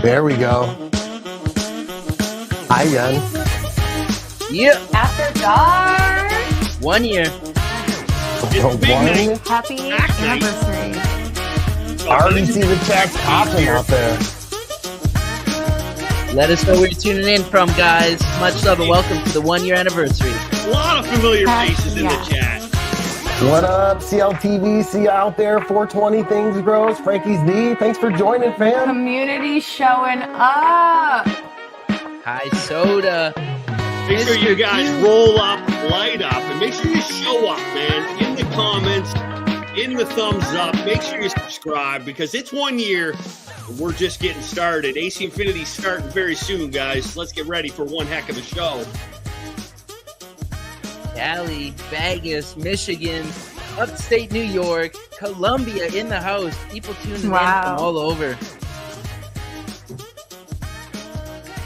There we go. Hi, Yen. Yep. After dark. 1 year. Happy anniversary. I already see the chat popping out there. Let us know where you're tuning in from, guys. Much love and welcome to the 1 year anniversary. A lot of familiar faces in the chat. What up, CLTV? See you out there. 420 Things Grows. Frankie's D. Thanks for joining, fam. Community showing up. Hi, Soda. Make sure you guys roll up, light up, and make sure you show up, man. In the comments, in the thumbs up. Make sure you subscribe because it's 1 year. We're just getting started. AC Infinity's starting very soon, guys. Let's get ready for one heck of a show. Cali, Vegas, Michigan, upstate New York, Columbia in the house. People tuning in from all over.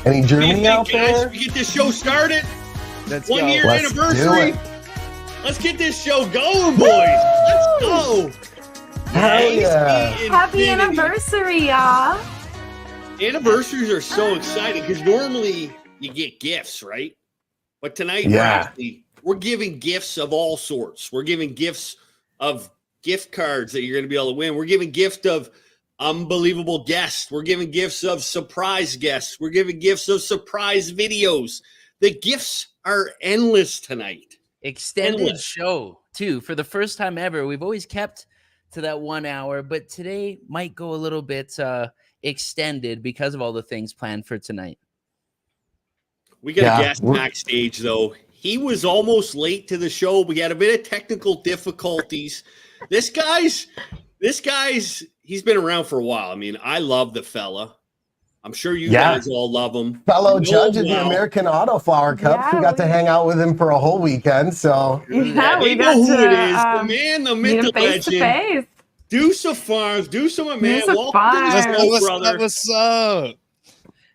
Any Germany out there? We get this show started. Let's 1 go. year Let's anniversary. do it. Let's get this show going, boys. Let's go. Hell yeah. Happy anniversary, y'all. Anniversaries are so exciting because normally you get gifts, right? But tonight, we're giving gifts of all sorts. We're giving gifts of gift cards that you're going to be able to win. We're giving gift of unbelievable guests. We're giving gifts of surprise guests. We're giving gifts of surprise videos. The gifts are endless tonight. Extended show, too. For the first time ever, we've always kept to that 1 hour, but today might go a little bit extended because of all the things planned for tonight. We got a guest backstage, though. He was almost late to the show. We had a bit of technical difficulties. This guy's, he's been around for a while. I mean, I love the fella. I'm sure you guys all love him. Fellow judge of the American Autoflower Cups. We got to hang out with him for a whole weekend. So yeah, we know who it is. The man, the myth, the legend. Deuce of Farms. Deuce of my man. What's up?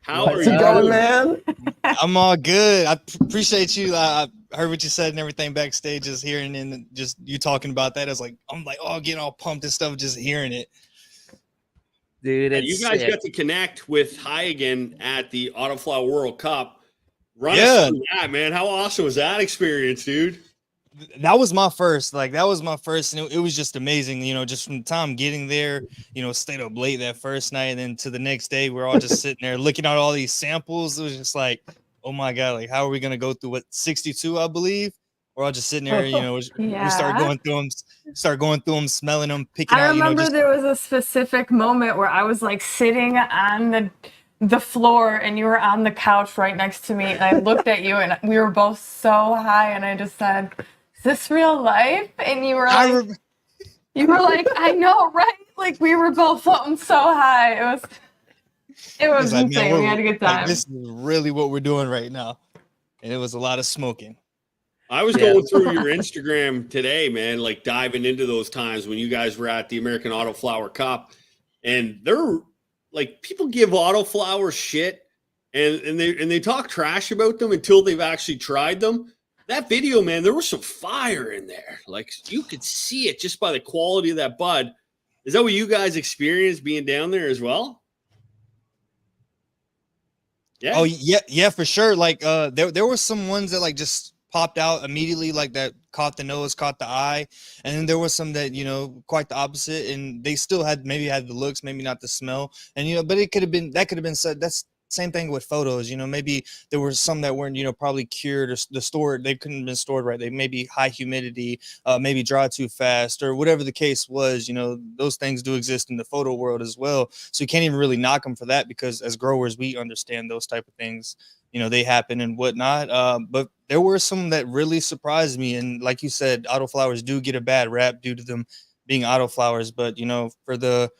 How are you going, man? I'm all good. I appreciate you. I heard what you said and everything backstage, just hearing and just you talking about that. I'm like, oh, getting all pumped and stuff, just hearing it. Dude, you guys got to connect with High again at the Autoflower World Cup. Run us through that, man. How awesome was that experience, dude? That was my first. And it was just amazing. You know, just from the time getting there, you know, stayed up late that first night, and then to the next day, we're all just sitting there looking at all these samples. It was just like, oh my god, like how are we gonna go through 62, I believe? We're all just sitting there, you know, we start going through them, smelling them, picking out. I remember there was a specific moment where I was like sitting on the floor and you were on the couch right next to me, and I looked at you and we were both so high, and I just said, "Is this real life?" And you were like, "I know, right?" Like we were both floating so high. It was like, insane. man, we had a good time. Like, this is really what we're doing right now, and it was a lot of smoking. I was going through your Instagram today, man, like diving into those times when you guys were at the American Autoflower Cup, and they're like, people give Autoflower shit and they talk trash about them until they've actually tried them. That video, man, there was some fire in there. Like you could see it just by the quality of that bud. Is that what you guys experienced being down there as well? Yeah. Oh yeah, for sure. Like there were some ones that like just popped out immediately, like that caught the nose, caught the eye, and then there was some that, you know, quite the opposite, and they still had the looks, maybe not the smell, and you know, but it could have been said. That's same thing with photos, you know, maybe there were some that weren't, you know, probably cured or stored, they couldn't have been stored right, they may be high humidity, maybe dry too fast, or whatever the case was. You know, those things do exist in the photo world as well, so you can't even really knock them for that, because as growers we understand those type of things, you know, they happen and whatnot. But there were some that really surprised me, and like you said, autoflowers do get a bad rap due to them being autoflowers, but you know, for the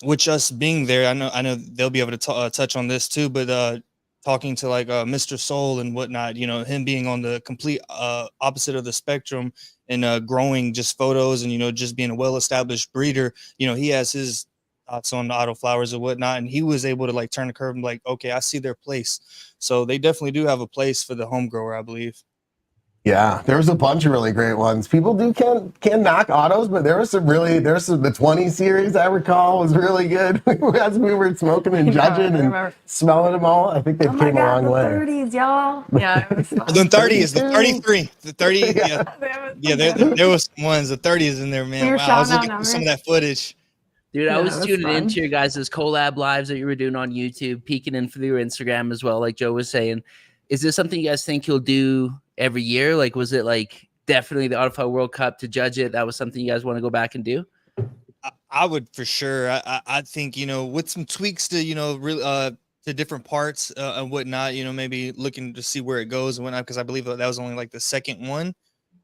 which us being there, I know they'll be able to touch on this too, but talking to like Mr. Soul and whatnot, you know, him being on the complete opposite of the spectrum and growing just photos and, you know, just being a well-established breeder, you know, he has his thoughts on the autoflowers and whatnot, and he was able to like turn the curve and like, okay, I see their place. So they definitely do have a place for the home grower, I believe. Yeah, there's a bunch of really great ones. People can knock autos, but the 20 series I recall was really good as we were smoking and judging and smelling them all. I think they've came a long way. 30s, y'all. Yeah, it was fun. The 30 is the 33, the 30. Yeah, yeah, there was some ones. The 30 is in there, man. Wow, I was looking for some of that footage. Dude, I was tuning fun. into your guys' collab lives that you were doing on YouTube, peeking in through your Instagram as well, like Joe was saying. Is this something you guys think you'll do every year? Like, was it like definitely the Autoflower World Cup to judge it? That was something you guys want to go back and do? I would for sure. I think, you know, with some tweaks to, you know, really to different parts and whatnot, you know, maybe looking to see where it goes and whatnot, because I believe that was only like the second one.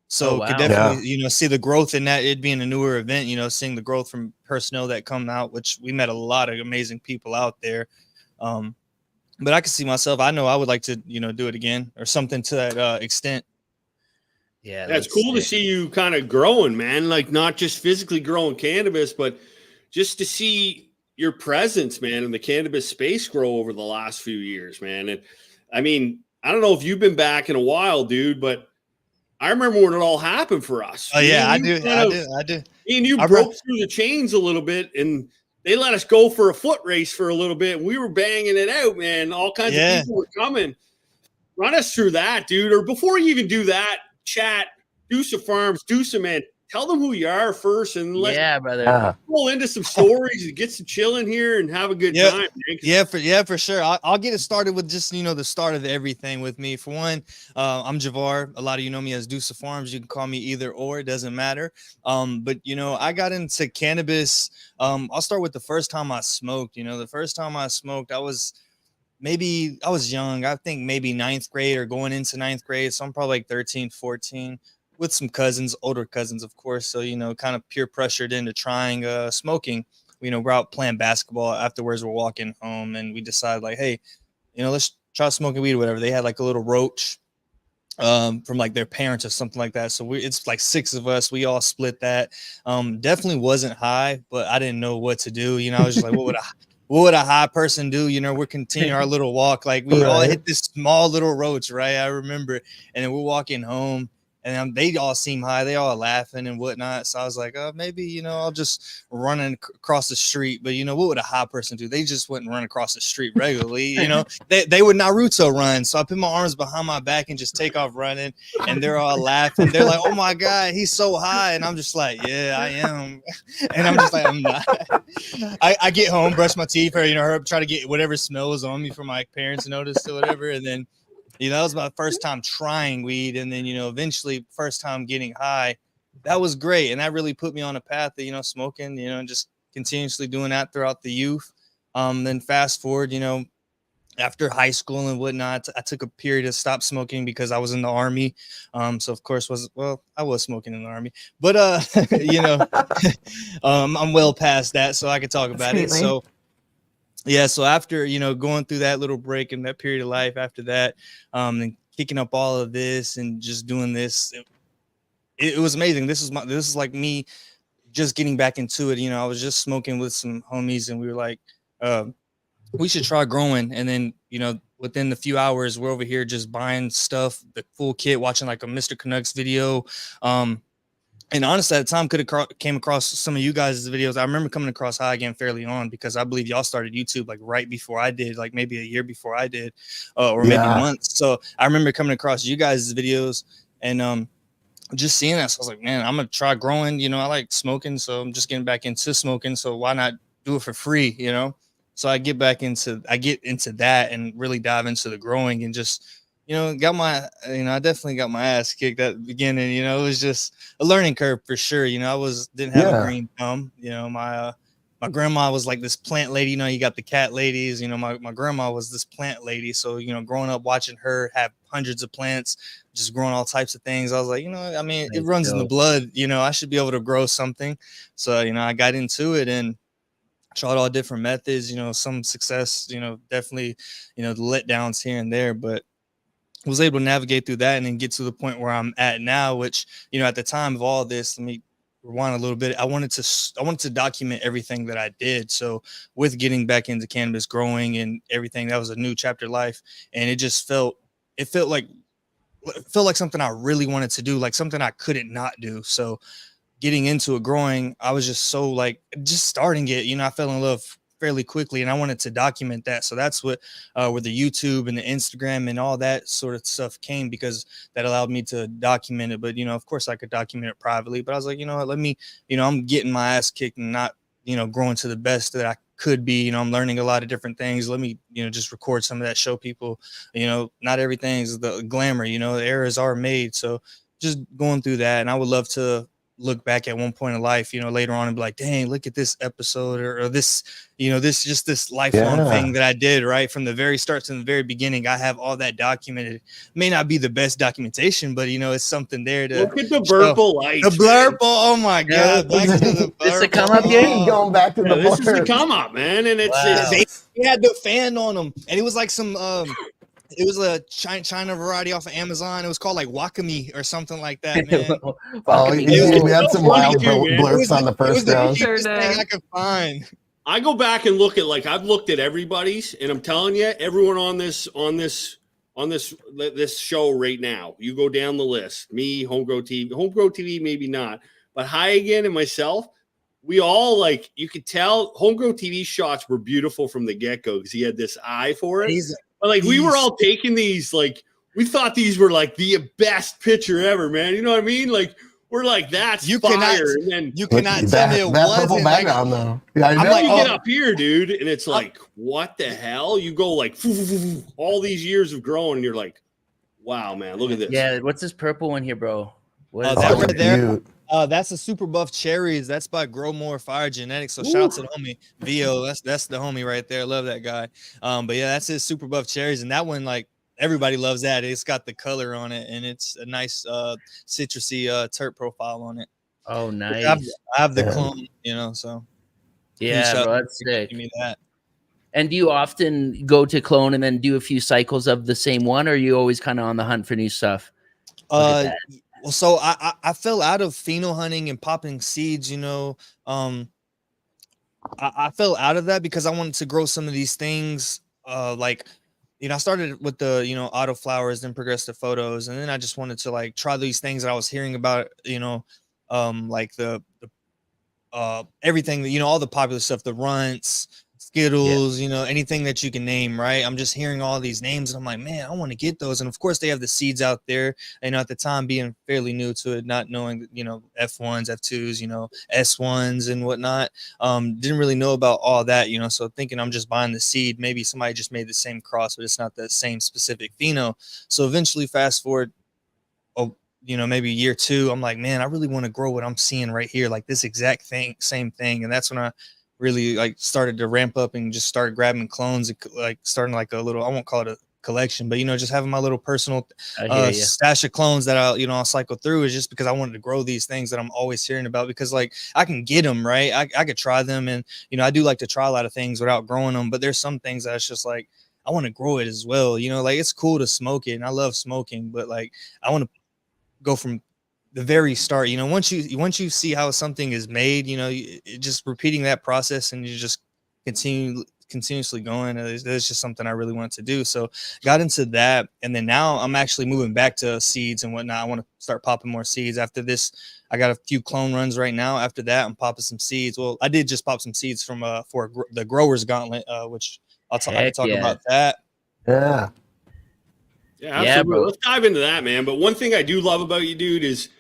So could definitely, you know, see the growth in that, it being a newer event, you know, seeing the growth from personnel that come out, which we met a lot of amazing people out there. But I can see myself, I know I would like to, you know, do it again or something to that extent. Yeah, it's cool to see you kind of growing, man. Like not just physically growing cannabis, but just to see your presence, man, in the cannabis space grow over the last few years, man. And I mean, I don't know if you've been back in a while, dude, but I remember when it all happened for us. Oh yeah, I do. Me and you broke through the chains a little bit, and they let us go for a foot race for a little bit. We were banging it out, man. All kinds of people were coming. Run us through that, dude. Or before you even do that, chat, do some farms, do some, man. Tell them who you are first, and let's roll into some stories and get some chill in here and have a good time. Man. For sure. I'll get it started with just, you know, the start of everything with me. For one, I'm Javar. A lot of you know me as Deuce Farms. You can call me either or, it doesn't matter. But you know, I got into cannabis. I'll start with the first time I smoked. You know, the first time I smoked, I was young. I think maybe 9th grade or going into 9th grade. So I'm probably like 13, 14. With some cousins, older cousins, of course. So, you know, kind of peer pressured into trying smoking. You know, we're out playing basketball. Afterwards, we're walking home and we decided like, hey, you know, let's try smoking weed or whatever. They had like a little roach from like their parents or something like that. So it's like 6 of us. We all split that. Definitely wasn't high, but I didn't know what to do. You know, I was just like, what would a high person do? You know, we're continuing our little walk. Like we all hit this small little roach, right? I remember. And then we're walking home. And they all seem high. They all laughing and whatnot. So I was like, maybe, you know, I'll just run across the street. But, you know, what would a high person do? They just wouldn't run across the street regularly. You know, they would Naruto run. So I put my arms behind my back and just take off running. And they're all laughing. They're like, oh, my God, he's so high. And I'm just like, yeah, I am. And I'm just like, I'm not. I get home, brush my teeth, or, you know, try to get whatever smells on me for my parents to notice or whatever. And then, you know, that was my first time trying weed. And then, you know, eventually first time getting high. That was great. And that really put me on a path of, you know, smoking, you know, and just continuously doing that throughout the youth. Then fast forward, you know, after high school and whatnot, I took a period to stop smoking because I was in the Army. So of course I was smoking in the Army, but, you know, I'm well past that, so I could talk about it. So yeah, so after, you know, going through that little break in that period of life after that, and kicking up all of this and just doing this, it was amazing. This is like me just getting back into it. You know, I was just smoking with some homies and we were like, we should try growing. And then, you know, within a few hours, we're over here just buying stuff, the full kit, watching like a Mr. Canucks video. And honestly, at the time, could have came across some of you guys' videos. I remember coming across High Again fairly on because I believe y'all started YouTube like right before I did, like maybe a year before I did, or maybe months. So I remember coming across you guys' videos and just seeing that. So I was like, man, I'm gonna try growing. You know, I like smoking, so I'm just getting back into smoking. So why not do it for free? You know, so I get into that and really dive into the growing and just, you know, I definitely got my ass kicked at the beginning. You know, it was just a learning curve for sure. You know, didn't have a green thumb. You know, my grandma was like this plant lady. You know, you got the cat ladies. You know, my grandma was this plant lady. So, you know, growing up watching her have hundreds of plants, just growing all types of things, I was like, you know, I mean, it runs in the blood. You know, I should be able to grow something. So, you know, I got into it and tried all different methods. You know, some success. You know, definitely, you know, the letdowns here and there, but was able to navigate through that and then get to the point where I'm at now, which, you know, at the time of all this, let me rewind a little bit. I wanted to document everything that I did. So with getting back into cannabis growing and everything, that was a new chapter of life. And it felt like felt like something I really wanted to do, like something I couldn't not do. So getting into it, growing, I was just so like just starting it, you know, I fell in love fairly quickly and I wanted to document that. So that's what where the YouTube and the Instagram and all that sort of stuff came, because that allowed me to document it. But, you know, of course I could document it privately, but I was like, you know what, let me, you know, I'm getting my ass kicked and not, you know, growing to the best that I could be. You know, I'm learning a lot of different things. Let me, you know, just record some of that, show people, you know, not everything's the glamour, you know, the errors are made. So just going through that. And I would love to look back at one point in life, you know, later on and be like, dang, look at this episode or this, you know, this lifelong thing that I did right from the very start to the very beginning. I have all that documented. May not be the best documentation, but you know, it's something there to look at the Blurple lights. The Blurple, oh my god, back to the This a Blurple. come up here? Going back to the This is the blur. come up, man, and it's, Wow. They had the fan on them, and it was like some it was a China variety off of Amazon. It was called like Wakami or something like that, man. Oh, we had some wild too, man. blurps on the first the round. cheapest thing I could find. I go back and look at, like, I've looked at everybody's, and I'm telling you, everyone on this show right now, you go down the list, me, Homegrown TV, maybe not, but High Again and myself, we all, like, you could tell Homegrown TV shots were beautiful from the get-go because he had this eye for it. But like we were all taking these, like we thought these were like the best picture ever, man. You know what I mean? Like we're like, that's you fire. Cannot, and then you cannot tell me it wasn't background though. Yeah, I'm like, you get up here, dude, and it's like, what the hell? You go like all these years of growing, and you're like, wow, man, look at this. Yeah, what's this purple one here, bro? What is that that? right there? That's a Super Buff Cherries. That's by Grow More Fire Genetics. So shout out to the homie Vio. That's the homie right there. Love that guy. But yeah, that's his Super Buff Cherries, and that one, like, everybody loves that. It's got the color on it, and it's a nice citrusy terp profile on it. Oh, nice. I have the clone, you know. So yeah, bro, that's sick. Give me that. And do you often go to clone and then do a few cycles of the same one, or are you always kind of on the hunt for new stuff? Well, so I fell out of pheno hunting and popping seeds, you know. I fell out of that because I wanted to grow some of these things. Like, you know, I started with the, you know, auto flowers, then progressed to photos. And then I just wanted to like try these things that I was hearing about, you know, like the everything that, you know, all the popular stuff, the runts, Skittles, you know, anything that you can name, right? I'm just hearing all these names and I'm like, man, I want to get those. And of course they have the seeds out there. And at the time being fairly new to it, not knowing, you know, F1s, F2s, you know, S1s and whatnot. Didn't really know about all that, you know, so thinking I'm just buying the seed, maybe somebody just made the same cross, but it's not the same specific pheno. So eventually fast forward, you know, maybe year 2, I'm like, man, I really want to grow what I'm seeing right here, like this exact thing, same thing. And that's when I really like started to ramp up and just started grabbing clones, like starting like a little, I won't call it a collection, but, you know, just having my little personal stash of clones that I'll, you know, I'll cycle through, is just because I wanted to grow these things that I'm always hearing about, because like I can get them, right? I could try them. And, you know, I do like to try a lot of things without growing them, but there's some things that it's just like, I want to grow it as well. You know, like it's cool to smoke it and I love smoking, but like, I want to go from the very start, you know, once you see how something is made, you know, just repeating that process and you just continuously going. That's just something I really wanted to do. So got into that. And then now I'm actually moving back to seeds and whatnot. I want to start popping more seeds after this. I got a few clone runs right now. After that, I'm popping some seeds. Well, I did just pop some seeds from for the Growers Gauntlet, which I can talk about that. Yeah. Yeah, absolutely. Bro. Let's dive into that, man. But one thing I do love about you, dude, is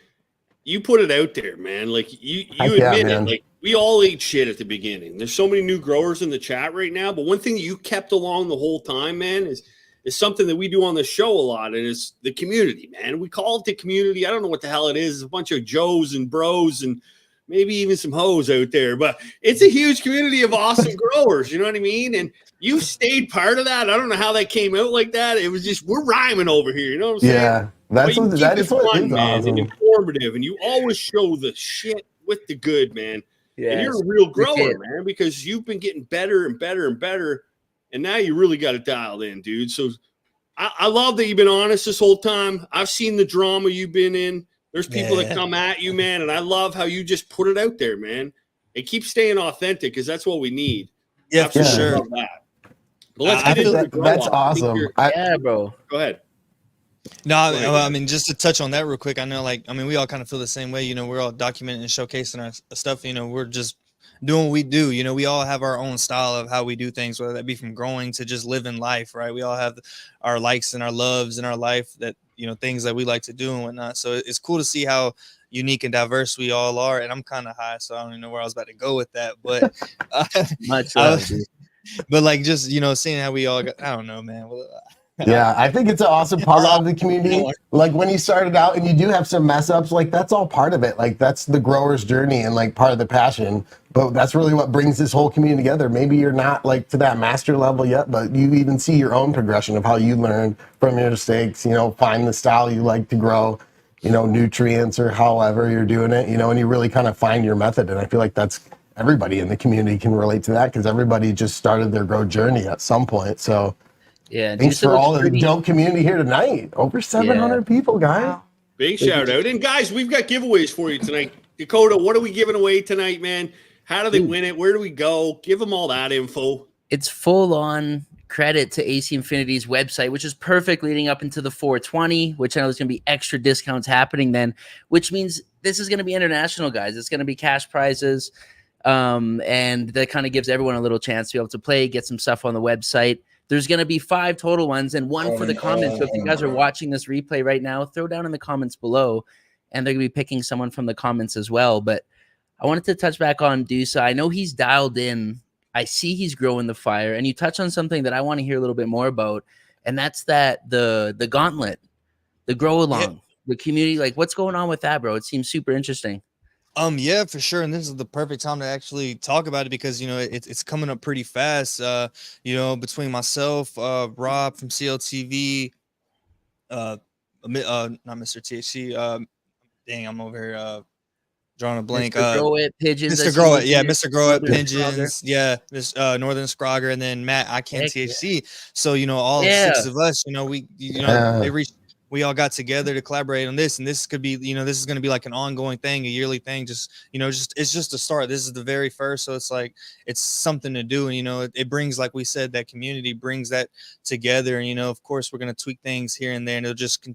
you put it out there, man. Like you admit it. Like we all ate shit at the beginning. There's so many new growers in the chat right now, but one thing you kept along the whole time, man, is something that we do on the show a lot, and it's the community, man. We call it the community. I don't know what the hell it is. It's a bunch of Joes and bros and maybe even some hoes out there, but it's a huge community of awesome growers. You know what I mean? And you stayed part of that. I don't know how that came out like that. It was just, we're rhyming over here. You know what I'm saying? Yeah. That is what is man, awesome. and informative, and you always show the shit with the good, man. Yeah, and you're a real grower, man, because you've been getting better and better and better, and now you really got it dialed in, dude. So I love that you've been honest this whole time. I've seen the drama you've been in. There's people that come at you, man, and I love how you just put it out there, man, and keep staying authentic, because that's what we need. Yeah, for sure. Love that. But let's get into the that's awesome. Yeah, bro. Go ahead. No, I mean, just to touch on that real quick, I know, like, I mean, we all kind of feel the same way. You know, we're all documenting and showcasing our stuff. You know, we're just doing what we do. You know, we all have our own style of how we do things, whether that be from growing to just living life, right? We all have our likes and our loves in our life that, you know, things that we like to do and whatnot. So it's cool to see how unique and diverse we all are. And I'm kind of high, so I don't even know where I was about to go with that. But Much love, but like, just, you know, seeing how we all got, I don't know, man. Yeah, I think it's an awesome part of the community. Like when you started out and you do have some mess ups, like that's all part of it. Like that's the grower's journey and like part of the passion. But that's really what brings this whole community together. Maybe you're not like to that master level yet, but you even see your own progression of how you learn from your mistakes, you know, find the style you like to grow, you know, nutrients or however you're doing it, you know, and you really kind of find your method. And I feel like that's everybody in the community can relate to that because everybody just started their grow journey at some point. So yeah, thanks for all of the dope community here tonight. Over 700 people, guys. Wow. Big shout out. And guys, we've got giveaways for you tonight. Dakota, what are we giving away tonight, man? How do they win it? Where do we go? Give them all that info. It's full on credit to AC Infinity's website, which is perfect leading up into the 420, which I know there's going to be extra discounts happening then, which means this is going to be international, guys. It's going to be cash prizes. And that kind of gives everyone a little chance to be able to play, get some stuff on the website. There's going to be 5 total ones and 1 for the comments. So if you guys are watching this replay right now, throw down in the comments below, and they're going to be picking someone from the comments as well. But I wanted to touch back on Dusa. I know he's dialed in. I see he's growing the fire, and you touch on something that I want to hear a little bit more about, and that's that the gauntlet, the grow along, the community. Like, what's going on with that, bro? It seems super interesting. Yeah, for sure. And this is the perfect time to actually talk about it because, you know, it's coming up pretty fast. You know, between myself, Rob from CLTV, not Mr. THC. Dang, I'm over here drawing a blank. Mr. Grow It, Pigeons. Mr. Grow It, yeah, Mr. Grow It, Northern Pigeons, Scrogger. yeah, this Northern Scrogger, and then Matt, I Can't Heck THC. So, you know, all 6 of us, you know, we all got together to collaborate on this, and this could be, you know, this is going to be like an ongoing thing, a yearly thing. Just, you know, it's just a start. This is the very first, so it's like it's something to do, and you know, it brings, like we said, that community brings that together, and you know, of course, we're going to tweak things here and there, and it'll just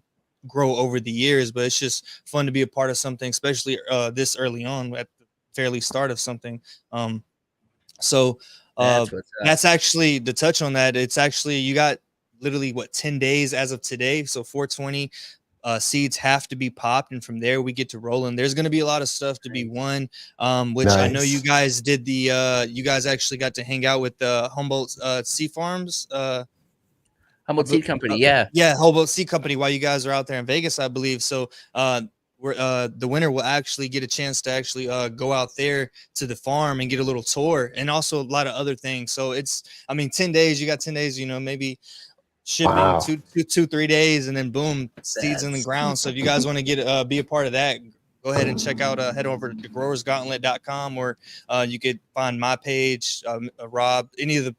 grow over the years. But it's just fun to be a part of something, especially this early on at the fairly start of something. So that's actually, to touch on that, it's actually, you got literally 10 days as of today. So 420 seeds have to be popped, and from there we get to rolling. There's going to be a lot of stuff to be won, which I know you guys did you guys actually got to hang out with the Humboldt Seed Farms, Humboldt Seed Company, yeah, Humboldt Seed Company, while you guys are out there in Vegas, I believe. So the winner will actually get a chance to actually go out there to the farm and get a little tour, and also a lot of other things. So it's, I mean, 10 days, you got 10 days, you know, maybe shipping 3 days, and then boom, seeds in the ground. So if you guys want to get be a part of that, go ahead and check out head over to growersgauntlet.com, or you could find my page, Rob, any of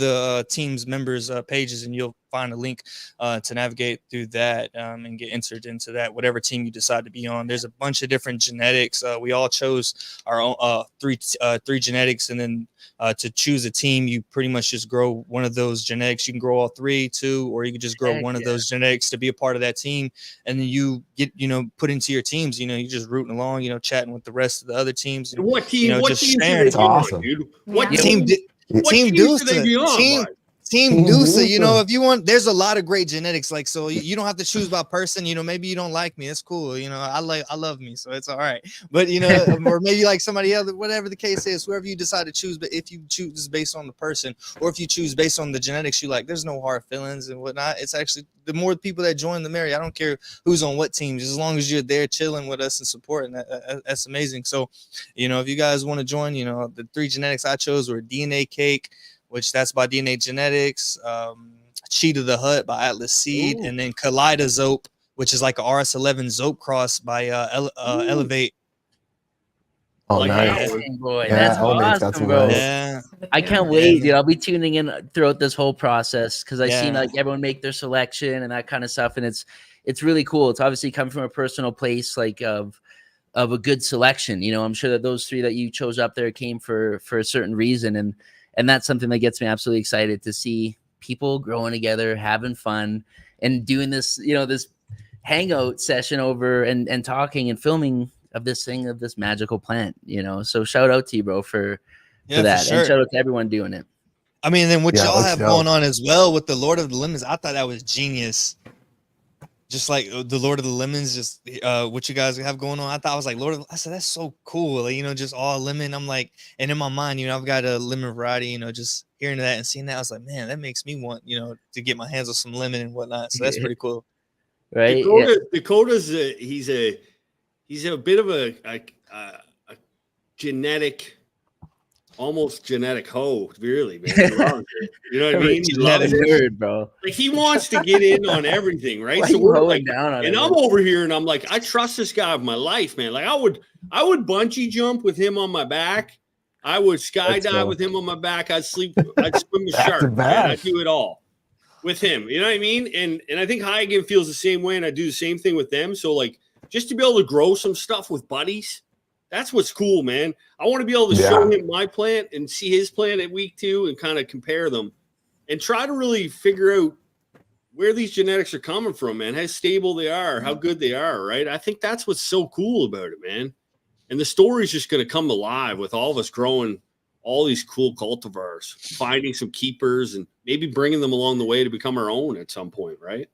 the team's members pages, and you'll find a link to navigate through that and get entered into that, whatever team you decide to be on. There's a bunch of different genetics. We all chose our own three genetics, and then to choose a team, you pretty much just grow one of those genetics. You can grow all 3, 2, or you can just grow one of those genetics to be a part of that team, and then you get, you know, put into your teams. You know, you're just rooting along, you know, chatting with the rest of the other teams. And, what team? You know, what just team sharing. should they be on, dude? What team? Team Dusa. Team Dusa, you know, if you want, there's a lot of great genetics. Like, so you don't have to choose by person. You know, maybe you don't like me. It's cool. You know, I love me, so it's all right. But you know, or maybe like somebody else, whatever the case is, whoever you decide to choose. But if you choose based on the person, or if you choose based on the genetics you like, there's no hard feelings and whatnot. It's actually, the more people that join, the merrier. I don't care who's on what teams, as long as you're there chilling with us and supporting. That's amazing. So, you know, if you guys want to join, you know, the 3 genetics I chose were DNA Cake, which that's by DNA Genetics, Cheetah the Hut by Atlas Seed, and then Kaleidozope, which is like a RS11 Zope cross by Elevate. Oh, Like nice. Boy, Yeah, that's awesome, bro. Yeah. I can't wait, dude. I'll be tuning in throughout this whole process because I seen Yeah. like everyone make their selection and that kind of stuff, and it's really cool. It's obviously come from a personal place, like of a good selection. You know, I'm sure that those 3 that you chose up there came for a certain reason, and that's something that gets me absolutely excited to see people growing together, having fun, and doing this, you know, this hangout session over and talking and filming of this thing, of this magical plant, you know. So shout out to you, bro, for that. sure. And shout out to everyone doing it. I mean, then what Yeah, y'all let's have go. going on as well with the Lord of the Lemons, I thought that was genius. Just like the Lord of the Lemons, just what you guys have going on. I was like, I said, that's so cool. Like, you know, just all lemon. I'm like, and in my mind, you know, I've got a lemon variety, you know, just hearing that and seeing that, I was like, man, that makes me want, you know, to get my hands on some lemon and whatnot. So that's pretty cool. Right? Dakota's he's a bit of a genetic, almost genetic hoe, really, man. You know what I mean? He loves it. Nerd, bro. Like, he wants to get in on everything, right? Why So you we're hoeing like, down on and it, I'm man? over here, and I'm like, I trust this guy of my life, man. Like, I would bungee jump with him on my back. I would skydive with him on my back. I'd swim with sharks. I'd do it all with him. You know what I mean? And I think Huygen feels the same way, and I do the same thing with them. So, like, just to be able to grow some stuff with buddies, that's what's cool, man. I want to be able to show him my plant and see his plant at week 2 and kind of compare them and try to really figure out where these genetics are coming from, man, how stable they are, how good they are, right? I think that's what's so cool about it, man. And the story's just going to come alive with all of us growing all these cool cultivars, finding some keepers, and maybe bringing them along the way to become our own at some point, right?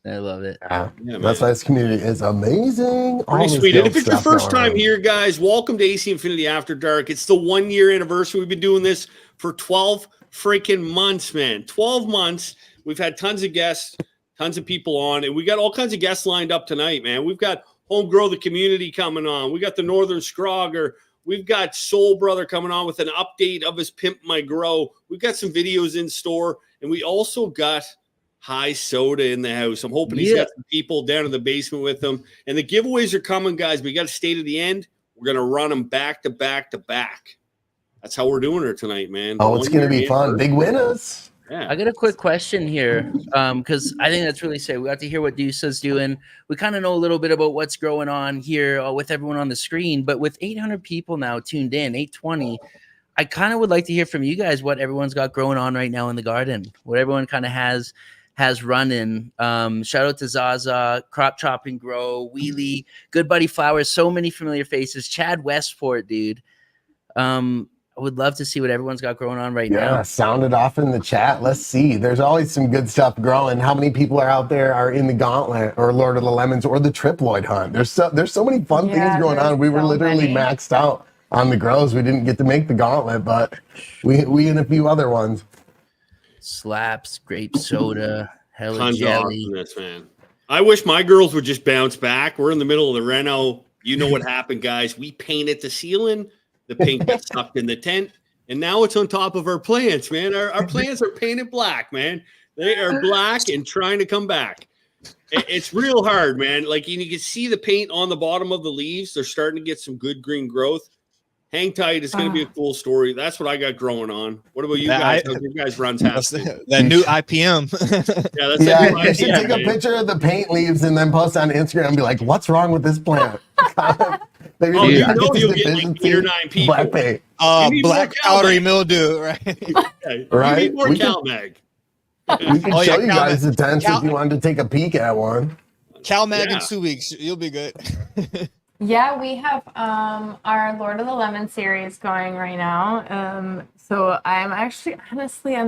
I love it. Yeah, that's why this community is amazing. Pretty sweet. And if it's your first time here, guys, welcome to AC Infinity After Dark. It's the 1-year anniversary. We've been doing this for 12 freaking months, man. 12 months. We've had tons of guests, tons of people on, and we got all kinds of guests lined up tonight, man. We've got Home Grow the Community coming on. We got the Northern Scrogger. We've got Soul Brother coming on with an update of his Pimp My Grow. We've got some videos in store, and we also got High Soda in the house. I'm hoping he's got some people down in the basement with him. And the giveaways are coming, guys. We got to stay to the end. We're going to run them back to back to back. That's how we're doing it tonight, man. Oh, it's going to be fun. Big winners. Yeah. I got a quick question here, because I think that's really sick. We got to hear what Deuce's doing. We kind of know a little bit about what's going on here with everyone on the screen, but with 800 people now tuned in, 820, I kind of would like to hear from you guys what everyone's got growing on right now in the garden, what everyone kind of has running. Shout out to Zaza, Crop Chop and Grow, Wheelie, Good Buddy Flowers, so many familiar faces. Chad Westport, dude. I would love to see what everyone's got going on right now. Yeah, sound it off in the chat. Let's see. There's always some good stuff growing. How many people are out there are in the Gauntlet or Lord of the Lemons or the Triploid Hunt? There's so many fun things going on. We were literally maxed out on the grows. We didn't get to make the Gauntlet, but we and a few other ones. Slaps, grape soda, hella Tons jelly. of awesomeness, man. I wish my girls would just bounce back. We're in the middle of the reno. You know what happened, guys. We painted the ceiling. The paint got sucked in the tent, and now it's on top of our plants, man. Our plants are painted black, man. They are black and trying to come back. It's real hard, man. Like, you can see the paint on the bottom of the leaves. They're starting to get some good green growth. Hang tight. It's going to be a cool story. That's what I got growing on. What about you guys? How's your guys runs happening? That new IPM. You should take a picture of the paint leaves and then post on Instagram and be like, what's wrong with this plant? Maybe you know you'll get like 8 or 9 people. Black paint. Black powdery mildew, right? Right. We need more CalMag. We can show you guys the tents if you wanted to take a peek at one. CalMag in 2 weeks. You'll be good. Yeah, we have our Lord of the Lemon series going right now. So I'm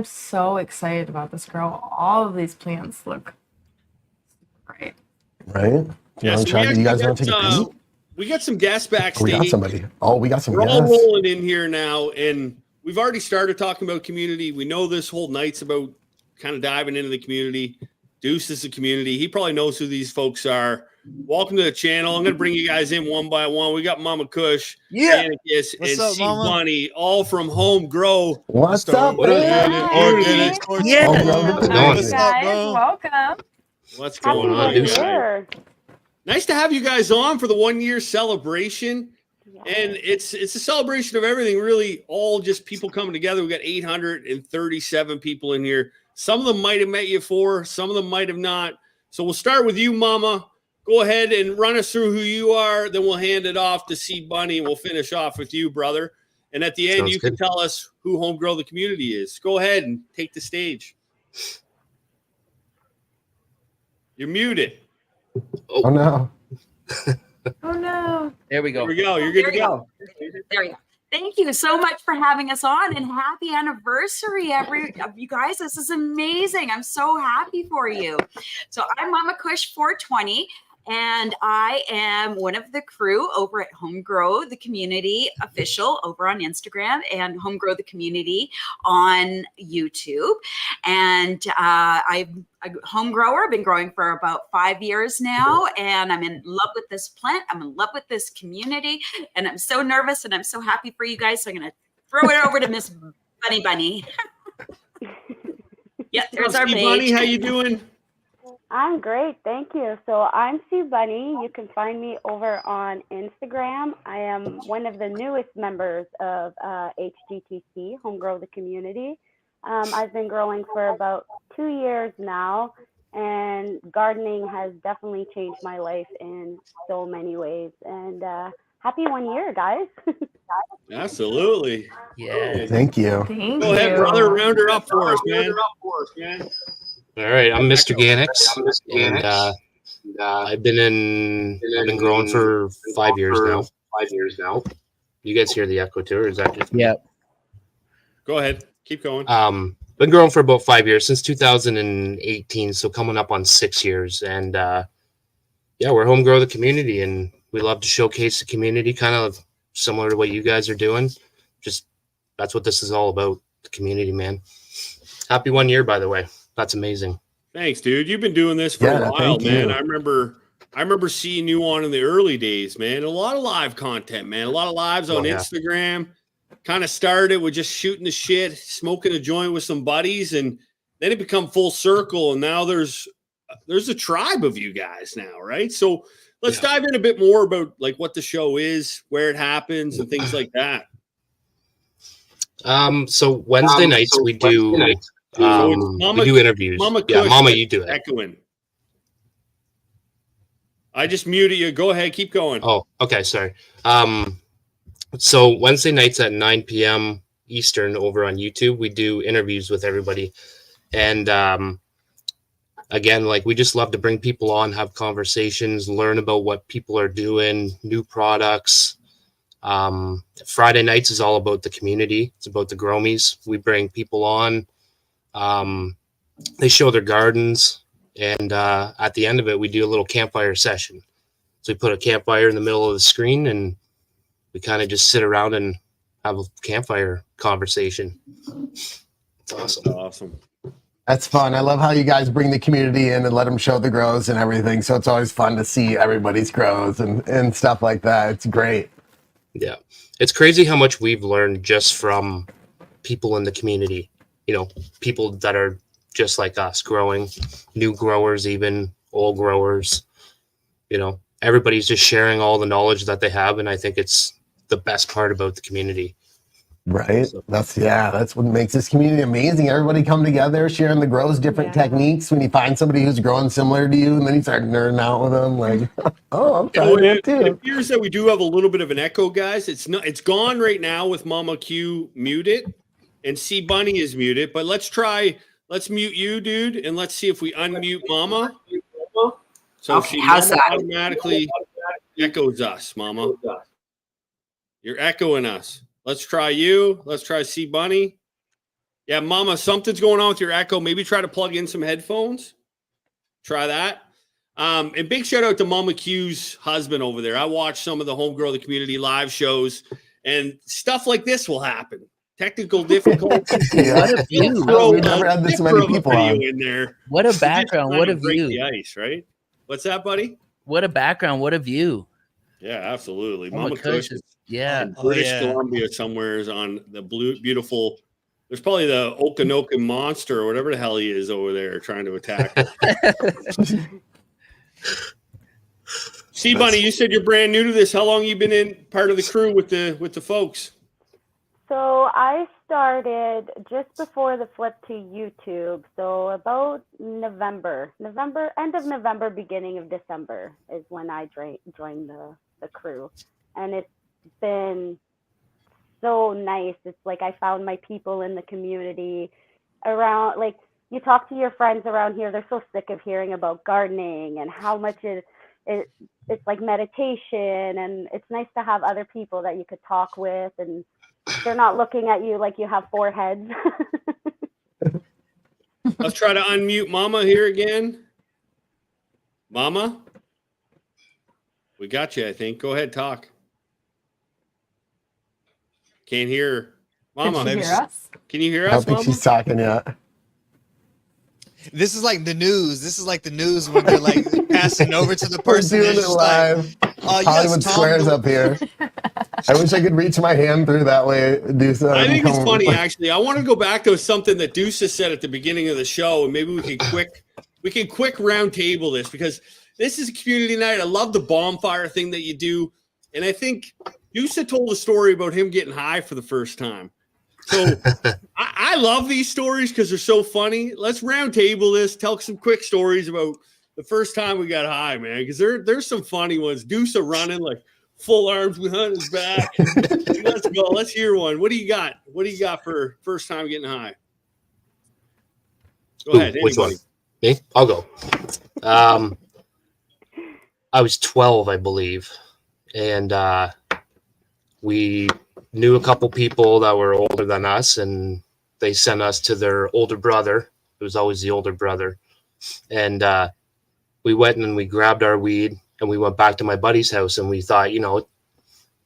so excited about this grow. All of these plants look great. Right? Yeah, so you guys want to take a peek? We got some guests backstage. We got somebody. Oh, we got some guests. We're all rolling in here now, and we've already started talking about community. We know this whole night's about kind of diving into the community. Deuce is the community. He probably knows who these folks are. Welcome to the channel. I'm going to bring you guys in one by one. We got Mama Kush, Anarchist, and up, C Mama? Bunny, all from Home Grow. What's up, Organic. Guys, welcome. What's going on, guys? Nice to have you guys on for the 1-year celebration. And it's a celebration of everything, really, all just people coming together. We got 837 people in here. Some of them might have met you before, some of them might have not. So we'll start with you, Mama. Go ahead and run us through who you are. Then we'll hand it off to C Bunny, and we'll finish off with you, brother. And at the end, you can tell us who Home Grow the Community is. Go ahead and take the stage. You're muted. Oh no. Oh no. There we go. There we go. You're good to go. There we go. Thank you so much for having us on, and happy anniversary, you guys. This is amazing. I'm so happy for you. So I'm Mama Kush 420, and I am one of the crew over at Home Grow the Community Official over on Instagram and Home Grow the Community on YouTube. And I'm a home grower. I've been growing for about 5 years now, and I'm in love with this plant. I'm in love with this community, and I'm so nervous, and I'm so happy for you guys. So I'm going to throw it over to Miss Bunny. Yeah, there's our page. Bunny, how you doing? I'm great, thank you. So I'm Sue Bunny. You can find me over on Instagram. I am one of the newest members of HGTC, Home Grow the Community. I've been growing for about 2 years now, and gardening has definitely changed my life in so many ways. And happy 1 year, guys. Absolutely. Yeah. Thank you. Thank Go ahead, you. brother. Round her up for us, man. All right, I'm Mr. Ganix, and I've been growing for 5 years now. You guys hear the echo too, or is that just me? Yeah. Go ahead. Keep going. Been growing for about 5 years, since 2018, so coming up on 6 years. And yeah, we're Home Grow the Community, and we love to showcase the community, kind of similar to what you guys are doing. Just that's what this is all about, the community, man. Happy 1 year, by the way. That's amazing. Thanks, dude. You've been doing this for a while, thank man. you. I remember seeing you on in the early days, man. A lot of live content, man. A lot of lives on Instagram. Kind of started with just shooting the shit, smoking a joint with some buddies, and then it become full circle. And now there's a tribe of you guys now, right? So let's dive in a bit more about like what the show is, where it happens, and things like that. So Wednesday nights we do we do interviews. Mama yeah, Kush, Mama, you do it. Echoing. I just muted you. Go ahead, keep going. Oh, okay, sorry. So Wednesday nights at 9 p.m. Eastern over on YouTube, we do interviews with everybody. And again, like we just love to bring people on, have conversations, learn about what people are doing, new products. Friday nights is all about the community. It's about the growmies. We bring people on. They show their gardens, and at the end of it, we do a little campfire session. So we put a campfire in the middle of the screen, and we kind of just sit around and have a campfire conversation. It's awesome. Awesome. That's fun. I love how you guys bring the community in and let them show the grows and everything. So it's always fun to see everybody's grows and stuff like that. It's great. Yeah. It's crazy how much we've learned just from people in the community, you know, people that are just like us, growing, new growers, even old growers, you know, everybody's just sharing all the knowledge that they have. And I think it's the best part about the community. Right. That's what makes this community amazing. Everybody come together, sharing the grows, different techniques. When you find somebody who's growing similar to you, and then you start nerding out with them, like, oh, I'm trying that too. It appears that we do have a little bit of an echo, guys. It's gone right now with Mama Q muted, and C Bunny is muted. But let's mute you, dude, and let's see if we unmute Mama. So Okay, she how's that? automatically echoes us, Mama. You're echoing us. Let's try you. Let's try C Bunny. Yeah, Mama, something's going on with your echo. Maybe try to plug in some headphones. Try that. And big shout out to Mama Q's husband over there. I watched some of the Home Grow the Community live shows, and stuff like this will happen. Technical difficulties. Yeah. What a view. We've never had this many people on. in there. What a background. What a Break view. the ice, right? What's that, buddy? What a background. What a view. Yeah, absolutely. Mama Mama Kush Kush. Yeah. in British yeah. Columbia somewhere is on the beautiful. There's probably the Okanogan monster or whatever the hell he is over there trying to attack. See, Bunny, you said you're brand new to this. How long you been in part of the crew with the folks? So I started just before the flip to YouTube. So about November, end of November, beginning of December is when I joined the crew. And it's been so nice. It's like I found my people in the community around, like you talk to your friends around here, they're so sick of hearing about gardening and how much it's like meditation, and it's nice to have other people that you could talk with, and they're not looking at you like you have 4 heads. Let's try to unmute Mama here again. Mama? We got you, I think. Go ahead, talk. Can't hear Mama. Can you hear us? Can you hear I don't us, think Mama? she's talking yet. This is like the news. This is like the news when they're like passing over to the person. We're They're doing it just live. like, Hollywood Tom, Squares up here. I wish I could reach my hand through that way. Do so. I think it's funny, actually. I want to go back to something that Deuce said at the beginning of the show, and maybe we can quick round table this, because this is a community night. I love the bonfire thing that you do, and I think Deuce told a story about him getting high for the first time. So I love these stories because they're so funny. Let's round table this. Tell some quick stories about the first time we got high, man, because there's some funny ones. Deuce running like full arms behind his back. Let's go. Let's hear one. What do you got? What do you got for first time getting high? Go ahead. Which one? Anybody. Me? I'll go. I was 12, I believe, and we knew a couple people that were older than us, and they sent us to their older brother. It was always the older brother. And we went and we grabbed our weed and we went back to my buddy's house, and we thought,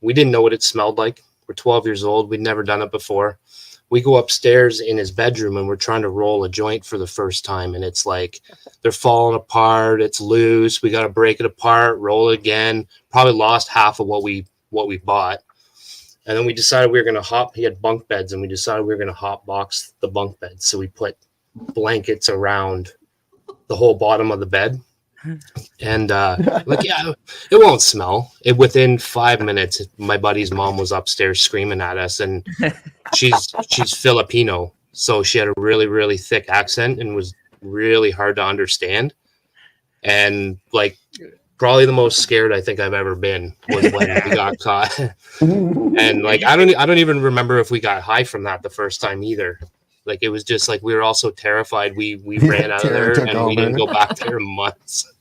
we didn't know what it smelled like. We're 12 years old. We'd never done it before. We go upstairs in his bedroom and we're trying to roll a joint for the first time. And it's like, they're falling apart. It's loose. We got to break it apart, roll it again. Probably lost half of what we bought. And then we decided we were going to he had bunk beds, and we decided we were going to hot box the bunk beds. So we put blankets around the whole bottom of the bed. And it won't smell. Within 5 minutes, my buddy's mom was upstairs screaming at us, and she's Filipino. So she had a really, really thick accent and was really hard to understand. And probably the most scared I think I've ever been was when we got caught. And I don't even remember if we got high from that the first time either. It was just we were all so terrified. We ran out of there and we didn't go back there in months.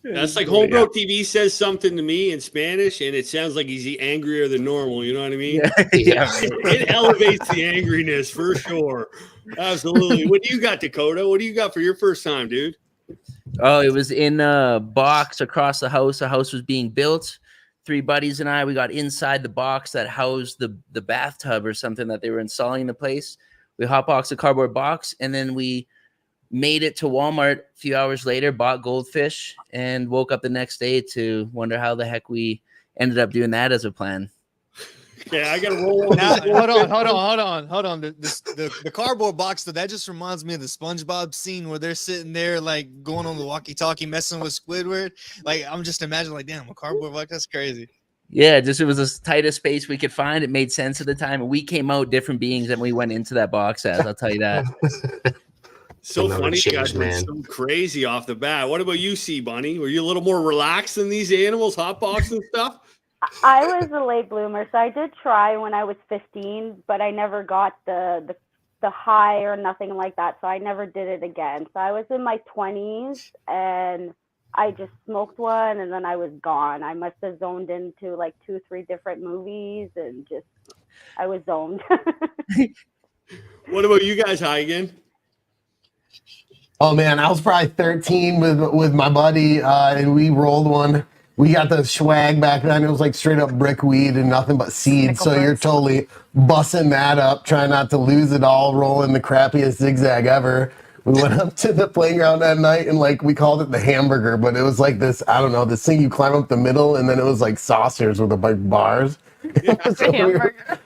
That's like Homebrew TV says something to me in Spanish, and it sounds like he's angrier than normal. You know what I mean? Yeah. It elevates the angriness for sure. Absolutely. What do you got, Dakota? What do you got for your first time, dude? Oh, it was in a box across the house. A house was being built. 3 buddies and I, we got inside the box that housed the bathtub or something that they were installing in the place. We hotboxed a cardboard box, and then we made it to Walmart a few hours later, bought goldfish, and woke up the next day to wonder how the heck we ended up doing that as a plan. Yeah, I gotta roll on. Now, hold on. The cardboard box, that just reminds me of the SpongeBob scene where they're sitting there going on the walkie-talkie, messing with Squidward. I'm just imagining damn, a cardboard box, that's crazy. Yeah, it was the tightest space we could find. It made sense at the time, and we came out different beings than we went into that box as. I'll tell you that. So funny, you guys went so crazy off the bat. What about you, C Bunny? Were you a little more relaxed than these animals, hotbox and stuff? I was a late bloomer, so I did try when I was 15, but I never got the high or nothing like that, so I never did it again. So I was in my 20s, and I just smoked one, and then I was gone. I must have zoned into 2-3 different movies, and I was zoned. What about you guys, high again? Oh man, I was probably 13 with my buddy, and we rolled one. We got the swag back then. It was straight up brick weed and nothing but seeds. So you're totally bussing that up, trying not to lose it all, rolling the crappiest zigzag ever. We went up to the playground that night, and we called it the hamburger, but it was this, I don't know, this thing you climb up the middle, and then it was saucers with the bars. Yeah. So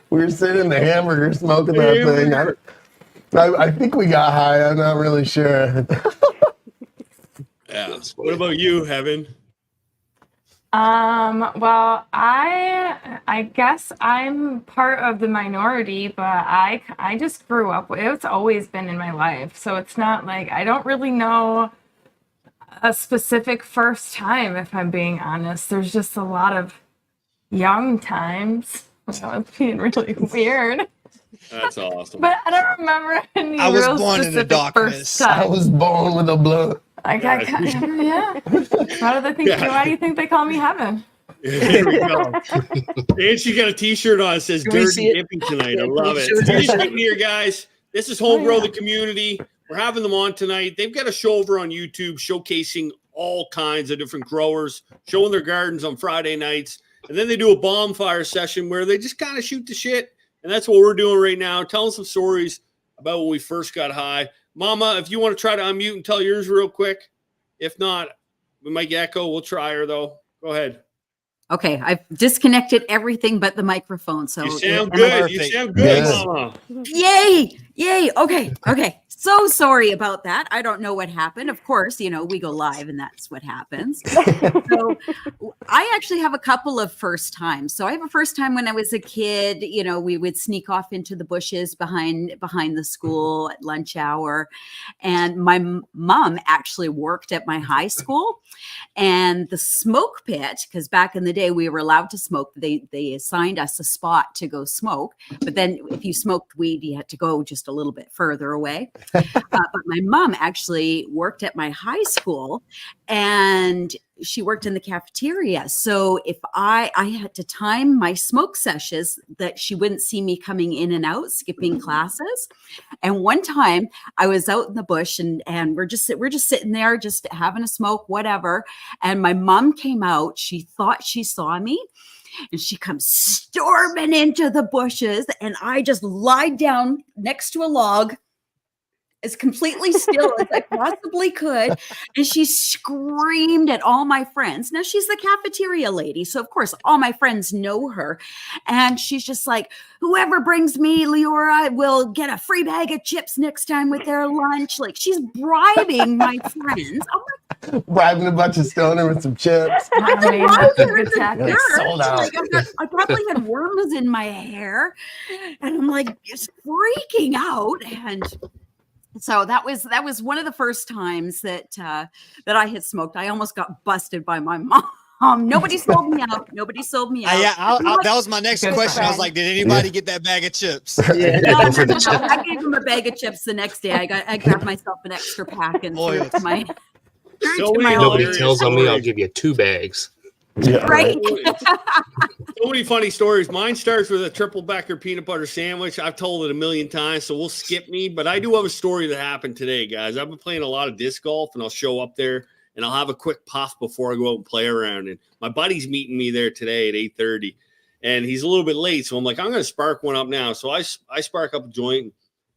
we were sitting in the hamburger smoking that thing. I think we got high. I'm not really sure. Yeah. What about you, Heaven? Well, I guess I'm part of the minority, but I just grew up with it. It's always been in my life. So it's not I don't really know a specific first time, if I'm being honest. There's just a lot of young times. Well, it's being really weird. That's awesome. But I don't remember any I was real born in the specific darkness. first time. I was born with a blood. Yeah. Why do you think they call me Heaven? There we go. And she got a T-shirt on that says Can we see "Dirty it? Hippie" tonight. I Yeah, love can it. we show Just it? getting here, guys. This is Home Grow the Community. We're having them on tonight. They've got a show over on YouTube showcasing all kinds of different growers, showing their gardens on Friday nights. And then they do a bonfire session where they just kind of shoot the shit. And that's what we're doing right now. Telling some stories about when we first got high. Mama, if you want to try to unmute and tell yours real quick. If not, we might get echo. We'll try her, though. Go ahead. Okay, I've disconnected everything but the microphone. So You sound good. You sound good, Yes. Mama. Yay. Okay. So sorry about that. I don't know what happened. Of course, we go live and that's what happens. So I actually have a couple of first times. So I have a first time when I was a kid, we would sneak off into the bushes behind the school at lunch hour. And my mom actually worked at my high school, and the smoke pit, because back in the day we were allowed to smoke, they assigned us a spot to go smoke. But then if you smoked weed, you had to go just a little bit further away. But my mom actually worked at my high school, and she worked in the cafeteria. So if I had to time my smoke sessions that she wouldn't see me coming in and out, skipping classes. And one time I was out in the bush and we're just sitting there, just having a smoke, whatever. And my mom came out. She thought she saw me. And she comes storming into the bushes, and I just lied down next to a log as completely still as I possibly could. And she screamed at all my friends. Now, she's the cafeteria lady, so of course all my friends know her. And she's just like, whoever brings me Leora will get a free bag of chips next time with their lunch. Like, she's bribing my friends. Bribing a bunch of stoner with some chips. Tactic. Sold out. Like, I probably had worms in my hair, and I'm like just freaking out. And so that was one of the first times that I had smoked. I almost got busted by my mom. Nobody sold me out. That was my next question. I was like, did anybody get that bag of chips? Yeah. No, I gave him a bag of chips the next day. I grabbed myself an extra pack and threw it to my. Nobody tells on me, I'll give you 2 bags. Yeah. Right. So many funny stories. Mine starts with a triple backer peanut butter sandwich. I've told it a million times, so we'll skip me. But I do have a story that happened today, guys. I've been playing a lot of disc golf, and I'll show up there, and I'll have a quick puff before I go out and play around. And my buddy's meeting me there today at 8:30, and he's a little bit late. So I'm like, I'm going to spark one up now. So I spark up a joint.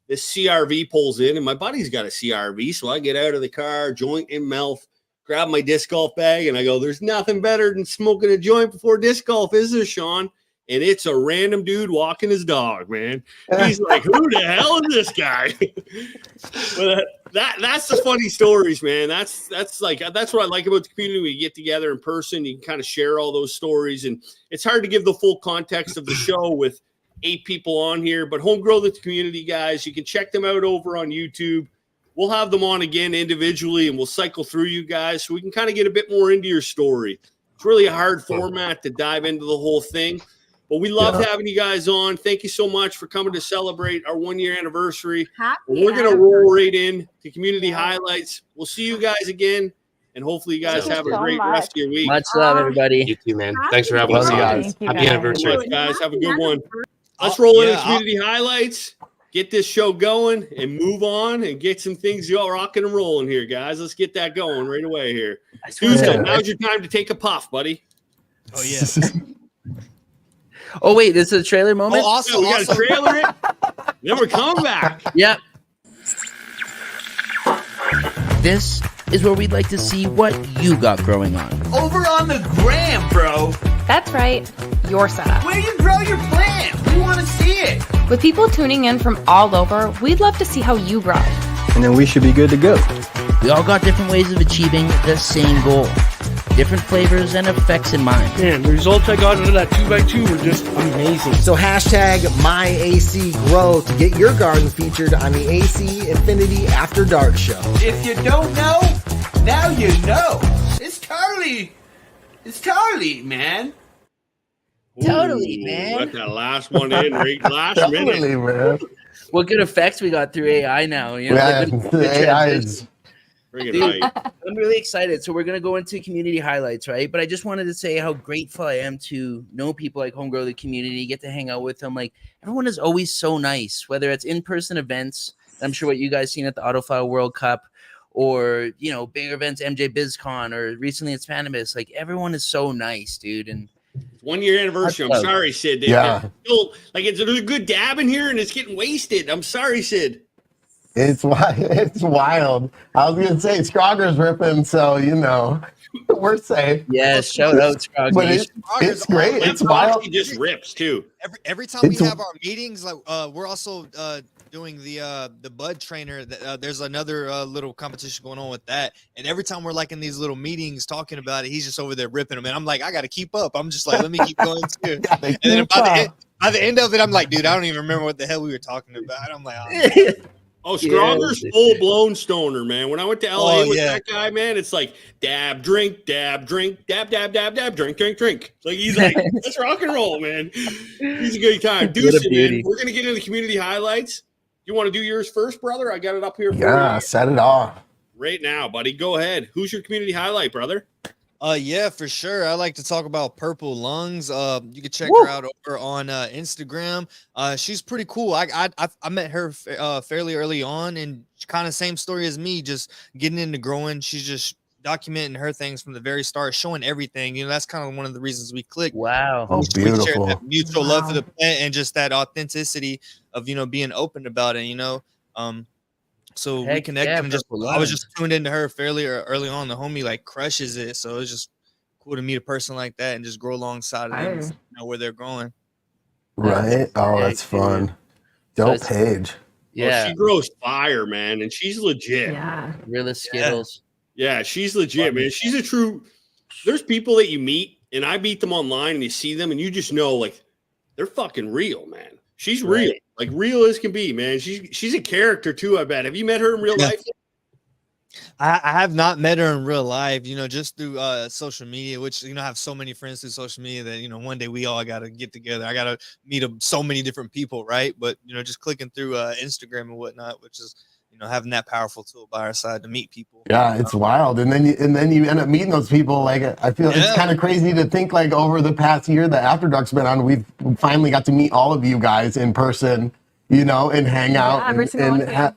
This CRV pulls in, and my buddy's got a CRV. So I get out of the car, joint in mouth, grab my disc golf bag, and I go, there's nothing better than smoking a joint before disc golf, is there, Sean? And it's a random dude walking his dog, man. He's like, who the hell is this guy? But that's the funny stories, man. That's what I like about the community. We get together in person. You can kind of share all those stories. And it's hard to give the full context of the show with 8 people on here. But Home Grow the Community, guys, you can check them out over on YouTube. We'll have them on again individually, and we'll cycle through you guys so we can kind of get a bit more into your story. It's really a hard format to dive into the whole thing, but we love having you guys on. Thank you so much for coming to celebrate our 1-year anniversary. We're going to roll right in to community highlights. We'll see you guys again, and hopefully you guys have a great rest of your week. Much love, everybody. You too, man. Thanks for having us on. Happy anniversary. Thanks, guys. Have a good one. Let's roll into community highlights. Get this show going and move on and get some things rocking and rolling here, guys. Let's get that going right away here. Tuesday, now's your time to take a puff, buddy. Oh, yeah. Oh, wait, this is a trailer moment? Oh, also, we got to trailer it. Then we're coming back. Yep. This is where we'd like to see what you got growing on. Over on the gram, bro. That's right, your setup. Where you grow your plant. We want to see it. With people tuning in from all over, we'd love to see how you grow. And then we should be good to go. We all got different ways of achieving the same goal. Different flavors and effects in mind. Man, the results I got out of that 2x2 were just amazing. So hashtag MyACGrow to get your garden featured on the AC Infinity After Dark show. If you don't know, now you know. It's Charlie, man. Totally, Ooh, man. Got that last one in right last Definitely, minute. man. What good effects we got through AI now? You know, Yeah, like good, the good AI transition. is. Bring it Dude, right. I'm really excited. So we're gonna go into community highlights, right? But I just wanted to say how grateful I am to know people like Homegrow the community, get to hang out with them. Like everyone is always so nice, whether it's in-person events. I'm sure what you guys seen at the Autoflower World Cup, or you know, bigger events, MJ BizCon, or recently at Spanimus. Like everyone is so nice, dude. And 1 year anniversary. I'm sorry, Sid. Yeah. Still, like it's a good dab in here and it's getting wasted. I'm sorry, Sid. It's wild. I was gonna say Scrogger's ripping, so you know we're safe. Yeah, shout out Scrog But Nation. it's great. It's Proxy wild. just rips too. Every time we It's- have our meetings, like we're also doing the bud trainer. There's another little competition going on with that, and every time we're like in these little meetings talking about it, he's just over there ripping them, and I'm like, I got to keep up. I'm just like, let me keep going too. And then by the end of it, I'm like, dude, I don't even remember what the hell we were talking about. I'm like, Oh, Scrogger's full-blown stoner, man. When I went to LA with yeah. that guy, man, it's like dab, drink, dab, drink, dab, dab, dab, dab, drink, drink, drink. Like he's like, let's rock and roll, man. He's a good time. What a Deuce, man. beauty. We're gonna get into the community highlights. You want to do yours first, brother? I got it up here for Yeah, you set it off. right now, buddy. Go ahead. Who's your community highlight, brother? Yeah, for sure. I like to talk about Purple Lungs. You can check her out over on Instagram. She's pretty cool. I met her fairly early on, and kind of same story as me, just getting into growing. She's just documenting her things from the very start, showing everything. You know, that's kind of one of the reasons we clicked. Wow. Oh, We share beautiful. that mutual love for the plant and just that authenticity of, you know, being open about it, you know. So we Heck connected, yeah, and just Purple I was Lungs. just tuned into her fairly early on. The homie like crushes it, so it's just cool to meet a person like that and just grow alongside of them, and know where they're going. Right? Oh, that's fun. Dope page. Yeah. Oh, she grows fire, man, and she's legit. Yeah. Real Skittles. Yeah, she's legit, man. She's a true. There's people that you meet, and I meet them online, and you see them, and you just know, like, they're fucking real, man. She's real, like real as can be, man. She's a character too. I bet. Have you met her in real life? I have not met her in real life, you know, just through social media, which, you know, I have so many friends through social media that, you know, one day we all got to get together. I got to meet so many different people, right? But, you know, just clicking through Instagram and whatnot, which is, you know, having that powerful tool by our side to meet people. Yeah, it's wild. And then you end up meeting those people. Like, I feel it's kind of crazy to think, like, over the past year that After Dark's been on, we've finally got to meet all of you guys in person, you know, and hang out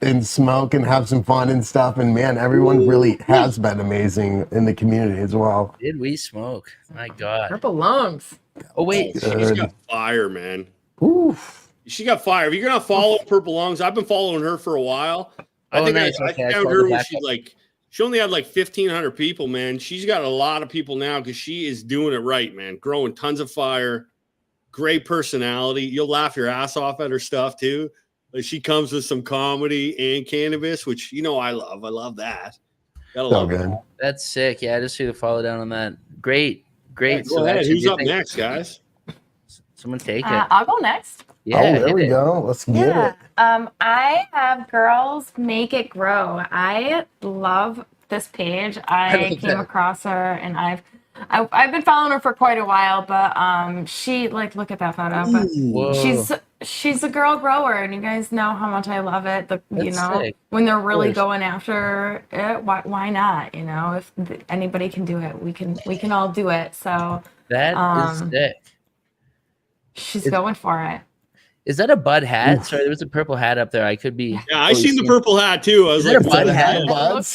and smoke and have some fun and stuff. And man, everyone really has been amazing in the community as well. Did we smoke? My God. Purple Lungs. Oh, wait. She's got fire, man. Oof. She got fire. If you're not following Purple Lungs, I've been following her for a while. I think nice. I Okay, I found saw her the when she only had like 1,500 people, man. She's got a lot of people now because she is doing it right, man. Growing tons of fire, great personality. You'll laugh your ass off at her stuff too. Like she comes with some comedy and cannabis, which you know I love. I love that. Gotta love good. That's sick. Yeah, I just see the follow down on that. Great. Yeah, go ahead. Who's up next, guys? Someone take it. I'll go next. Yeah, there we go. Let's get it. I have Girls Make It Grow. I love this page. I came across her, and I've been following her for quite a while. But she, like, look at that photo. But she's a girl grower, and you guys know how much I love it. You know, sick. when they're really going after it, why not? You know, if anybody can do it, we can all do it. So that is sick. She's going for it. Is that a Bud hat? Sorry, there was a purple hat up there. I could be. Yeah, I seen the purple hat too. I was Is like, that a Bud hat?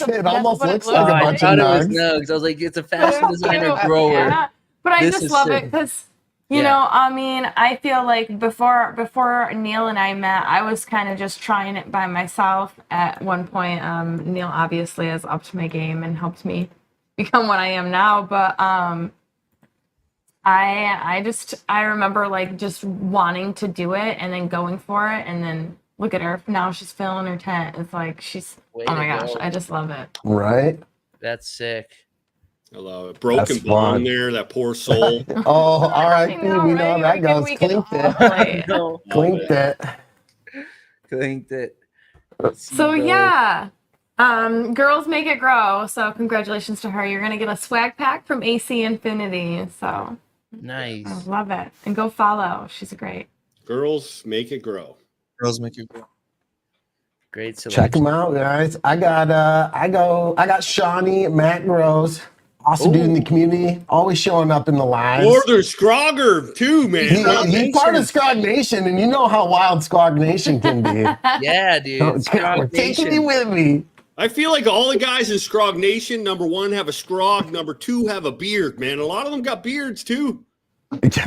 It almost looks like a I bunch of thought it was nugs. nugs. I was like, it's a fashion designer grower. Yeah. But I This just is love sick. it because, you know, I mean, I feel like before Neil and I met, I was kind of just trying it by myself at one point. Neil obviously has upped my game and helped me become what I am now. But I remember like just wanting to do it and then going for it. And then look at her. Now she's filling her tent. It's like oh my gosh, I just love it. Right? That's sick. I love it. Broken That's bone fun. there, that poor soul. Oh, all right. We know how that goes. Clinked it. No. Clinked it. Clinked it. So yeah, Girls Make It Grow. So congratulations to her. You're gonna get a swag pack from AC Infinity. So Nice. I love it. And go follow. She's great. Girls make it grow. Girls make it grow. Great selection. Check them out, guys. I got Shawnee, Matt Grows, awesome dude in the community, always showing up in the lives. Northern Scrogger too, man. He's part of Scrog Nation, and you know how wild Scrog Nation can be. Yeah, dude. We're taking you with me. I feel like all the guys in Scrog Nation, number 1, have a scrog, number 2, have a beard, man. A lot of them got beards too.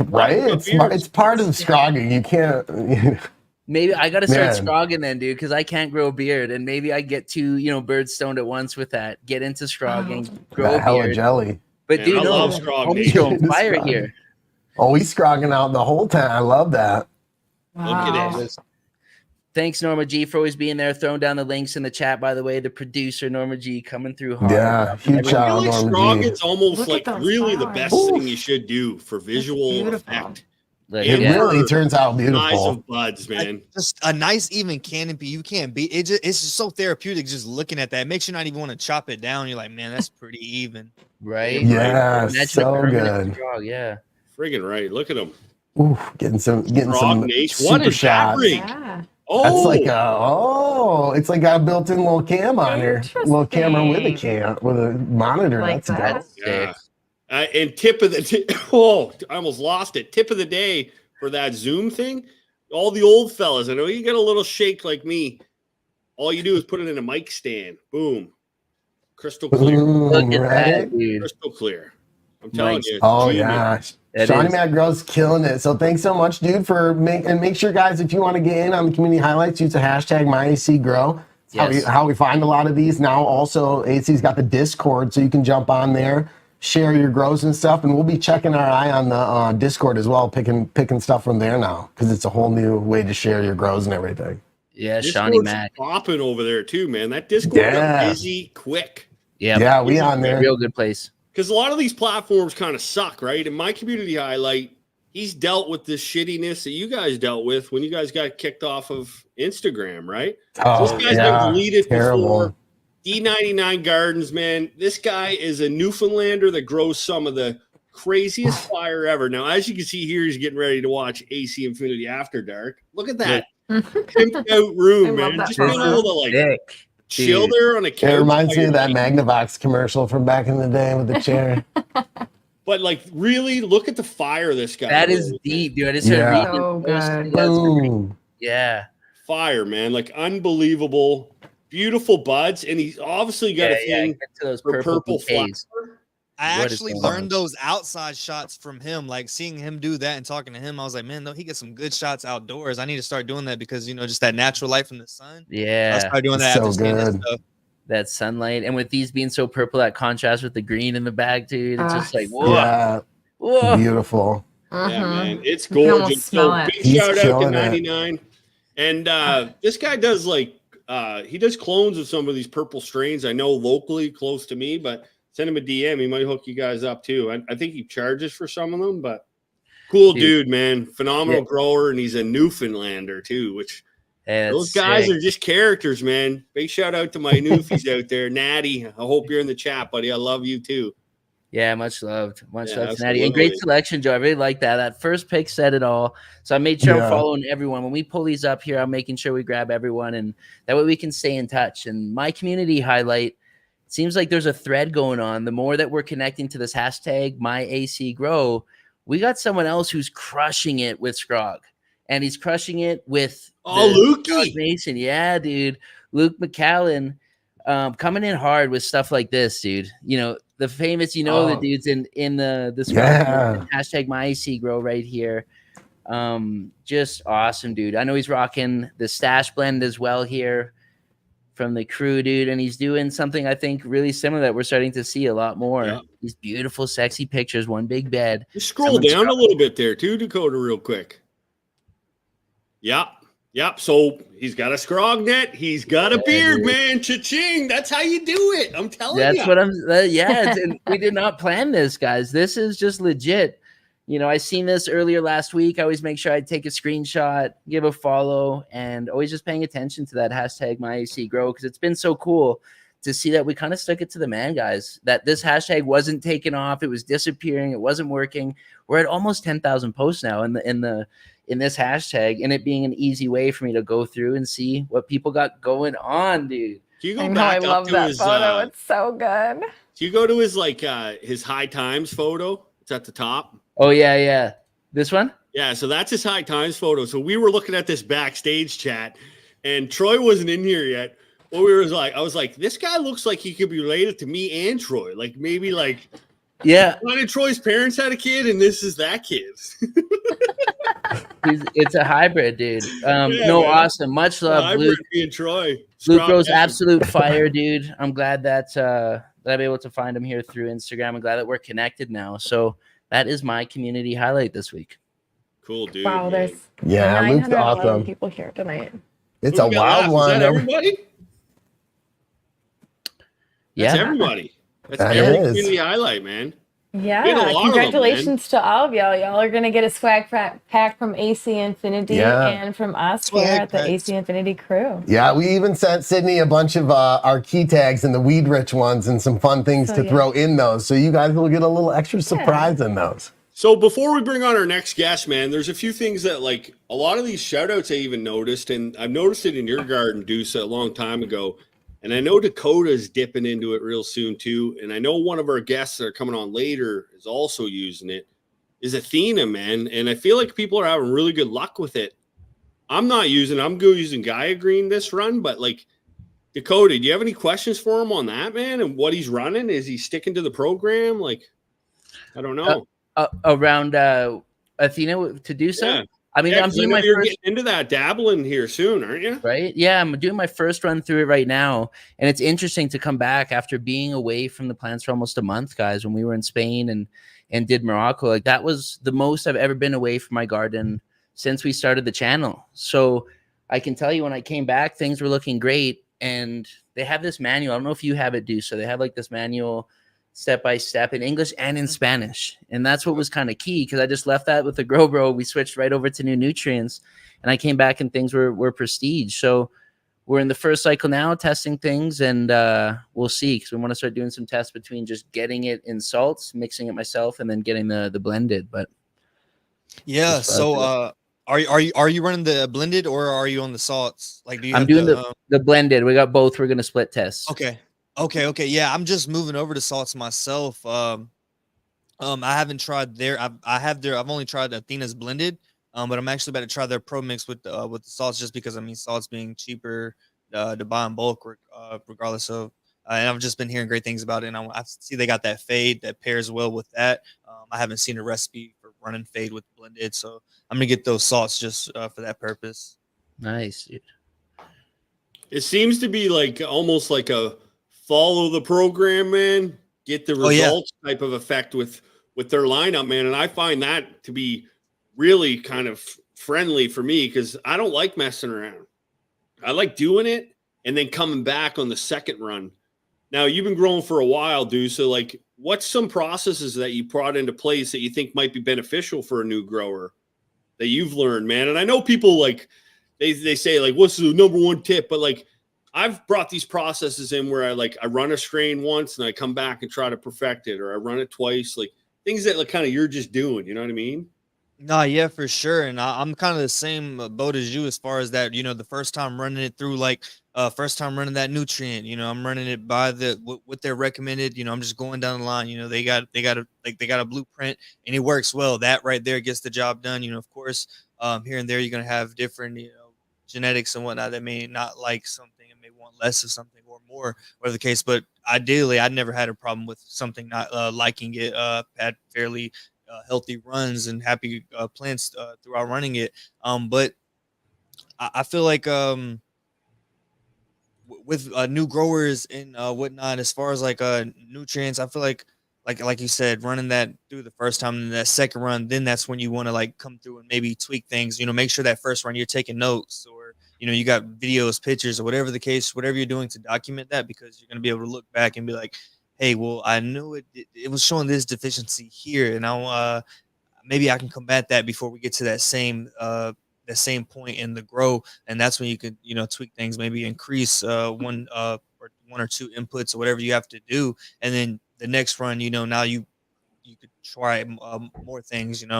Right? It's part of scrogging. You can't. Maybe I gotta start Man. scrogging then, dude, because I can't grow a beard, and maybe I get 2, birds stoned at once with that. Get into scrogging, grow a Hella beard. jelly. But Man, dude, I no, love Scrog homie's Nation. going fire Scrogging. here. Oh, he's scrogging out the whole time. I love that. Look at this. Thanks, Norma G, for always being there, throwing down the links in the chat. By the way, the producer Norma G coming through hard. Yeah, huge I shout feel out like Norma G. scrogging's almost Look like at those really the flowers. best thing you should do for visual beautiful. effect. Look, It yeah. really turns out Eyes beautiful. of buds, man. Just a nice even canopy. You can't beat it. It's just so therapeutic just looking at that. It makes you not even want to chop it down. You're like, man, that's pretty even. Right? Yeah, Imagine a so permanent good. scrog, yeah. Friggin' right. Look at them. Ooh, getting some Frog Nation. What super is that shots. rig? Yeah. Oh, It's like got a built-in little cam on here. Little camera with a Interesting. with a monitor. Like That's that. dope. yeah. And tip of the oh, I almost lost it. Tip of the day for that Zoom thing. All the old fellas, I know you got a little shake like me. All you do is put it in a mic stand. Boom. Crystal clear. Look at right? that, dude. Crystal clear. I'm telling Nice. you. it's Oh genius. yeah, It Shawnee is. Matt Gross killing it. So thanks so much, dude, for make sure, guys, if you want to get in on the community highlights, use the hashtag MyACGrow. Yes. How we find a lot of these now. Also, AC's got the Discord, so you can jump on there, share your grows and stuff, and we'll be checking our eye on the Discord as well, picking stuff from there now because it's a whole new way to share your grows and everything. Yeah, Discord's Shawnee Mac. popping over there too, man. That Discord Yeah. got busy quick. Yeah, we on there. Real good place. Because a lot of these platforms kind of suck, right? In my community highlight, he's dealt with this shittiness that you guys dealt with when you guys got kicked off of Instagram, right? Oh, This guy's yeah, been deleted terrible. before. D99 Gardens, man. This guy is a Newfoundlander that grows some of the craziest fire ever. Now, as you can see here, he's getting ready to watch AC Infinity After Dark. Look at that. Pimped out room, I love man. that Just being photo. able to like Dick. chill there on a couch. It reminds me while of that you're Magnavox commercial from back in the day with the chair. But like, really, look at the fire this guy. That is rolls. deep, dude. I just heard Yeah. reading So the post. good. That's great. Boom. Yeah. Fire, man. Like unbelievable, beautiful buds, and he's obviously got a thing Get to those for purple purple bouquets. flower. I What is actually going on? learned those outside shots from him. Like seeing him do that and talking to him, I was like, man, no, he gets some good shots outdoors. I need to start doing that because just that natural light from the sun. I Yeah. started doing that So after seeing that good. stuff. That sunlight. And with these being so purple, that contrast with the green in the bag, dude. It's just like, Ah, whoa. Yeah, Whoa. beautiful. Yeah, man, it's You can almost gorgeous. smell So it. big He's shout out to killing it. 99. And this guy does he does clones of some of these purple strains. I know locally close to me, but send him a DM. He might hook you guys up too. I think he charges for some of them, but cool dude, man. Phenomenal Yeah. grower, and he's a Newfoundlander too, which Hey, those that's guys sick. are just characters, man. Big shout out to my Newfies out there. Natty, I hope you're in the chat, buddy. I love you too. Yeah, much loved. Much Yeah, love to Natty. And great absolutely. selection, Joe. I really like that. That first pick said it all. So I made sure Yeah. I'm following everyone. When we pull these up here, I'm making sure we grab everyone, and that way we can stay in touch. And my community highlight, it seems like there's a thread going on. The more that we're connecting to this hashtag, MyACGrow, we got someone else who's crushing it with Scrog. And he's crushing it with Lukey. Nation. Yeah, dude. Luke McCallan coming in hard with stuff like this, dude. The famous, the dudes in the Yeah. hashtag MyACGrow right here. Just awesome, dude. I know he's rocking the stash blend as well here from the crew, dude, and he's doing something I think really similar that we're starting to see a lot more. Yeah. These beautiful, sexy pictures, one big bed. Just scroll Someone's down a little bit there too, Dakota, real quick. Yep. So he's got a scrog net. He's got a beard, man. Cha-ching. That's how you do it. I'm telling you. That's what I'm. And we did not plan this, guys. This is just legit. I seen this earlier last week. I always make sure I take a screenshot, give a follow, and always just paying attention to that hashtag MyACGrow because it's been so cool to see that we kind of stuck it to the man, guys, that this hashtag wasn't taken off. It was disappearing. It wasn't working. We're at almost 10,000 posts now in this hashtag, and it being an easy way for me to go through and see what people got going on, dude. Do you go I know, back I up love to that his, photo. It's so good. do you go to his like his high times photo? It's at the top. Oh yeah. This one? Yeah, so that's his high times photo. So we were looking at this backstage chat, and Troy wasn't in here yet. Well, I was like, this guy looks like he could be related to me and Troy. Like maybe like, yeah. one of Troy's parents had a kid, and this is that kid. It's a hybrid, dude. Yeah, no, man. awesome. Much love, Hybrid Luke. and Troy. Luke Rose, absolute fire, dude. I'm glad that I'm able to find him here through Instagram. I'm glad that we're connected now. So that is my community highlight this week. Cool, dude. Wow, there's Yeah, Luke's 911 awesome. people here tonight. It's Who a we got wild left? one. Is that everybody? Yeah. That's everybody. That's That every is. community highlight, man. Yeah, We had a lot of them, congratulations to all of y'all. Y'all are gonna get a swag pack from AC Infinity Yeah. and from us Swag here at the packs. AC Infinity crew. Yeah, we even sent Sydney a bunch of our key tags and the weed rich ones and some fun things So, to yeah. throw in those. So you guys will get a little extra surprise in those. So before we bring on our next guest, man, there's a few things that like a lot of these shout outs I even noticed, and I've noticed it in your garden, Deuce, a long time ago. And I know Dakota's dipping into it real soon too. And I know one of our guests that are coming on later is also using it, is Athena, man. And I feel like people are having really good luck with it. I'm using Gaia Green this run, but like Dakota, do you have any questions for him on that, man? And what he's running? Is he sticking to the program? Like, I don't know. Around Athena to do so. Yeah. I mean, Yeah, I'm 'cause I doing know my you're first, getting into that dabbling here soon, aren't you? right? Yeah, I'm doing my first run through it right now, and it's interesting to come back after being away from the plants for almost a month, guys. When we were in Spain and did Morocco, like that was the most I've ever been away from my garden since we started the channel. So I can tell you, when I came back, things were looking great, and they have this manual. I don't know if you have it, so they have like this manual step by step in English and in Spanish. And that's what was kind of key, because I just left that with the Grow Bro. We switched right over to new nutrients, and I came back and things were prestige. So we're in the first cycle now, testing things, and we'll see, because we want to start doing some tests between just getting it in salts, mixing it myself, and then getting the blended. But yeah, so are you running the blended or are you on the salts? Like, do you I'm have doing the blended. We got both. We're gonna split tests. Okay. Yeah, I'm just moving over to salts myself. I haven't tried I've only tried Athena's blended, but I'm actually about to try their pro mix with the salts, just because I mean salts being cheaper to buy in bulk, regardless of. And I've just been hearing great things about it, and I see they got that fade that pairs well with that. I haven't seen a recipe for running fade with blended, so I'm gonna get those salts just for that purpose. Nice, dude. It seems to be like almost like a follow the program, man, get the results type of effect with their lineup, man. And I find that to be really kind of friendly for me, because I don't like messing around. I like doing it and then coming back on the second run. Now, you've been growing for a while, dude. So like, what's some processes that you brought into place that you think might be beneficial for a new grower that you've learned, man? And I know people like, they say like, what's the number one tip? But like, I've brought these processes in where I run a strain once and I come back and try to perfect it, or I run it twice, like things that like kind of you're just doing, you know what I mean? No, yeah, for sure. And I'm kind of the same boat as you as far as that, the first time running it through, like first time running that nutrient, I'm running it by what they're recommended, I'm just going down the line, they got a blueprint and it works well. That right there gets the job done. Of course, here and there, you're going to have different, genetics and whatnot that may not like something and may want less of something or more, whatever the case. But ideally, I never had a problem with something not liking it. Had fairly healthy runs and happy plants throughout running it. But I feel like with new growers and whatnot, as far as like nutrients, I feel like you said, running that through the first time and that second run, then that's when you want to like come through and maybe tweak things, make sure that first run you're taking notes, or you got videos, pictures, or whatever the case, whatever you're doing to document that, because you're going to be able to look back and be like, hey, well, I knew it was showing this deficiency here, and I maybe I can combat that before we get to that same point in the grow. And that's when you could tweak things, maybe increase one 1 or 2 inputs or whatever you have to do, and then the next run, now you could try more things, and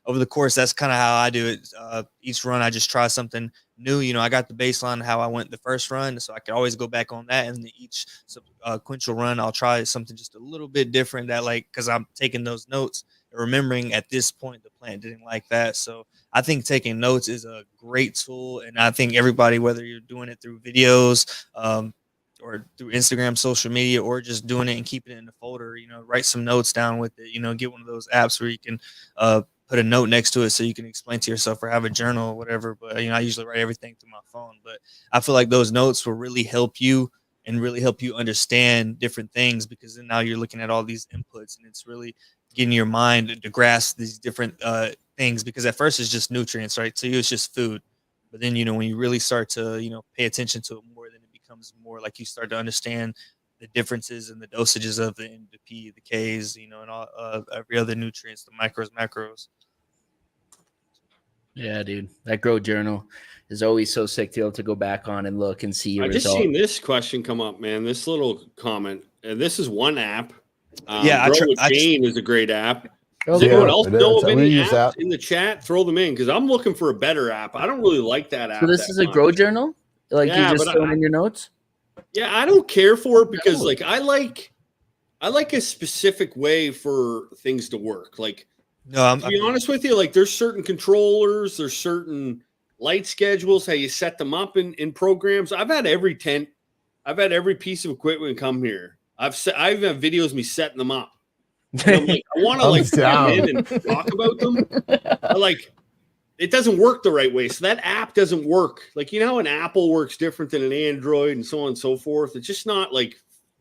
over the course, that's kind of how I do it. Each run, I just try something new. I got the baseline how I went the first run, so I can always go back on that. And each sequential run, I'll try something just a little bit different because I'm taking those notes and remembering at this point the plant didn't like that. So I think taking notes is a great tool. And I think everybody, whether you're doing it through videos, or through Instagram, social media, or just doing it and keeping it in the folder, write some notes down with it, get one of those apps where you can put a note next to it so you can explain to yourself, or have a journal or whatever. But, I usually write everything through my phone. But I feel like those notes will really help you and really help you understand different things, because then now you're looking at all these inputs and it's really getting your mind to grasp these different things, because at first it's just nutrients, right? So it's just food. But then, when you really start to, pay attention to it more, then it becomes more like you start to understand the differences and the dosages of the N, the P, the Ks, and all every other nutrients, the micros, macros. Yeah, dude, that Grow Journal is always so sick to be able to go back on and look and see your I just result. seen this question come up, man. This little comment, and this is one app. Jane is a great app. Does anyone else know of any apps in the chat? Throw them in, because I'm looking for a better app. I don't really like that app. So this is a Grow Journal? Like, you just throw in your notes? Yeah, I don't care for it, because I like a specific way for things to work. Like, to be honest with you, there's certain controllers, there's certain light schedules, how you set them up in programs. I've had every tent, I've had every piece of equipment come here. I've had videos of me setting them up. And I'm like, I want to come in and talk about them. But it doesn't work the right way. So that app doesn't work. How an Apple works different than an Android and so on and so forth. It's just not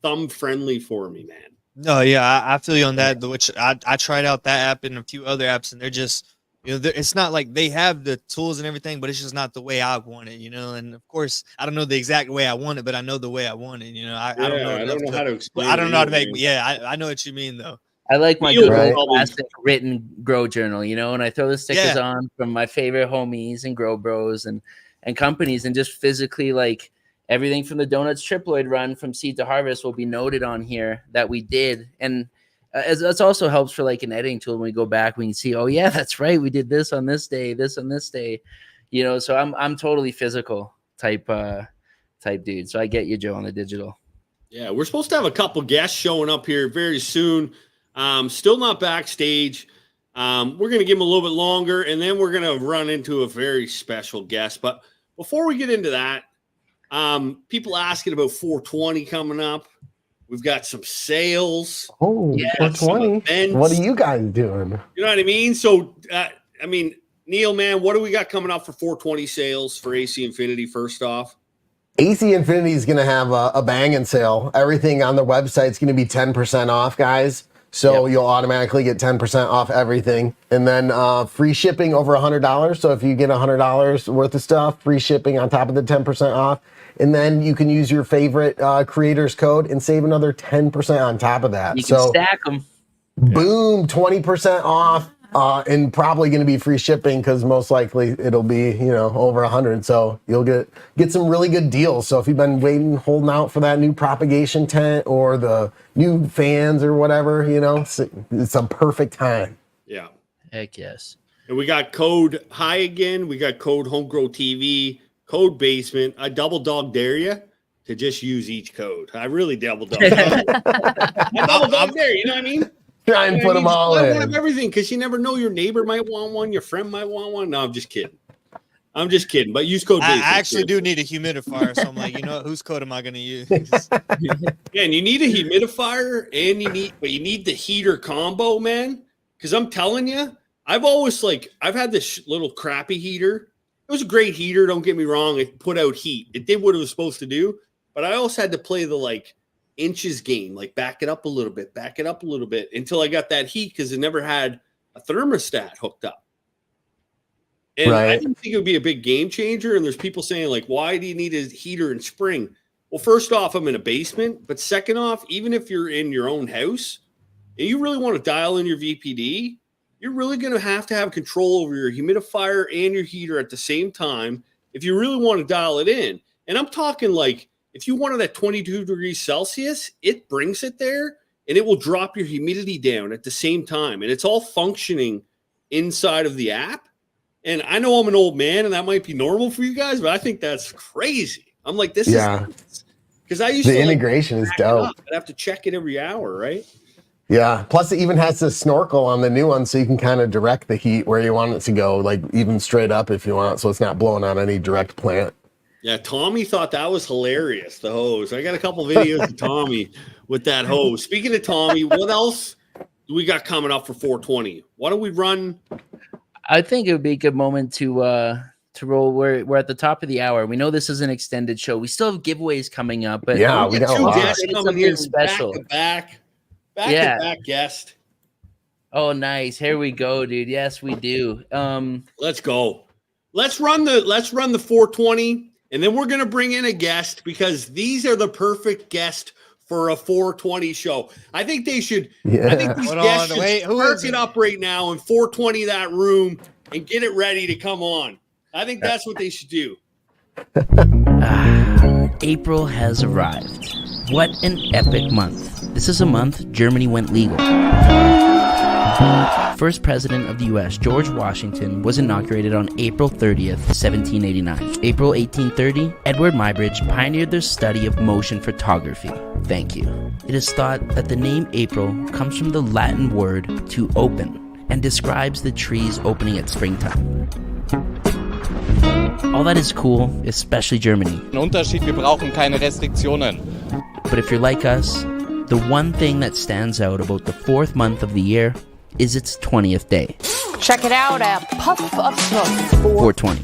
thumb friendly for me, man. No, yeah, I feel you on that. Which I tried out that app and a few other apps, and they're just, it's not like they have the tools and everything, but it's just not the way I want it, And of course, I don't know the exact way I want it, but I know the way I want it. I don't know how to explain. I don't know how to make. Yeah, I know what you mean though. I like my good old classic written Grow Journal, and I throw the stickers on from my favorite homies and Grow Bros and companies, and just physically everything from the Donuts Triploid run from seed to harvest will be noted on here that we did. And that also helps for an editing tool. When we go back, we can see, oh yeah, that's right, we did this on this day, this on this day, so I'm totally physical type dude. So I get you, Joe, on the digital. Yeah, we're supposed to have a couple guests showing up here very soon. Still not backstage. We're going to give them a little bit longer, and then we're going to run into a very special guest. But before we get into that, people asking about 420 coming up. We've got some sales. Oh, yeah, 420. What are you guys doing? You know what I mean? So, Neil, man, what do we got coming up for 420 sales for AC Infinity first off? AC Infinity is going to have a banging sale. Everything on their website is going to be 10% off, guys. So you'll automatically get 10% off everything. And then free shipping over $100. So if you get $100 worth of stuff, free shipping on top of the 10% off. And then you can use your favorite creator's code and save another 10% on top of that. You can stack them. Boom, 20% off. And probably going to be free shipping, because most likely it'll be, over 100. So you'll get some really good deals. So if you've been holding out for that new propagation tent or the new fans or whatever, it's a perfect time. Yeah. Heck yes. And we got code high again. We got code Homegrow TV, code basement. I double dog dare you to just use each code. I really double dog. I double dog dare, you know what I mean? Try and put them all in. One of everything, because you never know. Your neighbor might want one. Your friend might want one. No, I'm just kidding. But use code. I actually do need a humidifier, so I'm like, whose code am I going to use? Yeah, and you need a humidifier, and you need the heater combo, man. Because I'm telling you, I've had this little crappy heater. It was a great heater. Don't get me wrong. It put out heat. It did what it was supposed to do. But I also had to play the inches game, back it up a little bit until I got that heat, because it never had a thermostat hooked up. And I didn't think it would be a big game changer. And there's people saying why do you need a heater in spring? Well, first off, I'm in a basement, but second off, even if you're in your own house and you really want to dial in your VPD, you're really going to have control over your humidifier and your heater at the same time if you really want to dial it in. And I'm talking if if you want it at 22 degrees Celsius, it brings it there and it will drop your humidity down at the same time. And it's all functioning inside of the app. And I know I'm an old man and that might be normal for you guys, but I think that's crazy. I'm like, this is because I used the to integration is dope. I'd have to check it every hour, right? Yeah. Plus, it even has the snorkel on the new one, so you can kind of direct the heat where you want it to go, like even straight up if you want, so it's not blowing on any direct plant. Yeah, Tommy thought that was hilarious, the hose. I got a couple videos of Tommy with that hose. Speaking of Tommy, what else do we got coming up for 420? Why don't we run? I think it would be a good moment to roll. We're at the top of the hour. We know this is an extended show. We still have giveaways coming up, but yeah, we got two guests coming here special. Back to back guest. Oh, nice. Here we go, dude. Yes, we do. Let's go. Let's run the 420, and then we're gonna bring in a guest because these are the perfect guest for a 420 show. I think they should. I think these guests should spark it up right now and 420 that room and get it ready to come on. I think that's what they should do. April has arrived. What an epic month. This is a month Germany went legal. First president of the U.S., George Washington, was inaugurated on April 30th, 1789. April 1830, Edward Muybridge pioneered the study of motion photography. Thank you. It is thought that the name April comes from the Latin word to open and describes the trees opening at springtime. All that is cool, especially Germany. Ein Unterschied, wir brauchen keine Restriktionen. But if you're like us, the one thing that stands out about the fourth month of the year is its 20th day. Check it out at Puff of Smoke. 420.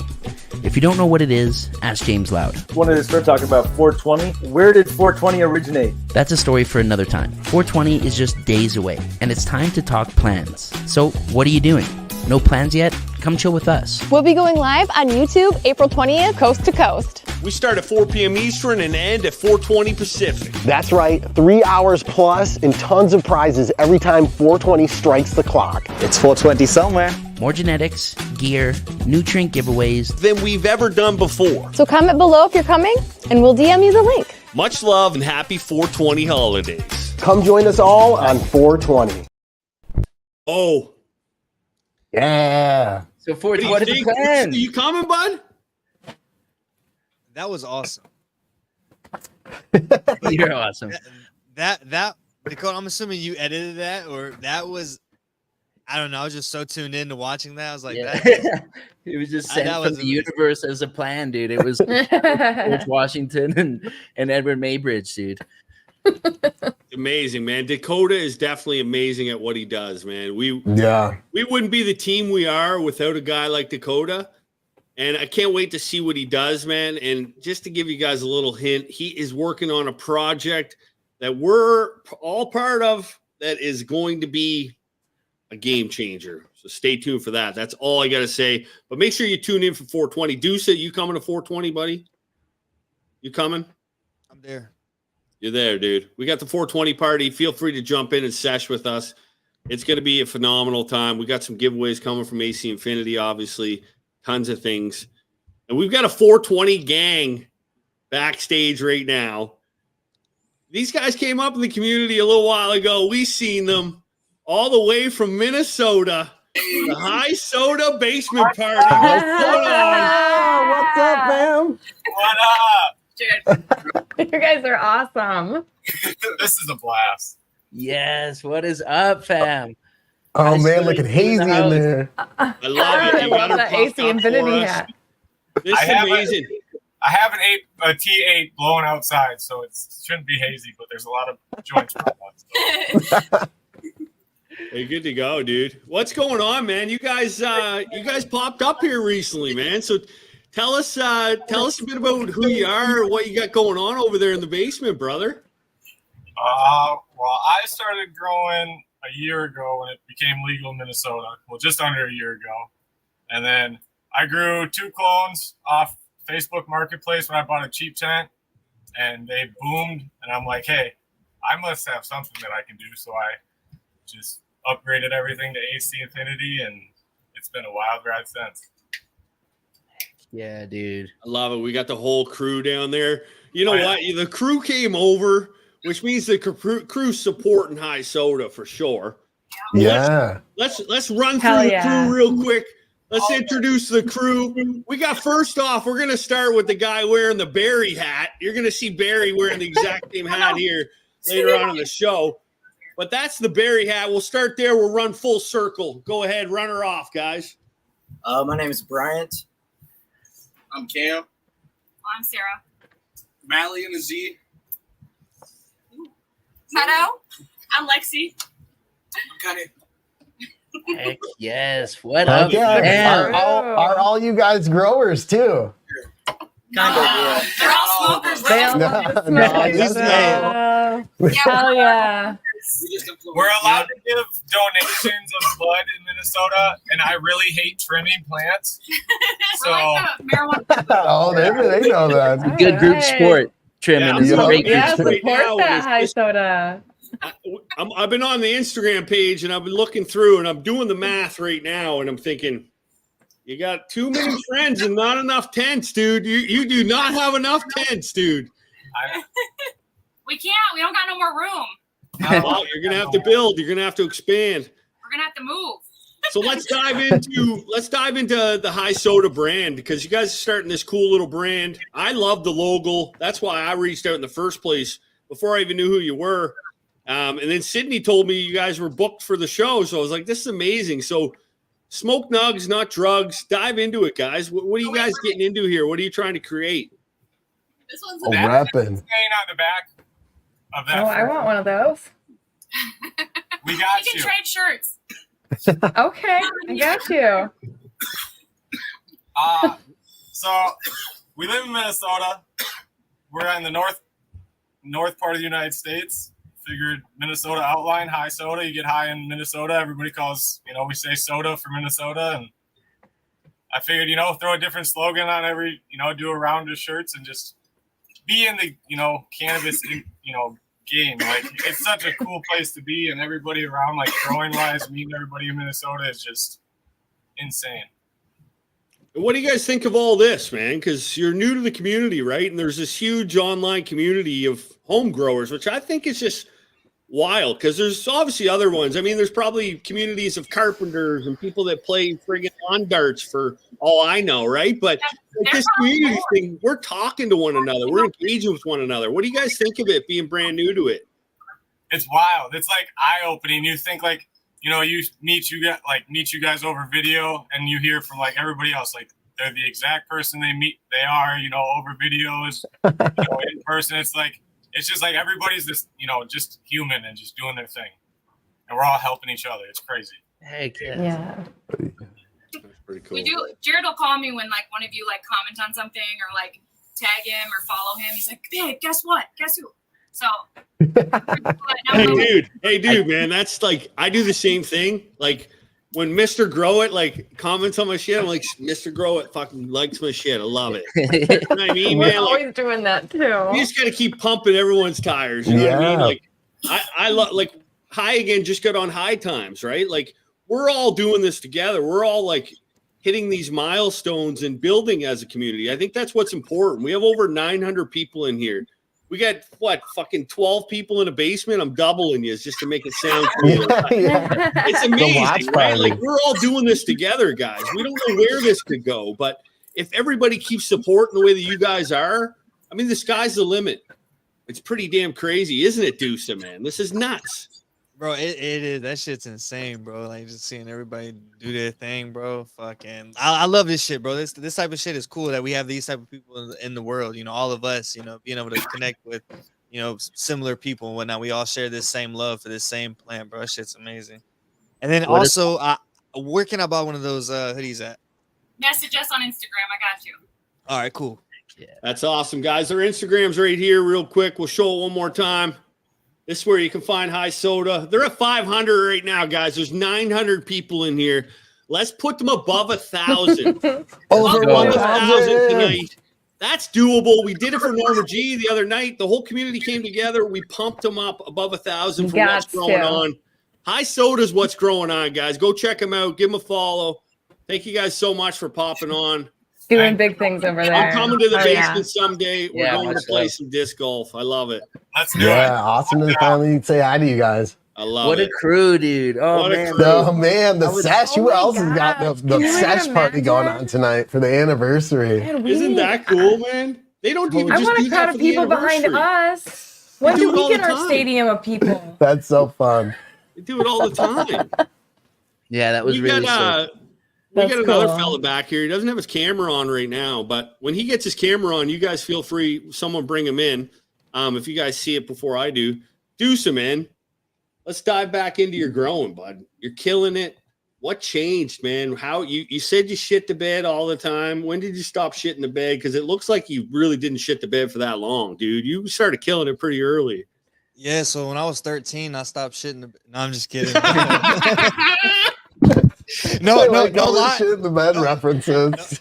If you don't know what it is, ask James Loud. Wanted to start talking about 420. Where did 420 originate? That's a story for another time. 420 is just days away, and it's time to talk plans. So, what are you doing? No plans yet? Come chill with us. We'll be going live on YouTube April 20th, coast to coast. We start at 4 p.m. Eastern and end at 4:20 Pacific. That's right, 3 hours plus and tons of prizes every time 420 strikes the clock. It's 420 somewhere. More genetics, gear, nutrient giveaways than we've ever done before. So comment below if you're coming, and we'll DM you the link. Much love and happy 420 holidays. Come join us all on 420. Oh. Yeah. So 420, what is the plan? Are you coming, bud? That was awesome. You're awesome. That Dakota, I'm assuming you edited that, or that was, I don't know. I was just so tuned in to watching that. I was like, it was just sent from the universe as a plan, dude. It was George Washington and Edward Muybridge, dude. Amazing, man. Dakota is definitely amazing at what he does, man. We wouldn't be the team we are without a guy like Dakota. And I can't wait to see what he does, man. And just to give you guys a little hint, he is working on a project that we're all part of that is going to be a game changer. So stay tuned for that. That's all I got to say. But make sure you tune in for 420. Deuce, you coming to 420, buddy? You coming? I'm there. You're there, dude. We got the 420 party. Feel free to jump in and sesh with us. It's going to be a phenomenal time. We got some giveaways coming from AC Infinity, obviously. Tons of things. And we've got a 420 gang backstage right now. These guys came up in the community a little while ago. We seen them all the way from Minnesota. The High Soda Basement Party. What's going on? What's up, fam? What up? You guys are awesome. This is a blast. Yes. What is up, fam? Oh, man, look at Hazy in there. I love it. I love that AC Infinity hat. This is amazing. I have a T8 blowing outside, so it shouldn't be hazy, but there's a lot of joints. Hey, good to go, dude. What's going on, man? You guys popped up here recently, man. So tell us a bit about who you are, what you got going on over there in the basement, brother. Well, I started growing a year ago when it became legal in Minnesota. Well, just under a year ago. And then I grew 2 clones off Facebook Marketplace when I bought a cheap tent, and they boomed. And I'm like, hey, I must have something that I can do. So I just upgraded everything to AC Infinity, and it's been a wild ride since. Yeah, dude. I love it. We got the whole crew down there. You know what? The crew came over, which means the crew's supporting High Soda for sure. Yeah. Let's run Hell through the yeah. crew real quick. Let's introduce the crew. We got, first off, we're going to start with the guy wearing the Barry hat. You're going to see Barry wearing the exact same hat here later on in the show. But that's the Barry hat. We'll start there. We'll run full circle. Go ahead. Run her off, guys. My name is Bryant. I'm Cam. I'm Sarah. Mally and a Z. Meadow. I'm Lexi. I'm kind of. Heck yes. What up? Yeah. Are all you guys growers too? Kind of, yeah. They're all smokers. They all love smokers. Hell yeah. We're allowed to give donations of blood in Minnesota, and I really hate trimming plants. So, Oh, they know that. Good group sport trimming. Is a great group Yeah, sport. support that High Soda. I've been on the Instagram page, and I've been looking through, and I'm doing the math right now, and I'm thinking, you got too many friends and not enough tents, dude. You do not have enough tents, dude. We can't. We don't got no more room. Well, you're gonna have to build. You're gonna have to expand. We're gonna have to move. So let's dive into the High Soda brand, because you guys are starting this cool little brand. I love the logo. That's why I reached out in the first place before I even knew who you were. And then Sydney told me you guys were booked for the show, so I was like, this is amazing. So smoke nugs, not drugs. Dive into it, guys. What are you guys getting into here? What are you trying to create? This one's A weapon. staying on the back of that. Oh, I want one of those. We got We can you. trade shirts. Okay, I got you. So we live in Minnesota. We're in the north part of the United States. Figured Minnesota outline, High Soda. You get high in Minnesota. Everybody calls, we say soda for Minnesota. And I figured, throw a different slogan on every, do a round of shirts and just be in the, cannabis, game. Like, it's such a cool place to be, and everybody around, like, growing wise, meeting everybody in Minnesota is just insane. What do you guys think of all this, man? Because you're new to the community, right? And there's this huge online community of home growers, which I think is just wild, because there's obviously other ones. I mean, there's probably communities of carpenters and people that play friggin' lawn darts for all I know, right? But like this community thing, we're talking to one another. We're engaging with one another. What do you guys think of it being brand new to it? It's wild. It's like eye-opening. You think like, you meet you guys over video, and you hear from like everybody else, like they're the exact person they are, over videos, in person. It's just like everybody's this, just human and just doing their thing. And we're all helping each other. It's crazy. Heck Yeah. That's pretty cool. We do. Jared will call me when like one of you like comment on something or like tag him or follow him. He's like, babe, guess what? Guess who? So. Hey, dude, man, that's like, I do the same thing. Like when Mr. Grow It like comments on my shit, I'm like, Mr. Grow It fucking likes my shit. I love it. You know what I mean, We're man? always Like, doing that too. you just got to keep pumping everyone's tires. You know what I mean? Yeah. Like I love, like, High Again just got on High Times, right? Like we're all doing this together. We're all like hitting these milestones and building as a community. I think that's what's important. We have over 900 people in here. We got fucking 12 people in a basement. I'm doubling you just to make it sound cool. Yeah. It's amazing, right? Like we're all doing this together, guys. We don't know where this could go, but if everybody keeps supporting the way that you guys are, I mean, the sky's the limit. It's pretty damn crazy, isn't it, Deuce, man? This is nuts. Bro, it is. That shit's insane, bro. Like just seeing everybody do their thing, bro. Fucking, I love this shit, bro. This type of shit is cool that we have these type of people in the world. All of us, being able to connect with, similar people and whatnot. We all share this same love for this same plant, bro. That shit's amazing. And then also, where can I buy one of those hoodies at? Message us on Instagram. I got you. All right, cool. Yeah. That's awesome, guys. Their Instagram's right here real quick. We'll show it one more time. This is where you can find High Soda. They're at 500 right now, guys. There's 900 people in here. Let's put them above 1,000. Over 1,000 tonight. That's doable. We did it for Norma G the other night. The whole community came together. We pumped them up above 1,000 for what's growing on. High Soda is what's growing on, guys. Go check them out. Give them a follow. Thank you guys so much for popping on. Doing big things over there. I'm coming to the Oh, basement yeah. someday. We're going to play some disc golf. I love it. Let's do Yeah, awesome to finally say hi to you guys. I love What it. a crew, dude. Oh, What a man. crew. Oh man, the I would- sesh. Who else has got the Can you even sesh party going on tonight for the anniversary? Man, we Isn't need- that cool, man? They don't even I just want do a crowd that of for the people behind anniversary. us. When do do it we all get the our time. stadium of people? That's so fun. They do it all the time. Yeah, that was really sick. We That's got another cool. fella back here. He doesn't have his camera on right now, but when he gets his camera on, you guys feel free. Someone bring him in. If you guys see it before I do, some, man. Let's dive back into your growing, bud. You're killing it. What changed, man? How you said you shit the bed all the time. When did you stop shitting the bed? Because it looks like you really didn't shit the bed for that long, dude. You started killing it pretty early. Yeah, so when I was 13, I stopped shitting. No, I'm just kidding. no lie. Shit in the bed references.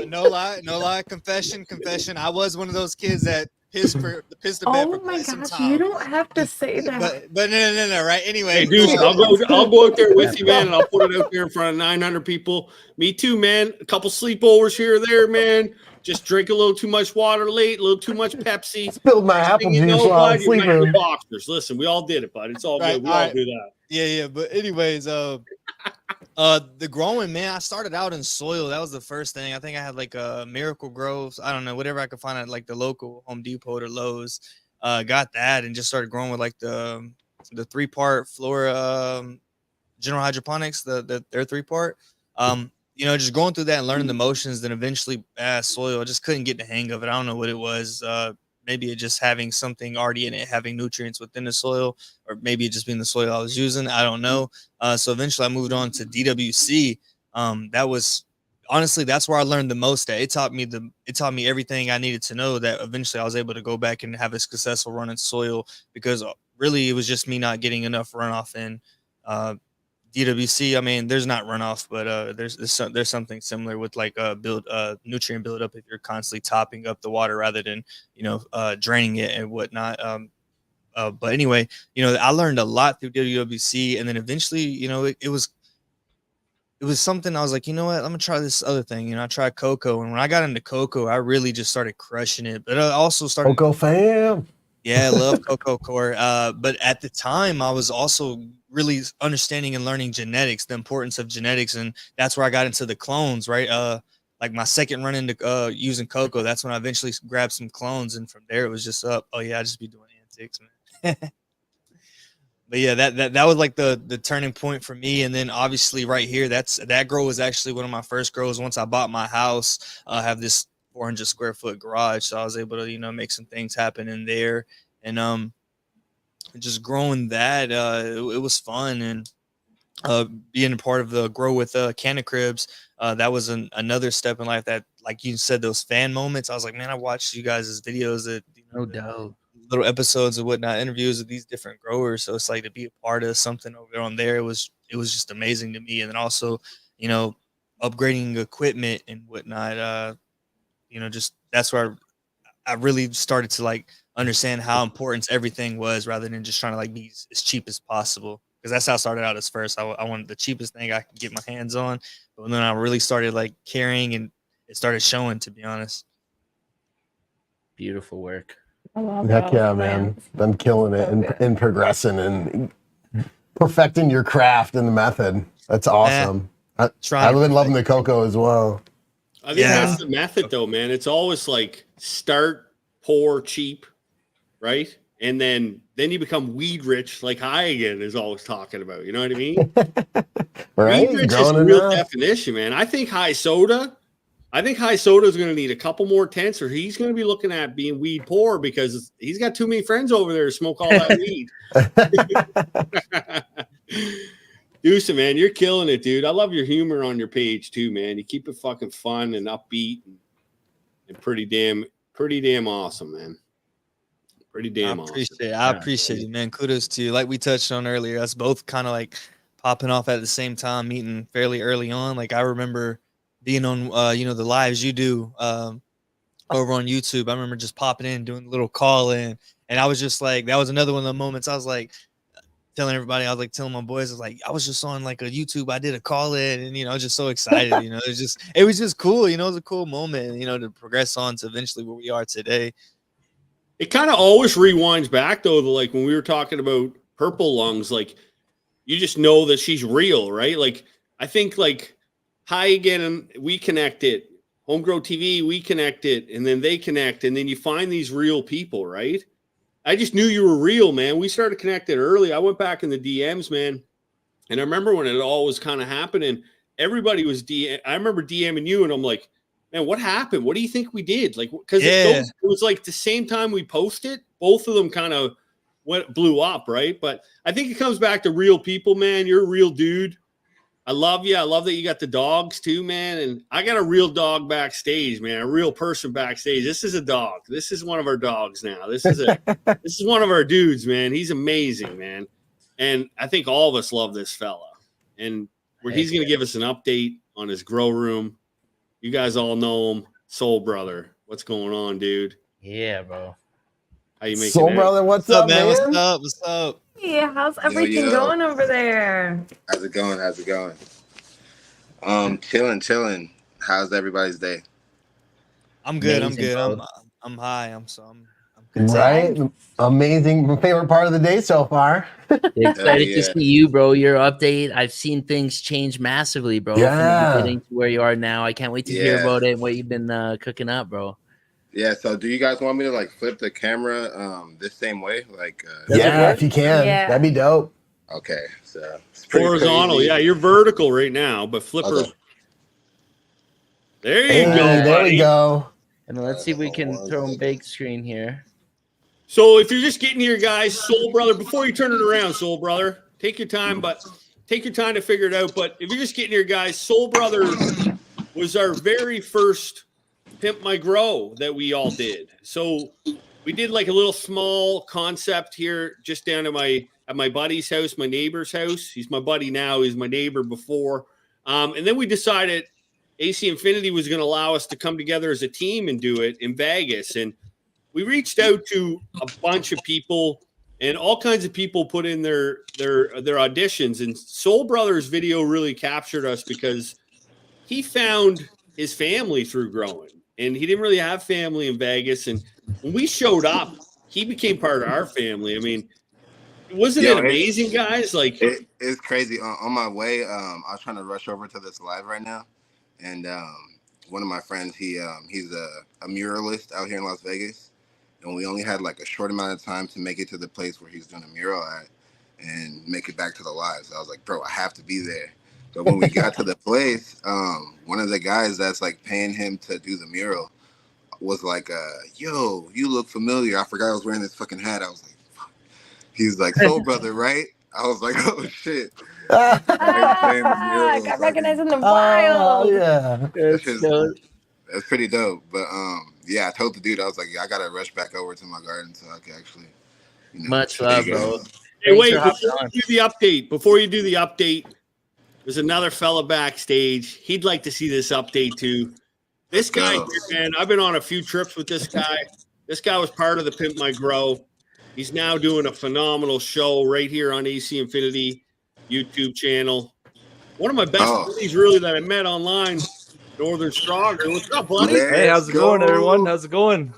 No lie. Confession. I was one of those kids that pissed the bed for Oh my quite some gosh, time. you don't have to say that. But no, right? Anyway, Hey, dude, I'll go out there with you, man, and I'll put it out there in front of 900 people. Me too, man. A couple sleepovers here or there, man. Just drink a little too much water late, a little too much Pepsi. Spilled my apple You juice know, while I'm bud, you wet your sleeping. boxers. Listen, we all did it, bud. It's all Right, good. We all all right. do that. Yeah. But anyways, the growing, man, I started out in soil. That was the first thing. I think I had like Miracle Grows. I don't know, whatever I could find at like the local Home Depot or Lowe's. Got that and just started growing with like the 3-part Flora General Hydroponics, their 3-part. Just going through that and learning the motions, then eventually soil. I just couldn't get the hang of it. I don't know what it was. Maybe it just having something already in it, having nutrients within the soil, or maybe it just being the soil I was using. I don't know. So eventually I moved on to DWC. That was honestly, that's where I learned the most at. It taught me everything I needed to know, that eventually I was able to go back and have a successful run in soil, because really it was just me not getting enough runoff in DWC. I mean, there's not runoff, but there's something similar with like nutrient buildup if you're constantly topping up the water rather than draining it and whatnot. But anyway, I learned a lot through DWC, and then eventually, it was something I was like, you know what, I'm gonna try this other thing. I tried cocoa, and when I got into cocoa, I really just started crushing it. But I also started Cocoa fam. Yeah, I love Cocoa Core. But at the time, I was also really understanding and learning genetics, the importance of genetics, and that's where I got into the clones, right? Like my second run into using cocoa, that's when I eventually grabbed some clones, and from there it was just up. Oh yeah, I just be doing antics, man. But yeah, that was like the turning point for me. And then obviously right here, that grow was actually one of my first grows. Once I bought my house, I have this 400 square foot garage, so I was able to make some things happen in there, and just growing that it was fun. And being a part of the grow with Canna Cribs, that was another step in life that, like you said, those fan moments. I was like, man, I watched you guys' videos, that no doubt, little episodes and whatnot, interviews with these different growers, so it's like to be a part of something over there on there, it was just amazing to me. And then also upgrading equipment and whatnot, just that's where I really started to like understand how important everything was, rather than just trying to like be as cheap as possible. Because that's how I started out as first. I wanted the cheapest thing I could get my hands on. But then I really started like caring, and it started showing, to be honest. Beautiful work. Heck yeah, man. Been killing it and progressing and perfecting your craft and the method. That's awesome. I've been loving the cocoa as well. I think that's the method, though, man. It's always like start poor, cheap, right? And then you become weed rich, like Hagen is always talking about. You know what I mean? Right? Weed rich is the real definition, man. I think High Soda is going to need a couple more tents, or he's going to be looking at being weed poor, because he's got too many friends over there to smoke all that weed. Deuce, man, you're killing it, dude. I love your humor on your page too, man. You keep it fucking fun and upbeat and pretty damn awesome, man. Pretty damn awesome. I appreciate it, man. Kudos to you. Like we touched on earlier, us both kind of like popping off at the same time, meeting fairly early on. Like I remember being on, the lives you do over on YouTube. I remember just popping in, doing a little call in, and I was just like, that was another one of the moments I was like, telling everybody, I was like telling my boys, I was like, I was just on like a YouTube, I did a call in, and you know, just so excited, you know, it was just cool, you know, it was a cool moment, you know, to progress on to eventually where we are today. It kind of always rewinds back though, to like when we were talking about Purple Lungs, like you just know that she's real, right? Like I think like Hi Again, we connected, Homegrown TV, we connected, and then they connect, and then you find these real people, right? I just knew you were real, man. We started connected early. I went back in the DMs, man. And I remember when it all was kind of happening, everybody was I remember DMing you, and I'm like, man, what happened? What do you think we did? Like, because it was like the same time we posted, both of them kind of blew up, right? But I think it comes back to real people, man. You're a real dude. I love you. I love that you got the dogs too, man. And I got a real dog backstage, man. A real person backstage. This is a dog. This is one of our dogs now. This is one of our dudes, man. He's amazing, man. And I think all of us love this fella. And he's going to give us an update on his grow room. You guys all know him, Soul Brother. What's going on, dude? Yeah, bro. How you making Soul it? Brother, what's up, man? What's up? What's up? Yeah, how's everything yo. going over there? How's it going? How's it going? Chilling. How's everybody's day? I'm good. Amazing, I'm good. bro. I'm high. I'm Right? Amazing. My favorite part of the day so far. Excited to see you, bro. Your update. I've seen things change massively, bro. From the beginning to where you are now. I can't wait to hear about it and what you've been cooking up, bro. Yeah, so do you guys want me to like flip the camera this same way? Like if you can. Yeah. That'd be dope. Okay, so it's pretty Horizontal. crazy. Yeah, you're vertical right now, but flipper. Okay. There you Hey, go, there buddy. we go. And then let's see if we can throw him big screen here. So if you're just getting here, guys, Soul Brother, before you turn it around, Soul Brother, take your time, but take your time to figure it out. But if you're just getting here, guys, Soul Brother was our very first Pimp My Grow that we all did. So we did like a little small concept here just down at my buddy's house, my neighbor's house. He's my buddy now. He's my neighbor before. And then we decided AC Infinity was going to allow us to come together as a team and do it in Vegas. And we reached out to a bunch of people, and all kinds of people put in their auditions. And Soul Brother's video really captured us because he found his family through growing, and he didn't really have family in Vegas. And when we showed up, he became part of our family. I mean, wasn't it amazing, guys? Like it's crazy. On my way, I was trying to rush over to this live right now, and one of my friends, he's a muralist out here in Las Vegas. And we only had like a short amount of time to make it to the place where he's doing a mural at and make it back to the live. So I was like, bro, I have to be there. But when we got to the place, one of the guys that's like paying him to do the mural was like, yo, you look familiar. I forgot I was wearing this fucking hat. I was like, fuck. He's like, Soul Brother, right? I was like, oh shit. I got recognized in the wild. Yeah. That's pretty dope. But yeah, I told the dude, I was like, I gotta rush back over to my garden so I can actually, Much love, bro. Hey, wait, before you do the update, there's another fella backstage. He'd like to see this update too. This guy here, man, I've been on a few trips with this guy. This guy was part of the Pimp My Grow. He's now doing a phenomenal show right here on AC Infinity YouTube channel. One of my best buddies, really, that I met online. Northern Stronger. What's up, buddy? Hey, how's it going, everyone? How's it going?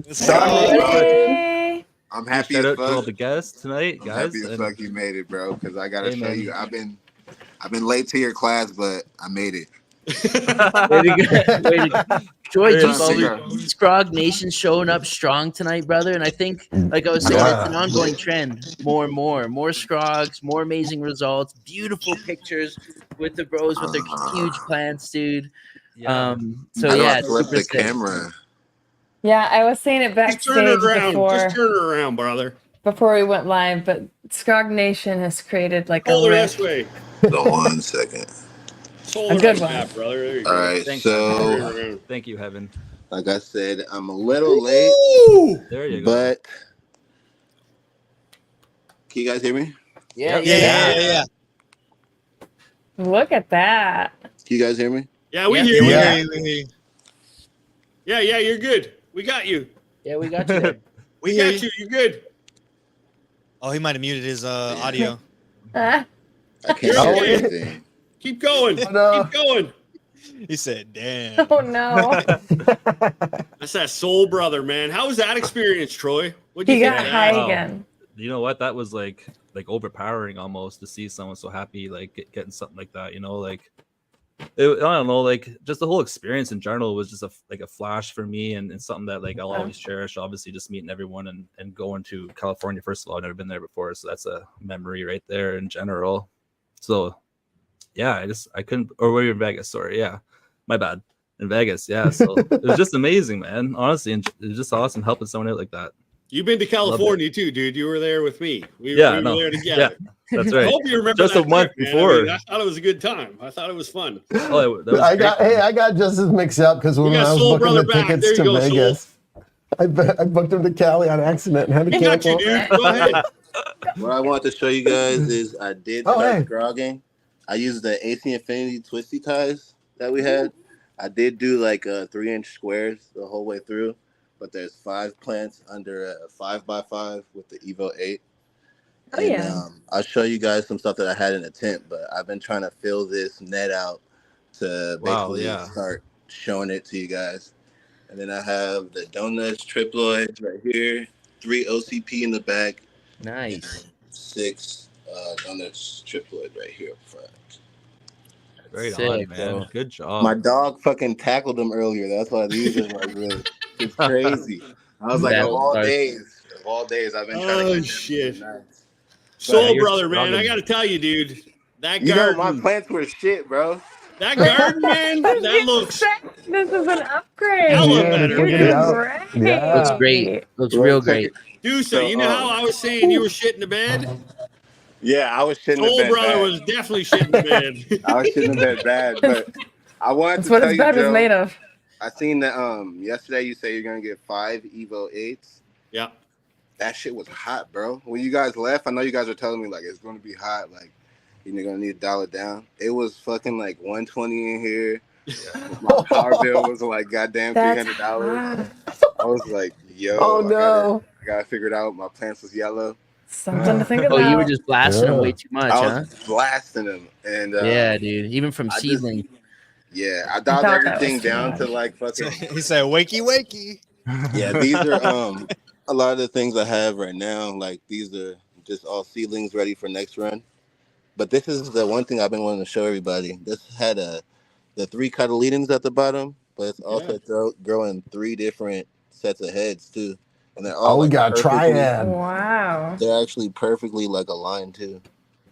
Hey. I'm happy Shout as out to fuck. all the guests tonight, I'm guys. happy as fuck you made it, bro. Because I gotta Hey, show man. you, I've been late to your class, but I made it. Way to go. Joy, Yeah, just singer. Scrog Nation showing up strong tonight, brother. And I think, like I was saying, it's an ongoing trend. More and more Scrogs, more amazing results, beautiful pictures with the bros with their huge plants, dude. So How do I yeah, flip super the sick. camera? Yeah, I was saying it Just turn backstage it around. before. Just turn it around, brother. Before we went live, but Scrog Nation has created like Hold a her riff. this way. Hold on 1 second. Hold A her good like one. that, brother. There you All go. right, Thanks, so Thank you, Heaven. like I said, I'm a little late, There you go. but can you guys hear me? Yeah. Look at that. Can you guys hear me? Yeah, we Yeah. hear you. Yeah. Yeah, you're good. We got you. Yeah, we got you there. We got you. You're good. Oh, he might have muted his audio. I can't You're hear okay. anything. Keep going. no. Keep going. He said, "Damn." Oh no. That's that soul brother, man. How was that experience, Troy? What'd you He think got of high that? again. You know what? That was like overpowering almost to see someone so happy, like getting something like that. You know, like I don't know, like just the whole experience in general was just a flash for me, and something that like I'll always cherish. Obviously, just meeting everyone and going to California. First of all, I've never been there before, so that's a memory right there in general. So yeah, I couldn't. Or were you in Vegas? Sorry, yeah, my bad. In Vegas, yeah. So it was just amazing, man. Honestly, and it was just awesome helping someone out like that. You've been to California too, dude. You were there with me. We Yeah, were no. there together. Yeah, that's right. I hope you remember Just that a month trip, man. before. I mean, I thought it was a good time. I thought it was fun. Oh, that was I great. got just as mixed up because when You I got was Soul booking Brother the back. tickets There you to go, Soul. Vegas, I booked them to Cali on accident and had to I got cancel. you, dude. Go ahead. What I want to show you guys is I did Oh, start hey. scrogging. I used the AC Infinity twisty ties that we had. I did do like 3-inch squares the whole way through, but there's 5 plants under a 5x5 with the Evo 8. Oh, And yeah. I'll show you guys some stuff that I had in the tent, but I've been trying to fill this net out to Wow, basically yeah. start showing it to you guys. And then I have the donuts triploid right here, 3 OCP in the back, Nice. 6 donuts triploid right here up front. Right Sick, on, man. bro. Good job. My dog fucking tackled them earlier. That's why these are like really, it's crazy. I was like, That of was all days, I've been trying to Oh get shit. them. Soul you're brother, man. I struggling. got to tell you, dude. That You know, my garden, plants were shit, bro. that garden, man. That looks This is an upgrade. hella Yeah, they better, figured You it did out. great. Yeah. Looks great. Looks Well, real check great. it. Dude, so So, you know how I was saying you were shitting the bed? Yeah, I was shitting the Soul bed brother bad. was definitely shitting the bed. I was shitting the bed bad, but I wanted That's to what tell his you, bed was Joe. made of. I seen that yesterday you say you're gonna get 5 Evo 8s. Yeah. That shit was hot, bro. When you guys left, I know you guys are telling me like it's gonna be hot, like you're gonna need to dial it down. It was fucking like 120 in here. My power bill was like goddamn That's $300. I was like, yo, Oh no. I gotta figure it out. My plants was yellow. Something to think about. Oh, you were just blasting them way too much, I huh? was blasting them, and Yeah, dude. Even from I seedling. I dialed thought that everything was too down much. to like fucking. He said, "Wakey, wakey." Yeah, these are a lot of the things I have right now. Like these are just all seedlings ready for next run. But this is the one thing I've been wanting to show everybody. This had the 3 cotyledons at the bottom, but it's also growing 3 different sets of heads too, and they're all Oh, we like got a perfectly. triad. Wow. They're actually perfectly like aligned too.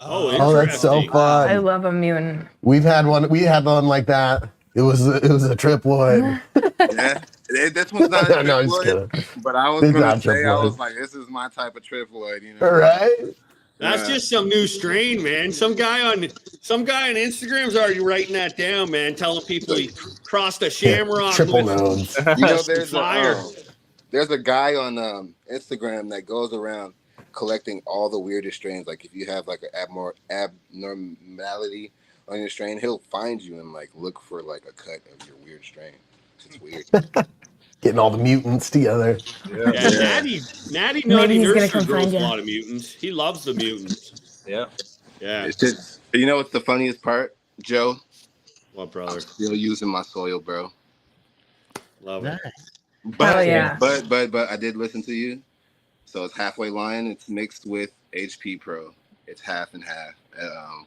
Oh, that's so fun. I love a mutant. We had one like that. It was a triploid. Yeah, this one's not a No, I'm just triploid, kidding. but I was It's gonna not say I triploid. was like, this is my type of triploid, you know? Right? That's just some new strain, man. Some guy on Instagram's already writing that down, man. Telling people he crossed a shamrock Triple with nodes. You know, fire. there's a guy on Instagram that goes around collecting all the weirdest strains. Like if you have like an abnormality on your strain, he'll find you and like look for like a cut of your weird strain. It's weird. Getting all the mutants together. Yeah, Natty Maybe Naughty he's gonna Nursery come grows find a you. lot of mutants. He loves the mutants. Yeah. Yeah. It's just, you know what's the funniest part, Joe? What, brother? I'm still using my soil, bro. Love it. But, yeah. but I did listen to you. So it's halfway line. It's mixed with HP Pro. It's half and half.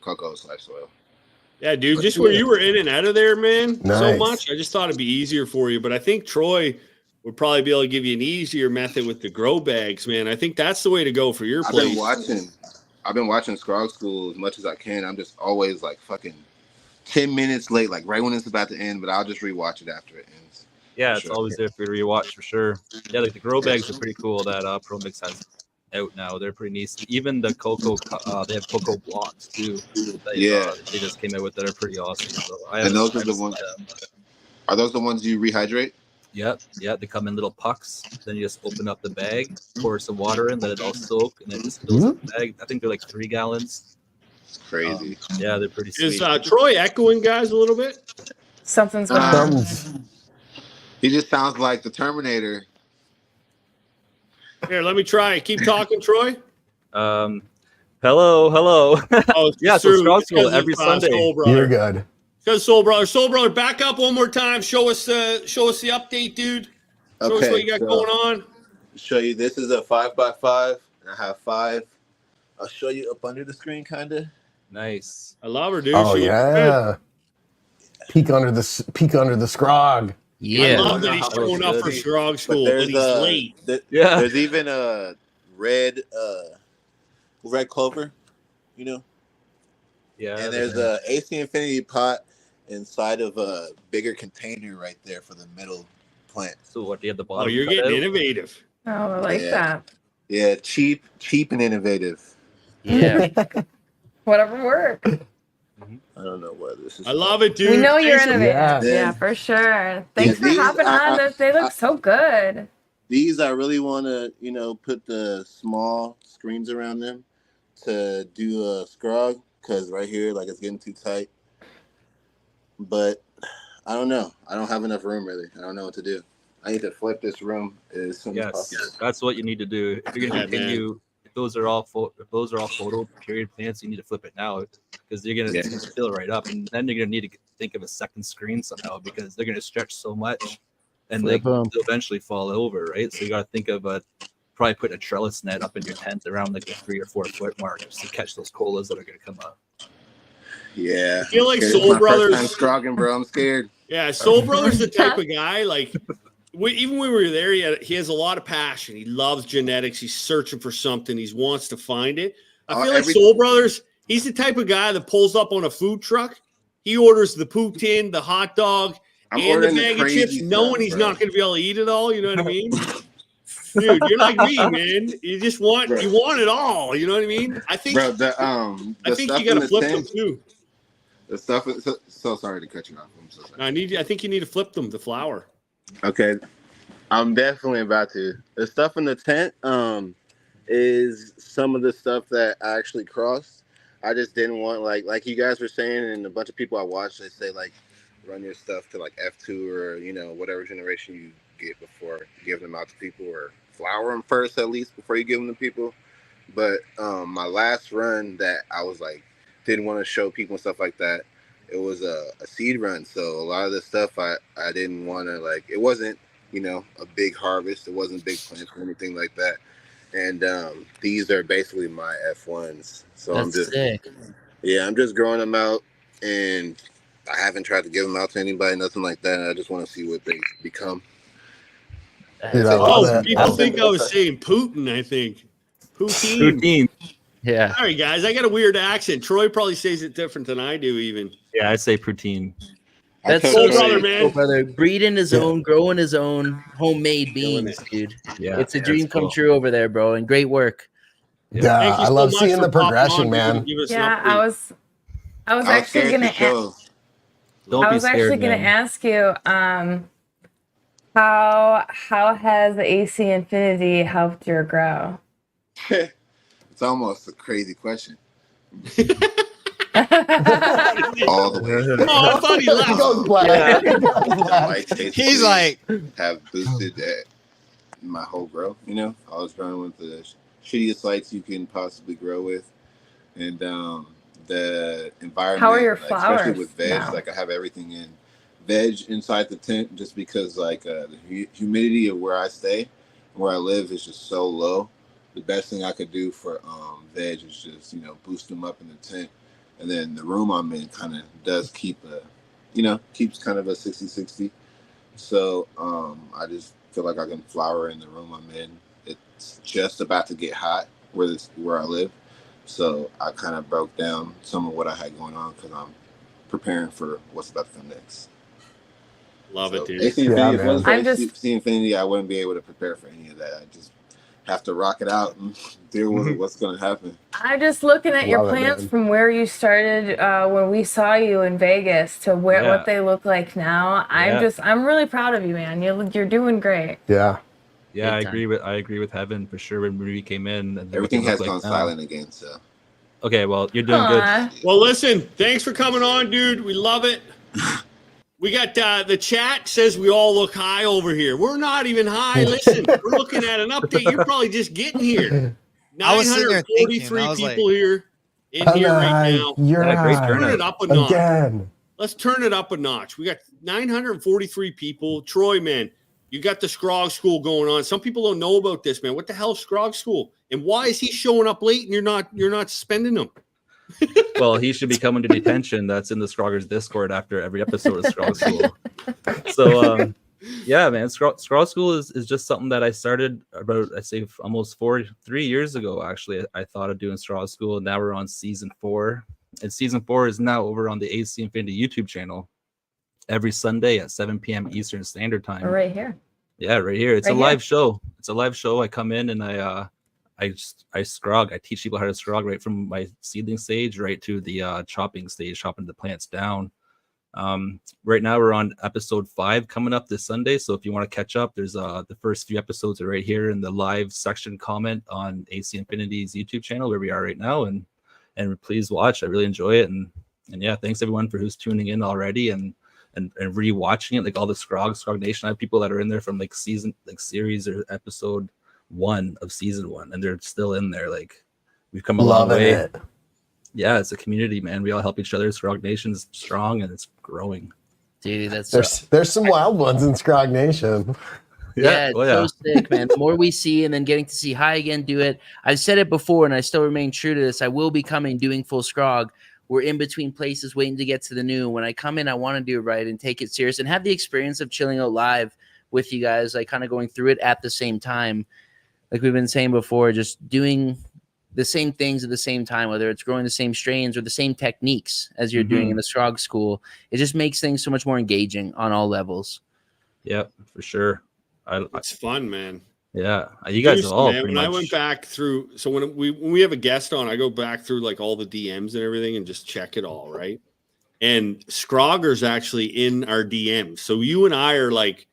Cocoa/soil. Yeah, dude, just where you were in and out of there, man, so Nice. much. I just thought it'd be easier for you. But I think Troy would probably be able to give you an easier method with the grow bags, man. I think that's the way to go for your place. I've been watching Scrog School as much as I can. I'm just always like fucking 10 minutes late, like right when it's about to end, but I'll just rewatch it after it ends. Yeah, For it's sure. always there for you to rewatch for sure. Yeah, like the grow bags are pretty cool that Pro Mix has out now. They're pretty nice. Even the cocoa, they have cocoa blocks too. That, they just came out with that are pretty awesome. So And those are the ones. Are those the ones you rehydrate? Yep, yeah, they come in little pucks. Then you just open up the bag, pour some water in, let it all soak, and then just fills up the bag. I think they're like 3 gallons. It's crazy. Yeah, they're pretty sweet. Is Troy echoing guys a little bit? Something's going on. He just sounds like the Terminator. Here, let me try it. Keep talking, Troy. Hello. Oh, Yeah, so true. Strong It's School 'cause every of, Sunday. Soul Brother. You're good. Because Soul Brother, back up one more time. Show us the update, dude. Show us what you got going on. Show you. This is a 5x5. And I have 5. I'll show you up under the screen, kind of. Nice. I love her, dude. Oh She looks yeah. Peek under the scrog. I love that he's showing up for Strong School, but he's late. There's even a red clover, you know. Yeah. And there's a AC Infinity pot inside of a bigger container right there for the middle plant. So what do you have the bottom? Oh, you're getting innovative. Oh, I like that. Yeah, cheap and innovative. Yeah. Whatever works. I don't know what this is. I love it, dude. We know you're Thanks for- innovative. Yeah, for sure. Thanks for these- hopping on. They look so good. These I really want to, put the small screens around them to do a scrog, because right here, like, it's getting too tight. But I don't know. I don't have enough room, really. I don't know what to do. I need to flip this room as soon as possible. Yes, that's what you need to do. If you're gonna continue, if those are all photo period plants, you need to flip it now, because you're gonna fill it right up, and then you're gonna need to think of a second screen somehow, because they're gonna stretch so much, and they'll eventually fall over, right? So you got to think of probably putting a trellis net up in your tent around like the 3 or 4 foot mark, just to catch those colas that are gonna come up. Yeah. I feel like It's Soul my Brothers. first time scrogging, bro. I'm scared. Yeah, Soul Brother's the type of guy, like, even when we were there, he has a lot of passion. He loves genetics. He's searching for something. He wants to find it. I feel like Soul Brothers, he's the type of guy that pulls up on a food truck. He orders the poutine, the hot dog, and the ordering the bag of crazy chips, knowing stuff, he's bro. not going to be able to eat it all. You know what I mean? Dude, you're like me, man. You just want you want it all. You know what I mean? I think, Bro, I think you got to flip them too. The stuff is so sorry to cut you off. I'm so sorry. I think you need to flip them. The flour. Okay, I'm definitely about to. The stuff in the tent is some of the stuff that I actually crossed. I just didn't want like you guys were saying, and a bunch of people I watched, they say like run your stuff to like F2 or whatever generation you get before giving them out to people, or flower them first at least before you give them to people. But my last run that I was like didn't want to show people and stuff like that, it was a seed run, so a lot of the stuff I didn't want to, like, it wasn't a big harvest, it wasn't big plants or anything like that, and these are basically my F1s, so That's I'm just sick. I'm just growing them out, and I haven't tried to give them out to anybody, nothing like that. I just want to see what they become. Dude, I love Oh, that. people think I was saying Putin. I think Poutine. Yeah. Sorry, guys. I got a weird accent. Troy probably says it different than I do, even. Yeah, I say poutine. That's Soul so Brother, sick, man. Soul Brother. Breeding his own, growing his own homemade beans, dude. Yeah, it's a dream come true over there, bro. And great work. Yeah, Thank you I so love much seeing for the popping progression, on, man. dude. Give us an Yeah, update. I was actually gonna ask you, how has the AC Infinity helped your grow? It's almost a crazy question. All the way. Oh, I thought he laughed. He goes black. Yeah. He's like have boosted my whole growth. I was growing with the shittiest lights you can possibly grow with, and the environment. How are your especially flowers with veg? now? Like I have everything in veg inside the tent, just because the humidity of where I stay, where I live, is just so low. The best thing I could do for veg is just boost them up in the tent, and then the room I'm in kind of does keep keeps kind of a 60-60. So I just feel like I can flower in the room I'm in. It's just about to get hot where I live, so I kind of broke down some of what I had going on because I'm preparing for what's about to come next. Love it, dude. AC Infinity, if it wasn't for I'm just- AC Infinity, I wouldn't be able to prepare for any of that. I just have to rock it out and deal with what's going to happen. I'm just looking at your Love it, plants man. from where you started when we saw you in Vegas to what they look like now. I'm really proud of you, man. You're doing great. Yeah. Yeah, I Big agree with Heaven for sure. When Ruby came in, and Everything has looked gone like now. silent again, so. Okay, well, you're doing Aw. good. Well, listen, thanks for coming on, dude. We love it. We got the chat says we all look high over here. We're not even high. Listen, we're looking at an update. You're probably just getting here. I was sitting there thinking, 943 I was like, people here in I'm here right high. now. You're Yeah, great high. Turn it up a notch. Again. Let's turn it up a notch. We got 943 people. Troy, man, you got the Scrog School going on. Some people don't know about this, man. What the hell is Scrog School? And why is he showing up late and you're not suspending him? Well, he should be coming to detention. That's in the Scroggers Discord after every episode of Scrog School. So, yeah, man, Scrog School is just something that I started about, I say, almost 3 years ago. Actually, I thought of doing Scrog School. Now we're on season 4, and season 4 is now over on the AC Infinity YouTube channel every Sunday at 7 p.m. Eastern Standard Time. Right here. Yeah, right here. It's Right a live here. show. It's a live show. I come in and I scrog. I teach people how to scrog right from my seedling stage right to the chopping stage, chopping the plants down. Right now we're on episode 5 coming up this Sunday. So if you want to catch up, there's the first few episodes are right here in the live section comment on AC Infinity's YouTube channel where we are right now. And please watch. I really enjoy it. And yeah, thanks everyone for who's tuning in already and rewatching it. Like all the Scrog Nation. I have people that are in there from like series or episode 1 of season 1, and they're still in there. Like we've come a long way. It. Yeah, it's a community, man. We all help each other. Scrog Nation's strong and it's growing. Dude, that's There's some wild ones in Scrog Nation. Yeah, it's so sick, man. The more we see, and then getting to see High again do it. I've said it before, and I still remain true to this. I will be coming doing full Scrog. We're in between places waiting to get to the new. When I come in, I want to do it right and take it serious and have the experience of chilling out live with you guys, like kind of going through it at the same time. Like we've been saying before, just doing the same things at the same time, whether it's growing the same strains or the same techniques as you're doing in the Scrog School. It just makes things so much more engaging on all levels. Yep, for sure. It's fun, man. Yeah, you guys are all man, when I went back through, so when we have a guest on, I go back through like all the DMs and everything and just check it all, right? And Scrogger's actually in our DMs. So you and I are like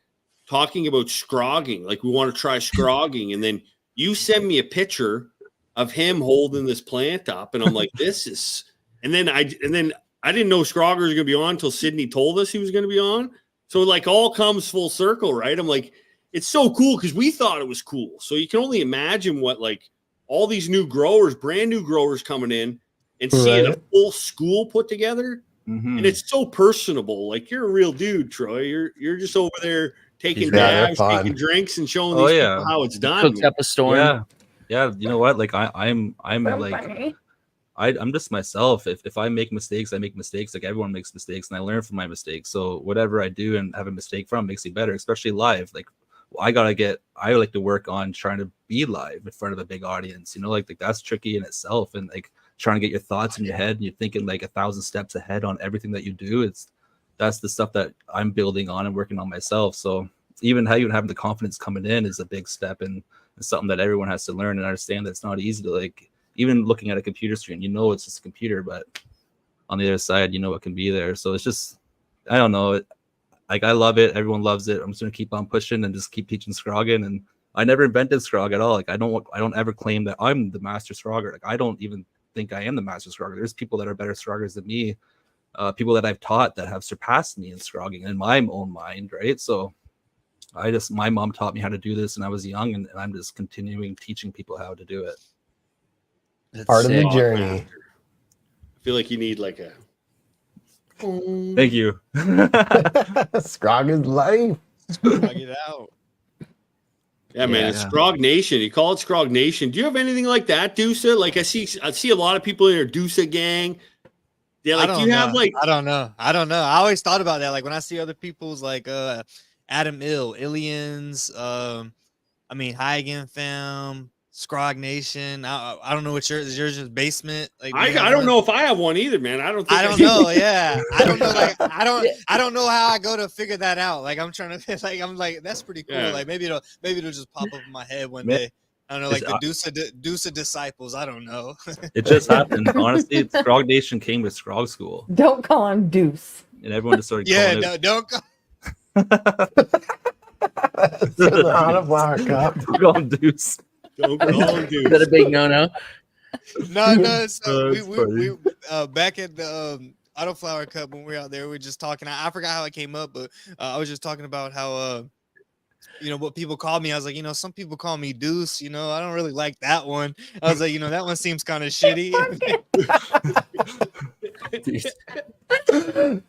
talking about scrogging, like we want to try scrogging, and then you send me a picture of him holding this plant up, and I'm like, this is, and then I didn't know Scrogger was gonna be on until Sydney told us he was gonna be on. So it like all comes full circle, right? I'm like, it's so cool because we thought it was cool. So you can only imagine what like all these new growers, brand new growers coming in and seeing a full school put together. And it's so personable. Like you're a real dude, Troy. You're just over there taking dabs, taking drinks, and showing these people how it's done. Cooked up a storm. Yeah. You know what? Like I'm like I'm just myself. If I make mistakes, I make mistakes. Like everyone makes mistakes, and I learn from my mistakes. So whatever I do and have a mistake from makes me better, especially live. Like I like to work on trying to be live in front of a big audience. You know, like that's tricky in itself, and like trying to get your thoughts in your head and you're thinking like 1,000 steps ahead on everything that you do. That's the stuff that I'm building on and working on myself. So even having the confidence coming in is a big step, and it's something that everyone has to learn and understand that it's not easy to like, even looking at a computer screen, you know, it's just a computer, but on the other side, you know, it can be there. So it's just, I don't know. Like I love it. Everyone loves it. I'm just going to keep on pushing and just keep teaching Scrogging. And I never invented Scrog at all. Like I don't ever claim that I'm the master Scrogger. Like I don't even think I am the master Scrogger. There's people that are better Scroggers than me. People that I've taught that have surpassed me in Scrogging in my own mind. Right. So my mom taught me how to do this when I was young, and I'm just continuing teaching people how to do it. That's part of the sick. journey. I feel like you need like a. Thank you. Scrog is life. Scrog it out. Yeah, man, it's Scrog Nation. You call it Scrog Nation. Do you have anything like that, Deusa? Like I see a lot of people in your Deusa gang. Yeah, like do you have like I don't know. I always thought about that. Like when I see other people's like Adam Illions, IONFRAME, Scrog Nation. I don't know what yours is. Yours just basement. Like I don't know if I have one either, man. I don't know. Yeah, I don't know. Like I don't know how I go to figure that out. Like I'm trying to like I'm like that's pretty cool. Yeah. Like maybe it'll just pop up in my head one day. I don't know, like the Deuce disciples. I don't know. It just happened. Honestly, Scrog Nation came with Scrog School, Don't call him Deuce. and everyone just started. Yeah, calling no, it. don't go. On a flower cup. Call him Deuce. Don't call him Deuce. Is that a big no-no? No. So That's we back at the Autoflower Cup when we were out there, we were just talking. I forgot how it came up, but I was just talking about how what people call me. I was like, some people call me Deuce. I don't really like that one. I was like, that one seems kind of shitty.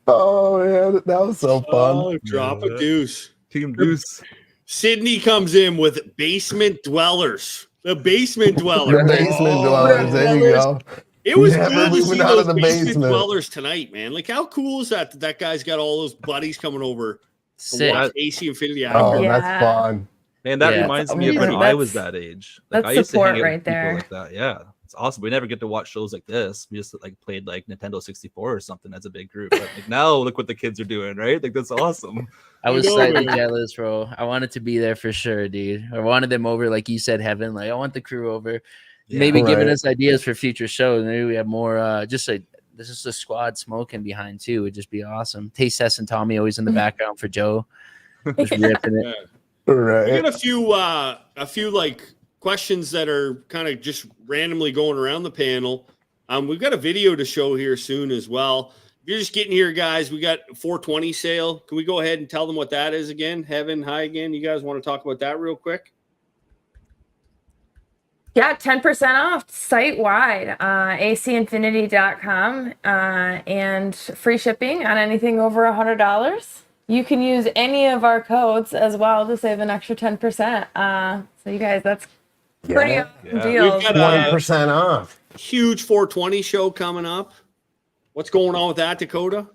Oh man, that was so fun. Oh, drop a deuce. Team Deuce. Sydney comes in with basement dwellers. The basement dwellers. The basement dwellers. There you go. It was Never cool to see moving out of those the basement basement. dwellers tonight, man. Like, how cool is that? That guy's got all those buddies coming over to Sick. watch AC Infinity Oh, After. that's fun. Man, that Yeah. reminds me of when amazing. I was That's- that age. Like that's I used to hang support out right with people there. like that. Yeah, it's awesome. We never get to watch shows like this. We just like played like Nintendo 64 or something as a big group. But like now, look what the kids are doing, right? Like that's awesome. I was know, slightly man. jealous, bro. I wanted to be there for sure, dude. I wanted them over, like you said, Heaven. Like I want the crew over. Yeah. Maybe giving Right. us ideas for future shows. Maybe we have more. Just like this is a squad smoking behind too. Would just be awesome. Taste Test and Tommy always in the background for Joe. Just ripping it. We Right. got a few like questions that are kind of just randomly going around the panel. We've got a video to show here soon as well. If you're just getting here, guys, we got 420 sale. Can we go ahead and tell them what that is again? Heaven, hi again. You guys want to talk about that real quick? Yeah, 10% off site wide, acinfinity.com, and free shipping on anything over $100. You can use any of our codes as well to save an extra 10%. So you guys, that's pretty Yeah. awesome Yeah. deal. We've got 20% off. Huge 420 show coming up. What's going on with that, Dakota?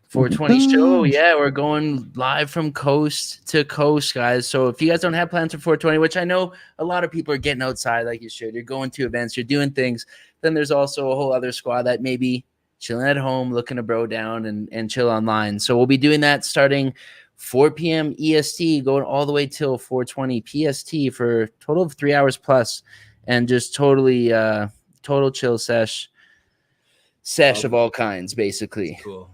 420 show. Yeah, we're going live from coast to coast, guys. So if you guys don't have plans for 420, which I know a lot of people are getting outside like you should, you're going to events, you're doing things, then there's also a whole other squad that may be chilling at home, looking to bro down and chill online. So we'll be doing that starting 4 p.m. EST, going all the way till 4:20 PST for a total of 3 hours plus, and just totally total chill sesh of all kinds, basically. Cool.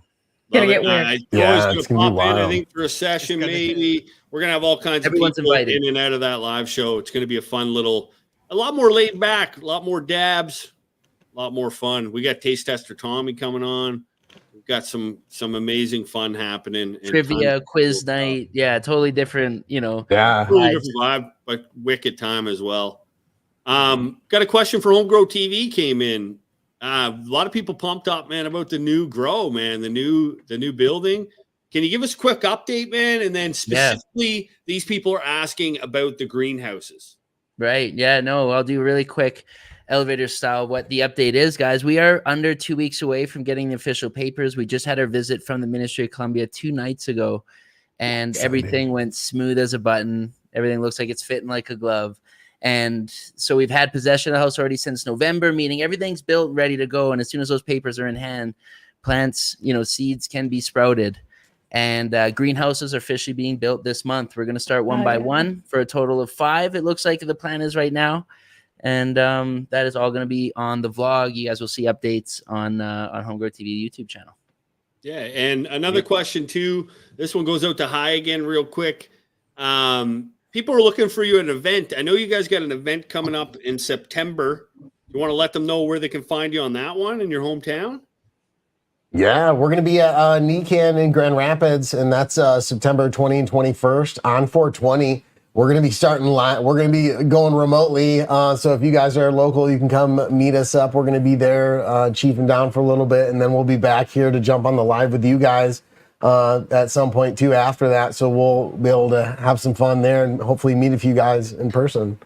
Gonna Love get it. weird. Yeah, Always it's gonna gonna be pop in, I wild. think, for a session, maybe. We're gonna have all kinds Everyone's of people invited. in and out of that live show. It's gonna be a fun little, a lot more laid back, a lot more dabs, a lot more fun. We got Taste Tester Tommy coming on. We've got some amazing fun happening. and Trivia, tons of quiz cool stuff. night. Yeah, totally different, Yeah. Really vibes. different vibe, but wicked time as well. Got a question for Homegrow TV came in. A lot of people pumped up, man, about the new grow, man, the new building. Can you give us a quick update, man? And then specifically, these people are asking about the greenhouses. Right. Yeah, no, I'll do really quick elevator style what the update is, guys. We are under 2 weeks away from getting the official papers. We just had our visit from the Ministry of Columbia 2 nights ago, and everything went smooth as a button. Everything looks like it's fitting like a glove. And so we've had possession of the house already since November, meaning everything's built and ready to go. And as soon as those papers are in hand, plants, seeds can be sprouted. And greenhouses are officially being built this month. We're going to start one by one for a total of 5. It looks like the plan is right now. And that is all going to be on the vlog. You guys will see updates on Homegrow TV YouTube channel. Yeah, and another question too. This one goes out to Hi again real quick. People are looking for you at an event. I know you guys got an event coming up in September. You want to let them know where they can find you on that one in your hometown? Yeah, we're going to be at NECAN in Grand Rapids, and that's September 20 and 21st on 420. We're going to be starting live. We're going to be going remotely. So if you guys are local, you can come meet us up. We're going to be there chiefing down for a little bit, and then we'll be back here to jump on the live with you guys at some point too after that. So we'll be able to have some fun there and hopefully meet a few guys in person.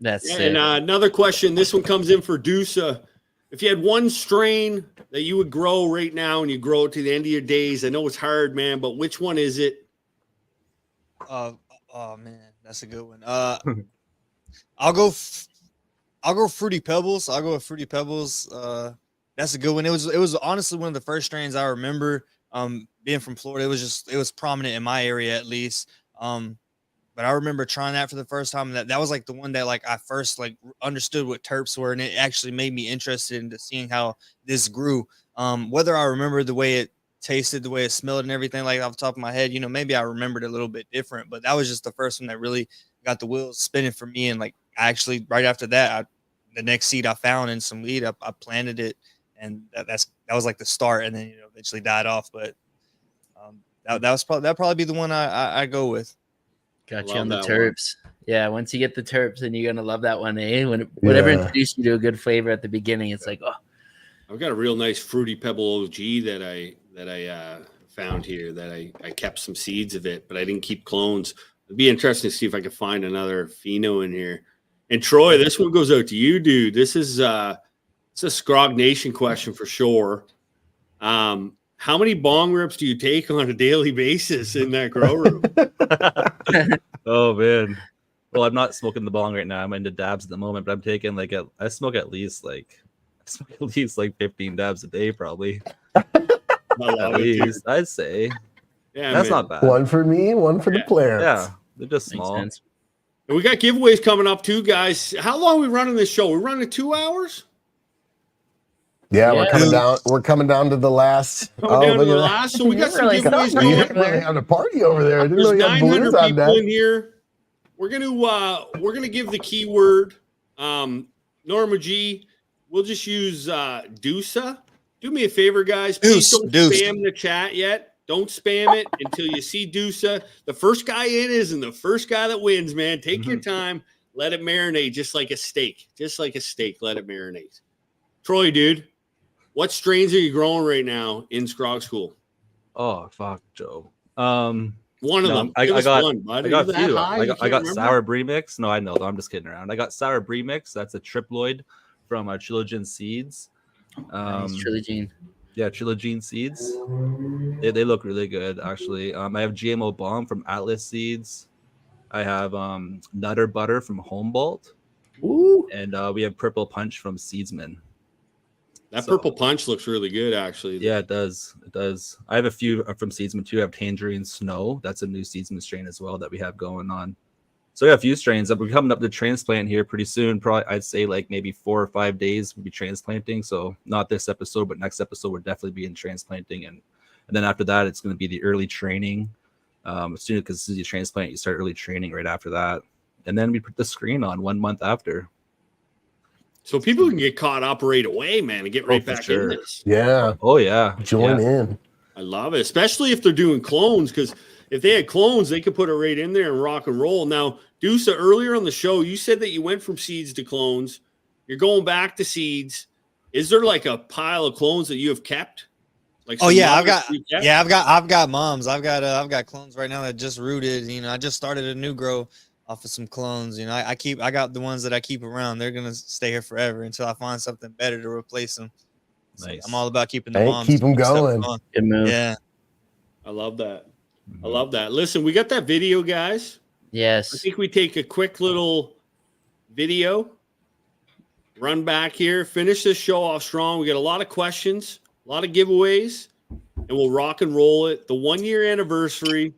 That's Yeah, it. and another question. This one comes in for Dusa. If you had one strain that you would grow right now and you grow it to the end of your days, I know it's hard, man, but which one is it? Oh man, that's a good one. I'll go Fruity Pebbles. I'll go with Fruity Pebbles. That's a good one. It was honestly one of the first strains I remember. Being from Florida, it was prominent in my area at least. But I remember trying that for the first time. And that was like the one that like I first like understood what terps were, and it actually made me interested into seeing how this grew. Whether I remember the way it tasted, the way it smelled, and everything like off the top of my head, maybe I remembered it a little bit different. But that was just the first one that really got the wheels spinning for me. And like I actually right after that, the next seed I found in some weed, I planted it, and that was like the start, and then eventually died off. But that'd probably be the one I go with. Got you Love on the that one. terps. Yeah, once you get the terps, then you're gonna love that one, eh? Whatever introduced you to a good flavor at the beginning, it's like, oh. I've got a real nice fruity pebble OG that I found here that I kept some seeds of it, but I didn't keep clones. It'd be interesting to see if I could find another pheno in here. And Troy, this one goes out to you, dude. This is it's a Scrog Nation question for sure. How many bong rips do you take on a daily basis in that grow room? Oh man. Well, I'm not smoking the bong right now. I'm into dabs at the moment, but I'm taking like I smoke at least like 15 dabs a day, probably. At least, I'd say. Yeah, that's man. not bad. One for me, one for the players. Yeah, they're just small. And we got giveaways coming up too, guys. How long are we running this show? We're running 2 hours? Yeah, we're coming down. We're coming down to the last. Down to the last. So we got some giveaways going. You're really having a party over there. I didn't know There's you had 900 balloons on people deck. in here. We're gonna give the keyword. Norma G. We'll just use Deusa. Do me a favor, guys. Please don't spam the chat yet. Don't spam it until you see Deusa. The first guy in isn't the first guy that wins, man. Take your time. Let it marinate just like a steak. Just like a steak. Let it marinate. Troy, dude, what strains are you growing right now in Scrog School? Oh, fuck, Joe. One of them. I got one, bud. I got Is that few. high? I You got can't remember? Sour Brie Mix. No, I know. I'm just kidding around. I got Sour Brie Mix. That's a triploid from Trilogene Seeds. Nice, Trilogene. Yeah, Trilogene Seeds. They look really good, actually. I have GMO Bomb from Atlas Seeds. I have Nutter Butter from Humboldt. Ooh. And we have Purple Punch from Seedsman. That Purple Punch looks really good, actually. Yeah, it does. It does. I have a few from Seedsman too. I have Tangerine Snow. That's a new Seedsman strain as well that we have going on. So yeah, a few strains. We're coming up to transplant here pretty soon. Probably, I'd say like maybe 4 or 5 days we'll be transplanting. So not this episode, but next episode we'll definitely be in transplanting, and then after that it's going to be the early training. As soon as you transplant, you start early training right after that, and then we put the screen on 1 month after. So people can get caught up right away, man, and get right back in this. Yeah. Oh yeah. Join in. I love it, especially if they're doing clones, because if they had clones, they could put it right in there and rock and roll. Now, Deusa, earlier on the show, you said that you went from seeds to clones. You're going back to seeds. Is there like a pile of clones that you have kept? Like Oh some yeah, mothers you kept? I've got moms. I've got clones right now that just rooted. You know, I just started a new grow off of some clones. You know, I got the ones that I keep around. They're gonna stay here forever until I find something better to replace them. So Nice. I'm all about keeping the Hey, moms. keep 'em stuff going. Good move. Yeah. I love that. I love that. Listen, we got that video, guys. Yes. I think we take a quick little video, run back here, finish this show off strong. We got a lot of questions, a lot of giveaways, and we'll rock and roll it. The 1 year anniversary.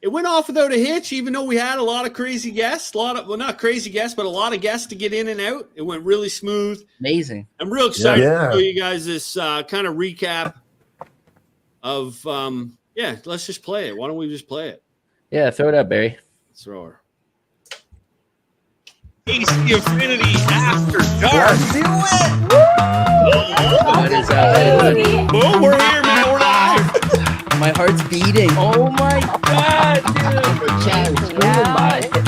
It went off without a hitch, even though we had a lot of crazy guests, not crazy guests, but a lot of guests to get in and out. It went really smooth. Amazing. I'm real excited Yeah. to show you guys this kind of recap of, let's just play it. Why don't we just play it? Yeah, throw it up, Barry. Let's throw her. AC Infinity After Dark. What is up? Boom, we're here, man. We're live. My heart's beating. Oh my god, dude.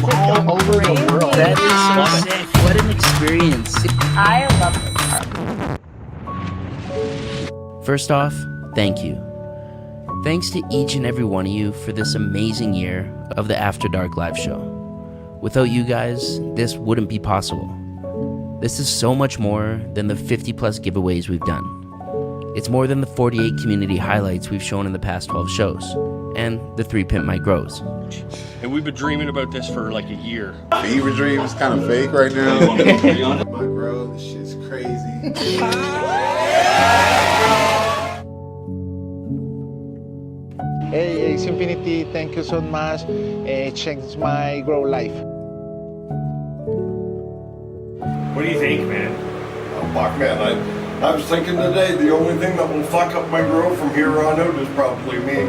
All over the world. That is so sick. What an experience. I love this part. First off, thank you. Thanks to each and every one of you for this amazing year of the After Dark live show. Without you guys, this wouldn't be possible. This is so much more than the 50 plus giveaways we've done. It's more than the 48 community highlights we've shown in the past 12 shows, and the 3 Pimp My Grows. And we've been dreaming about this for like a year. Fever dream is kind of fake right now. My bro, this shit's crazy. Hey, Ace Infinity, thank you so much. Changed my grow life. What do you think, man? Oh, fuck, man. I was thinking today, the only thing that will fuck up my grow from here on out is probably me.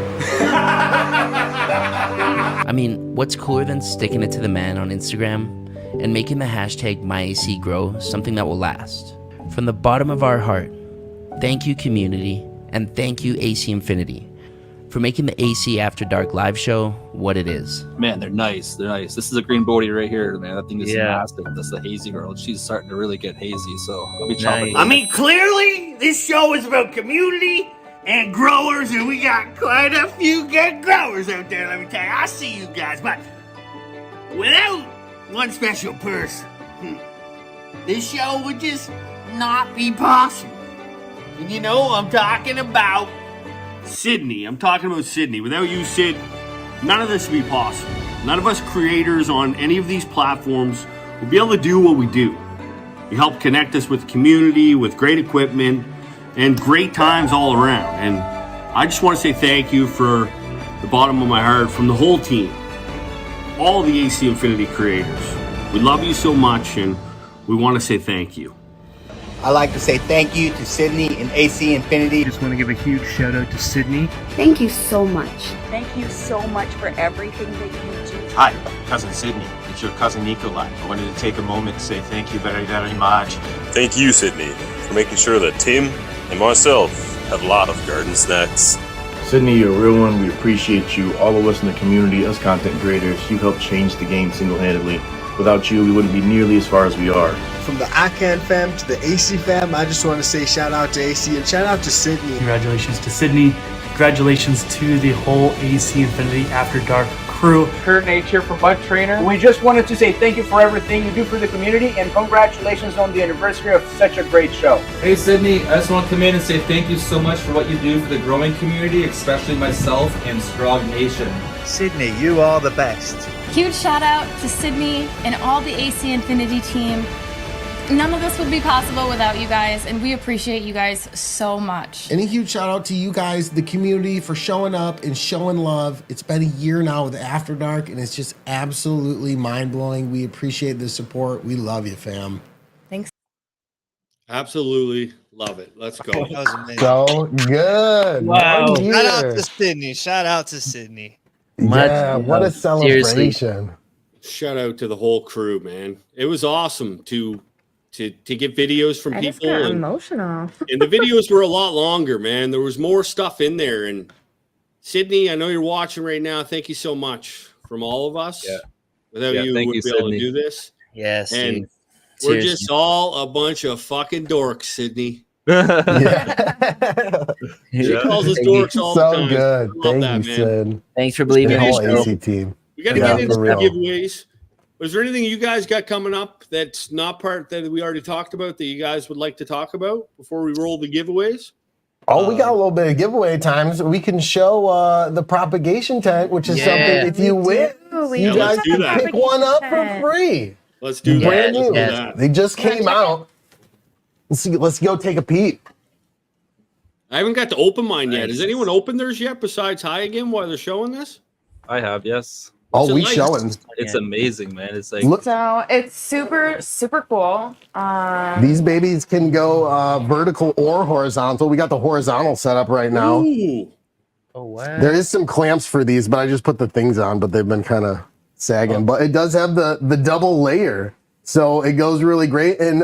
I mean, what's cooler than sticking it to the man on Instagram and making the hashtag MyACGrow something that will last? From the bottom of our heart, thank you, community, and thank you, AC Infinity, for making the AC After Dark live show what it is. Man, they're nice. They're nice. This is a green Bodie right here, man. That thing is Yeah. massive. That's the hazy girl. She's starting to really get hazy, so I'll be chopping. I mean, clearly, this show is about community and growers, and we got quite a few good growers out there, let me tell you. I see you guys, but without one special person, this show would just not be possible. And you know, I'm talking about Sydney. I'm talking about Sydney. Without you, Sid, none of this would be possible. None of us creators on any of these platforms will be able to do what we do. You help connect us with the community, with great equipment, and great times all around. And I just want to say thank you for the bottom of my heart from the whole team, all the AC Infinity creators. We love you so much, and we want to say thank you. I'd like to say thank you to Sydney and AC Infinity. Just want to give a huge shout out to Sydney. Thank you so much. Thank you so much for everything that you do. Hi, cousin Sydney. It's your cousin Nikolai. I wanted to take a moment to say thank you very, very much. Thank you, Sydney, for making sure that Tim and myself have a lot of garden snacks. Sydney, you're a real one. We appreciate you. All of us in the community, us content creators, you've helped change the game single-handedly. Without you, we wouldn't be nearly as far as we are. From the ICAN fam to the AC fam, I just want to say shout out to AC and shout out to Sydney. Congratulations to Sydney. Congratulations to the whole AC Infinity After Dark crew. Kurt Nate here from Bud Trainer. We just wanted to say thank you for everything you do for the community and congratulations on the anniversary of such a great show. Hey Sydney, I just want to come in and say thank you so much for what you do for the growing community, especially myself and Strog Nation. Sydney, you are the best. Huge shout out to Sydney and all the AC Infinity team. None of this would be possible without you guys, and we appreciate you guys so much. And a huge shout out to you guys, the community, for showing up and showing love. It's been a year now with After Dark, and it's just absolutely mind-blowing. We appreciate the support. We love you, fam. Thanks. Absolutely love it. Let's go. That was amazing. So good. Wow. One Shout out year. to Sydney. Shout out to Sydney. Yeah, what a celebration. Seriously. Shout out to the whole crew, man. It was awesome to get videos from I just people. got And emotional. the videos were a lot longer, man. There was more stuff in there. And Sydney, I know you're watching right now. Thank you so much from all of us. Yeah. Without you, we thank wouldn't you, be able to Sydney. do this. Yes, And dude. we're Seriously. just all a bunch of fucking dorks, Sydney. She calls us Thank you. dorks all the So time. good. I love Thank that, you, man. Sid. Thanks for believing The in whole the show. AC team. We got to Yeah, get into for the real. giveaways. Was there anything you guys got coming up that's not part that we already talked about that you guys would like to talk about before we roll the giveaways? Oh, we got a little bit of giveaway times. We can show the propagation tent, which is something if you win, you guys do can that. pick one up for free. Let's do that. Brand Let's new. do that. They just came out. Let's go take a peek. I haven't got to open mine yet. Has anyone opened theirs yet besides Hi Again while they're showing this? I have, yes. Oh, What's it we like? showing. It's amazing, man. It's like Look, So it's super, super cool. these babies can go vertical or horizontal. We got the horizontal set up right now. Ooh. Oh, wow. There is some clamps for these, but I just put the things on, but they've been kind of sagging. But it does have the double layer, so it goes really great. And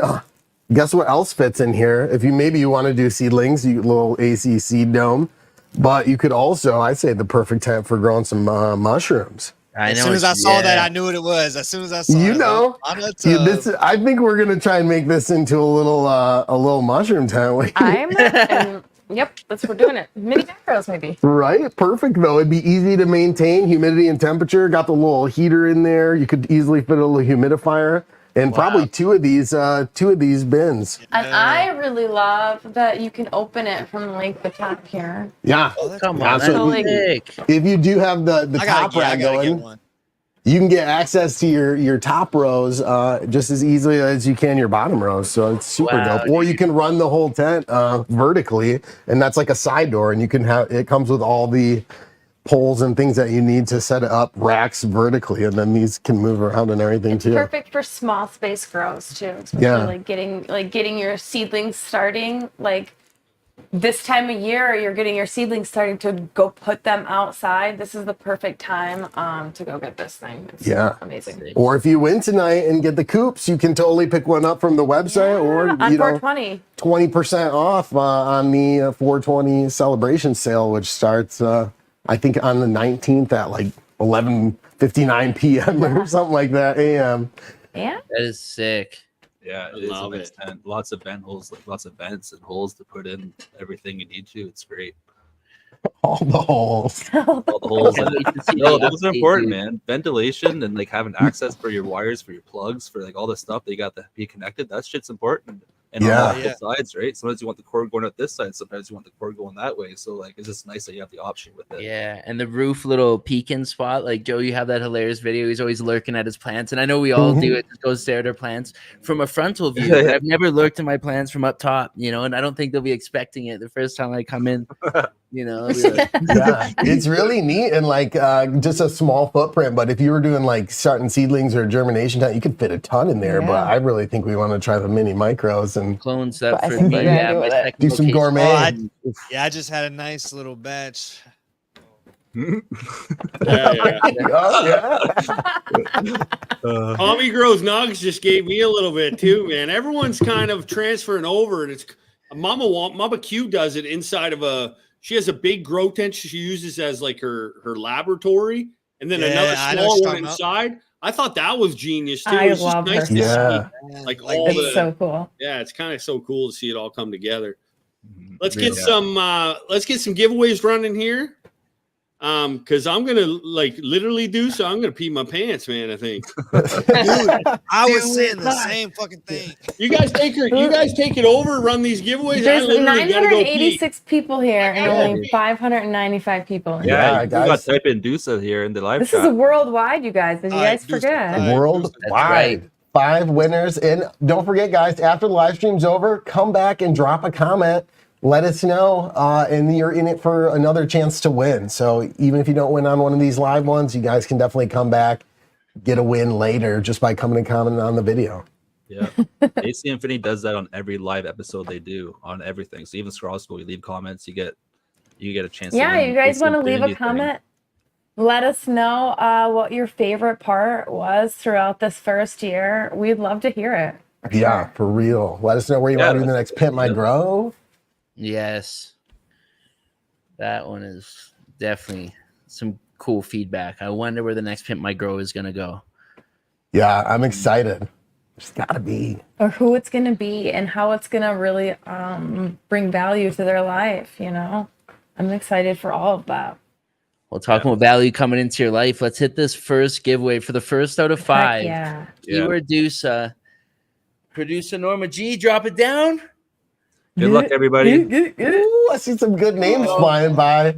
guess what else fits in here? If you want to do seedlings, you little AC seed dome, but you could also, I say, the perfect tent for growing some mushrooms. As soon as I saw that, I knew what it was. As soon as I saw You it, know, on the tub. I think we're gonna try and make this into a little mushroom tent. Yep, that's we're doing it. Mini macros maybe. Right, perfect though. It'd be easy to maintain humidity and temperature. Got the little heater in there. You could easily fit a little humidifier, and probably two of these bins. And I really love that you can open it from like the top here. Yeah, Come on, So that's sick. if you do have the I top gotta rack get going, one. you can get access to your top rows just as easily as you can your bottom rows. So it's super Wow, dope. Or you can run the whole tent vertically, and that's like a side door, and you can have it comes with all the poles and things that you need to set up racks vertically, and then these can move around and everything too. Perfect for small space grows too. Especially Yeah. getting your seedlings starting like this time of year. You're getting your seedlings starting to go put them outside. This is the perfect time to go get this thing. It's amazing. Or if you win tonight and get the coops, you can totally pick one up from the website, or On 420. 20% off on the 420 celebration sale, which starts I think on the 19th at like 11:59 p.m. or something like that a.m. Yeah. That is sick. Yeah, it is a nice tent. Lots of vent holes, like lots of vents and holes to put in everything you need to. It's great. All the holes. All the holes. No, those are important, man. Ventilation and like having access for your wires, for your plugs, for like all the stuff that you got to be connected. That shit's important. And on both sides, right? Sometimes you want the cord going out this side, sometimes you want the cord going that way. So like it's just nice that you have the option with it. Yeah, and the roof little peek-in spot. Like Joe, you have that hilarious video. He's always lurking at his plants, and I know we all do it. Just go stare at our plants from a frontal view. But I've never lurked at my plants from up top, you know, and I don't think they'll be expecting it the first time I come in. You know, yeah, it's really neat and like just a small footprint. But if you were doing like starting seedlings or germination time, you could fit a ton in there. But I really think we want to try the mini micros and clone stuff for me. Yeah, do some gourmet. I just had a nice little batch. Tommy Grows Nugs just gave me a little bit too, man. Everyone's kind of transferring over, and it's Mama Q does it inside of a. She has a big grow tent she uses as like her laboratory, and then another small one inside. I thought that was genius too. I It's love just nice her. to see, like all It's the. so cool. Yeah, it's kind of so cool to see it all come together. Let's get some giveaways running here. Because I'm gonna like literally do so. I'm gonna pee my pants, man. I think. Dude, I was saying the same fucking thing. You guys take it over. Run these giveaways. There's 986 people here and only 595 people. Yeah, guys. You got to type in Dusa here in the live This chat. is a worldwide, you guys. Did you guys forget? Worldwide. 5 winners. And don't forget, guys, after the live stream's over, come back and drop a comment. Let us know, and you're in it for another chance to win. So even if you don't win on one of these live ones, you guys can definitely come back, get a win later just by coming and commenting on the video. Yeah, AC Infinity does that on every live episode they do on everything. So even Scroll School, you leave comments, you get a chance. Yeah, to win you guys AC want to leave a Infinity comment? Let us know what your favorite part was throughout this first year. We'd love to hear it. Yeah, for real. Let us know where you want to do the next Pimp My Grow. Yes, that one is definitely some cool feedback. I wonder where the next Pimp My Grow is gonna go. Yeah, I'm excited. It's gotta be. Or who it's gonna be and how it's gonna really bring value to their life. You know, I'm excited for all of that. Well, talking about value coming into your life, let's hit this first giveaway for the first out of 5. Yeah. Keyword Dusa. Producer Norma G, drop it down. Good luck, everybody. Ooh, I see some good names flying by.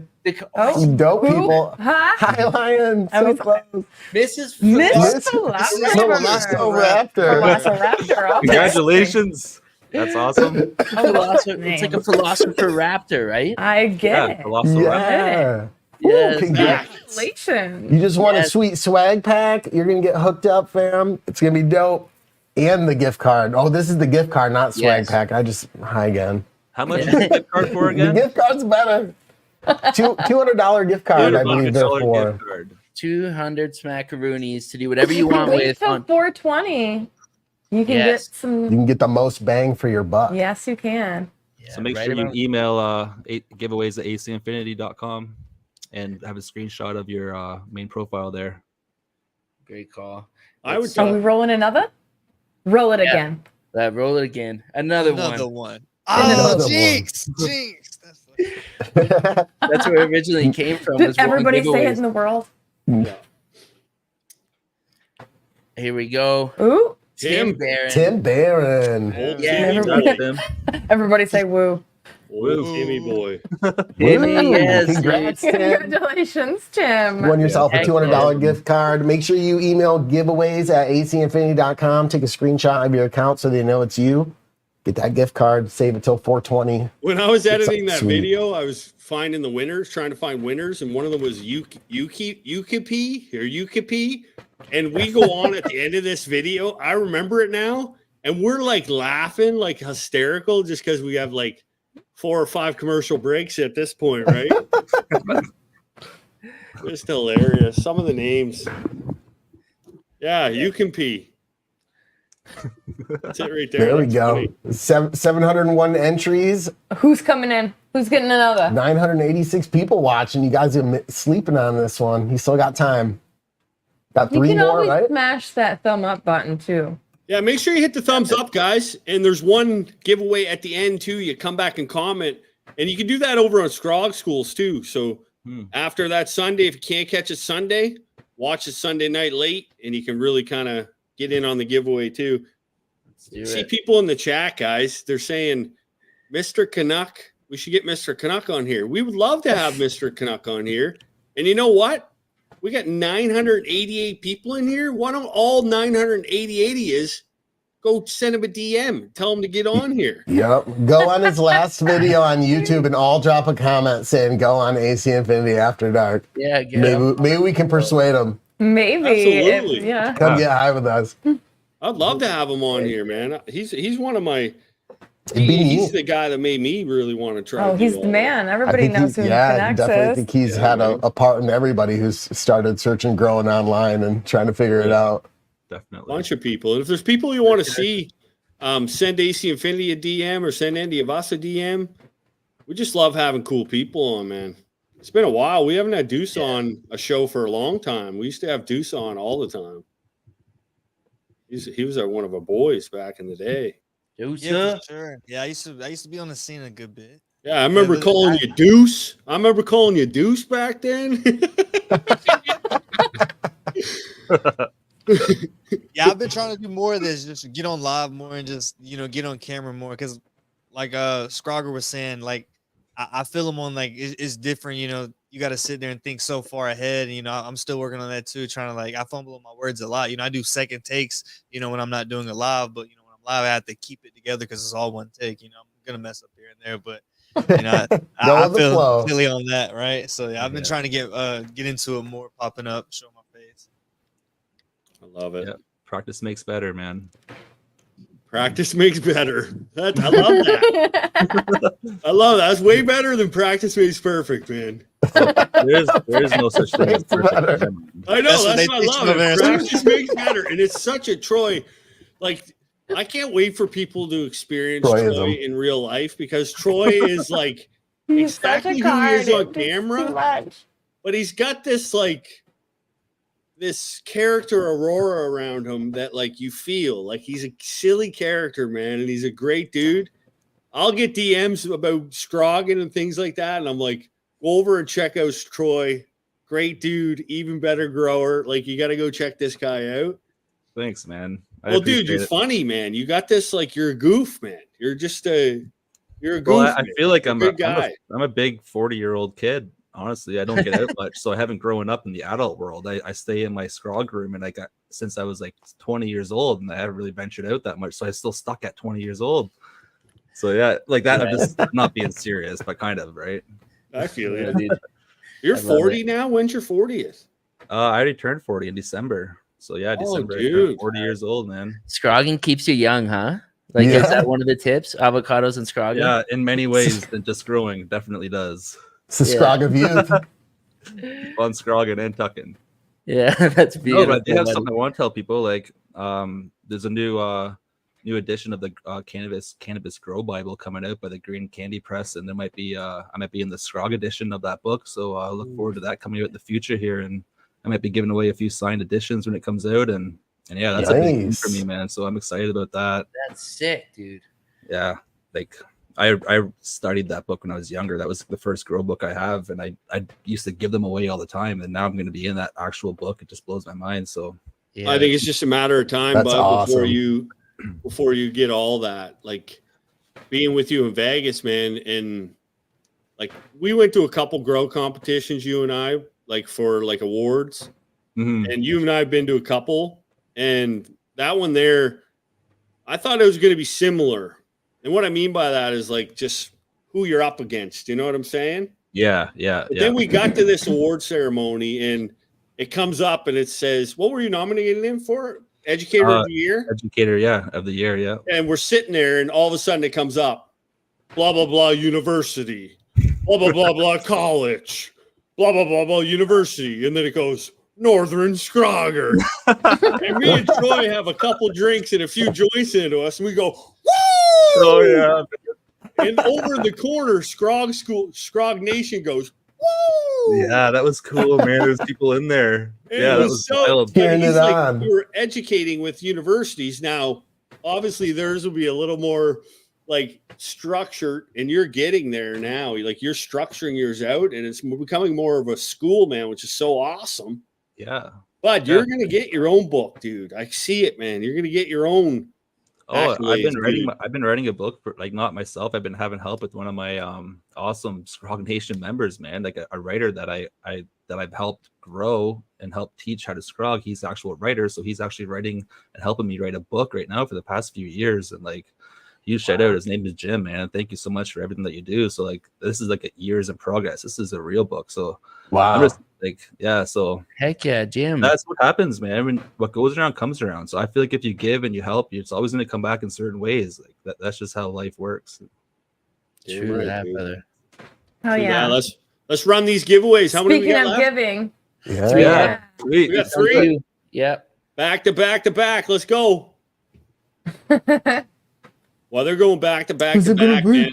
Some dope people. Huh? Hi, Lion. So close. Mrs. Velociraptor. Congratulations. That's awesome. It's like a philosopher raptor, right? I get it. Yeah. Yes. Ooh, congrats. Congratulations. You just want a sweet swag pack? You're going to get hooked up, fam. It's going to be dope. And the gift card. Oh, this is the gift card, not swag pack. Hi again. How much is the gift card for again? The gift card's better. $200 gift card, I believe they're for. 200 smackaroonies to do whatever you want Wait with. till 420. You can get some. You can get the most bang for your buck. Yes, you can. So make sure you email giveaways at acinfinity.com and have a screenshot of your main profile there. Great call. Are we rolling another? Roll it again. Roll it again. Another one. Oh, jinx. That's where it originally came from. Did everybody say it in the world? Yeah. Here we go. Ooh. Tim Barron. Tim Barron. Everybody say woo. Woo, Timmy boy. Timmy, yes. Congrats, Tim. Congratulations, Tim. Won yourself a $200 gift card. Make sure you email giveaways at acinfinity.com. Take a screenshot of your account so they know it's you. Get that gift card. Save it till 420. When I was editing that sweet. video, I was finding the winners, trying to find winners, and one of them was Yukipi, and we go on at the end of this video. I remember it now, and we're like laughing, like hysterical, just because we have like 4 or 5 commercial breaks at this point, right? It's hilarious. Some of the names. Yeah, you can pee. That's it right there. There we That's go. funny. 701 entries. Who's coming in? Who's getting another? 986 people watching. You guys are sleeping on this one. You still got time. Got You 3 can more, always right? smash that thumb up button too. Yeah, make sure you hit the thumbs up, guys. And there's one giveaway at the end too. You come back and comment, and you can do that over on Scrog Schools too. So after that Sunday, if you can't catch it Sunday, watch it Sunday night late, and you can really kind of get in on the giveaway too. See people in the chat, guys. They're saying, Mr. Canuck, we should get Mr. Canuck on here. We would love to have Mr. Canuck on here. And you know what? We got 988 people in here. Why don't all 988 is go send him a DM. Tell him to get on here. Yep. Go on his last video on YouTube and all drop a comment saying go on AC Infinity After Dark. Yeah, maybe we can persuade him. Maybe. Absolutely. Yeah. Come get high with us. I'd love to have him on here, man. He's one of my. It'd be He's neat. the guy that made me really want to try. Oh, to he's do the all man. that. Everybody knows who I Connects definitely is. think he's had a part in everybody who's started searching growing online and trying to figure it out. Definitely. Bunch of people. And if there's people you want to see, send AC Infinity a DM or send Andy of us a DM. We just love having cool people on, man. It's been a while. We haven't had Deuce on a show for a long time. We used to have Deuce on all the time. He was one of our boys back in the day. Deuce. Yeah, for sure. Yeah, I used to be on the scene a good bit. Yeah, I remember calling you Deuce. I remember calling you Deuce back then. Yeah, I've been trying to do more of this, just get on live more and just get on camera more. Because like Scrogger was saying, like I feel him on like it's different. You got to sit there and think so far ahead. And, I'm still working on that too, trying to I fumble on my words a lot. I do second takes, when I'm not doing it live, but when I'm live, I have to keep it together because it's all one take. I'm gonna mess up here and there, but I feel silly on that, right? So yeah, I've been trying to get into it more, popping up, showing my face. I love it. Yeah, practice makes better, man. Practice makes better. I love that. I love that. That's way better than practice makes perfect, man. There is no such thing as perfect. I know. That's what I love. It. Practice makes better. And it's such a Troy. Like, I can't wait for people to experience Troy in real life because Troy is like exactly who he is on camera. But he's got this this character aurora around him that you feel like he's a silly character, man, and he's a great dude. I'll get DMs about Scroggin and things like that, and I'm like, go over and check out Troy. Great dude, even better grower. You got to go check this guy out. Thanks, man. Well, dude, you're funny, man. You got this you're a goof, man. You're just you're a goof. Well, I feel like I'm a guy. I'm a big 40-year-old kid. Honestly, I don't get out much, so I haven't grown up in the adult world. I stay in my Scrog room, and since I was 20 years old, and I haven't really ventured out that much, so I still stuck at 20 years old. So yeah, like that. I'm just not being serious, but kind of, right? I feel it. Dude. You're 40 now. When's your 40th? I already turned 40 in December. So yeah, December. Dude. 40 years old, man. Scrogging keeps you young, huh? Is that one of the tips? Avocados and scrogging? Yeah, in many ways than just growing. Definitely does. It's the Scrog of youth. On Scrogging and tucking. Yeah, that's beautiful. No, but I have something I want to tell people. There's a new edition of the cannabis grow Bible coming out by the Green Candy Press, and there might be I might be in the Scrog edition of that book. So I look forward to that coming out in the future here, and I might be giving away a few signed editions when it comes out, and yeah, that's a big thing for me, man. So I'm excited about that. That's sick, dude. Yeah, I studied that book when I was younger. That was the first grow book I have, and I used to give them away all the time. And now I'm going to be in that actual book. It just blows my mind. So yeah. I think it's just a matter of time, That's bud, awesome. before you get all that. Being with you in Vegas, man, and we went to a couple grow competitions, you and I, for awards, and you and I have been to a couple, and that one there, I thought it was going to be similar. And what I mean by that is just who you're up against. You know what I'm saying? Yeah. But then we got to this award ceremony, and it comes up and it says, "What were you nominated in for? Educator of the Year." Educator, of the year, yeah. And we're sitting there, and all of a sudden it comes up, blah blah blah university, blah blah blah blah college, blah blah blah blah university, and then it goes Northern Scrogger. And me and Troy have a couple drinks and a few joints into us, and we go, "Woo!" Oh yeah. And over in the corner, Scrog Nation goes, woo! Yeah, that was cool, man. There's people in there. And Yeah, it that was so, wild. but he's like, we were educating with universities. Now, obviously, theirs will be a little more like structured, and you're getting there now. Like you're structuring yours out, and it's becoming more of a school, man, which is so awesome. Yeah. But you're gonna get your own book, dude. I see it, man. You're gonna get your own. Oh, accolades, I've been writing a book for, like, not myself. I've been having help with one of my awesome Scrog Nation members, man. Like a writer that I've helped grow and help teach how to Scrog. He's an actual writer, so he's actually writing and helping me write a book right now for the past few years. And like, huge shout out. His name is Jim, man. Thank you so much for everything that you do. So like, this is like a years in progress. This is a real book. So wow. I'm just like, yeah. So heck yeah, Jim. That's what happens, man. I mean, what goes around comes around. So I feel like if you give and you help, it's always going to come back in certain ways. Like that's just how life works. True that, brother. Oh yeah. Let's run these giveaways. How many we Speaking got of left? giving. Yeah. We got 3. Yep. Back to back to back. Let's go. Well, they're going back to back to back, man.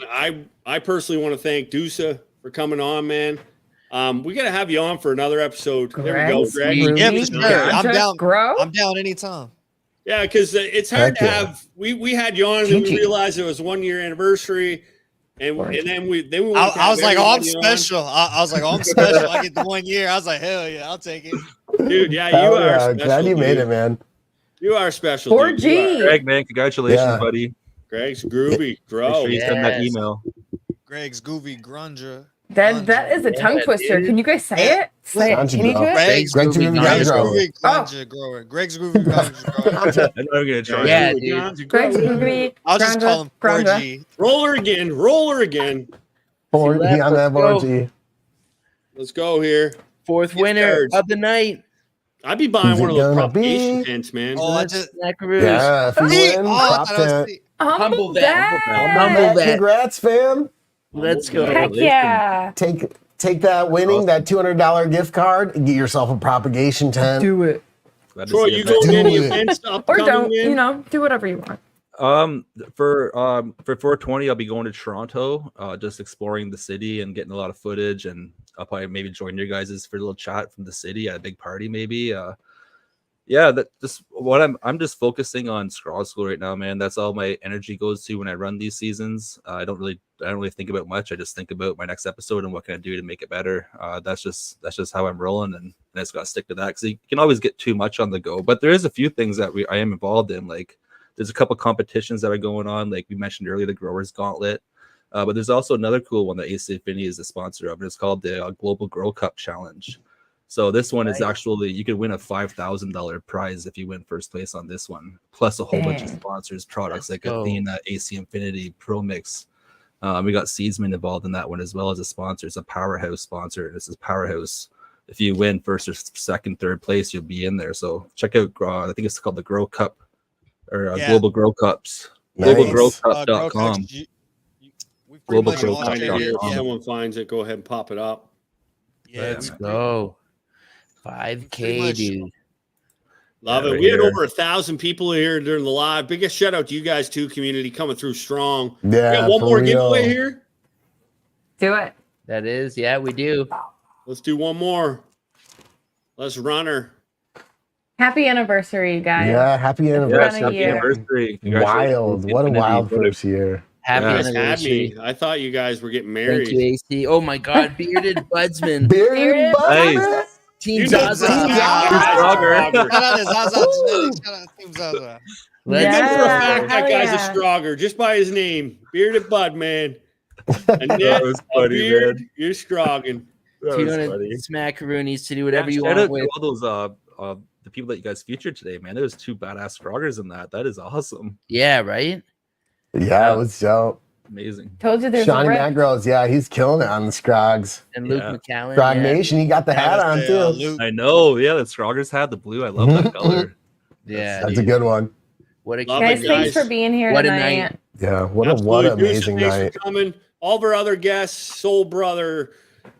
I personally want to thank Dusa for coming on, man. We got to have you on for another episode. There we go, Greg. Yeah, for sure. I'm down. I'm down anytime. Yeah, because it's hard to have. We had you on, and then we realized it was 1 year anniversary, and then we went I was like, oh, I'm special. I was like, oh, I'm special. I get the 1 year. I was like, hell yeah, I'll take it, dude. Yeah, you are. Special, glad you made it, man. You are special. 4G. Greg, man, congratulations, buddy. Greg's groovy. Grow. Make sure you send that email. Greg's Goovy Grunger. That is a tongue twister. Can you guys say it? Say it. Can you do it? Greg's Goovy Grunger grower. Greg's Goovy Grunger. I'm not gonna try. Yeah, dude. Greg's Goovy. I'll just call him 4G. Roller again. Roller again. 4G on that 4G. Let's go here. Fourth winner of the night. I'd be buying one of those propagation tents, man. Oh, I just yeah. If you win, prop tent. Humble that. Humble that. Congrats, fam. Let's go. Heck yeah. Take that winning, that $200 gift card, and get yourself a propagation tent. Do it. Troy, you go to any events or don't. Do whatever you want. For 420, I'll be going to Toronto, just exploring the city and getting a lot of footage, and I'll probably maybe join you guys for a little chat from the city at a big party, maybe. Yeah, that just what I'm just focusing on Scrog School right now, man. That's all my energy goes to when I run these seasons. I don't really think about much. I just think about my next episode and what can I do to make it better. That's just how I'm rolling, and I just got to stick to that, because you can always get too much on the go. But there is a few things that I am involved in. Like there's a couple competitions that are going on, like we mentioned earlier, the Growers Gauntlet. But there's also another cool one that AC Affinity is the sponsor of, and it's called the Global Grow Cup Challenge. So this one is actually, you could win a $5,000 prize if you win first place on this one, plus a whole bunch of sponsors, products like Athena, AC Infinity, Pro Mix. We got Seedsman involved in that one as well as a sponsor. It's a Powerhouse sponsor. This is Powerhouse. If you win first or second, third place, you'll be in there. So check out, I think it's called the Grow Cup, or Global Grow Cups. Nice. GlobalGrowCup.com. GlobalGrowCup.com. If someone finds it, go ahead and pop it up. Yeah, let's go. 5K, dude. Love it. We had over 1,000 people here during the live. Biggest shout out to you guys too, community, coming through strong. Yeah, we got one more giveaway here. Do it. That is, yeah, we do. Let's do one more. Let's run her. Happy anniversary, guys. Yeah, happy anniversary. Happy anniversary. Wild. What a wild first year. Happy anniversary. I thought you guys were getting married. Thank you, AC. Oh my God, Bearded Budsman. Bearded Budsman. Team Zaza. Let's for a fact that guy's a Stroger just by his name, Bearded Bud, man. And that was funny, man. You're Strogging. Smackaroo needs to do whatever you want want with with all those the people that you guys featured today, man. There's 2 badass Scroggers in that. That is awesome. Yeah, right? Yeah, it was dope. Amazing. Told you there's Shawnee Magros, yeah, he's killing it on the Scrogs. And Luke McCallan. Scrog Nation, he got the hat on too. I know, yeah, the Scroggers hat, the blue. I love that color. Yeah, that's a good one. What a guys, thanks for being here what tonight. A night. Yeah, what an amazing night. Coming. All of our other guests, Soul Brother,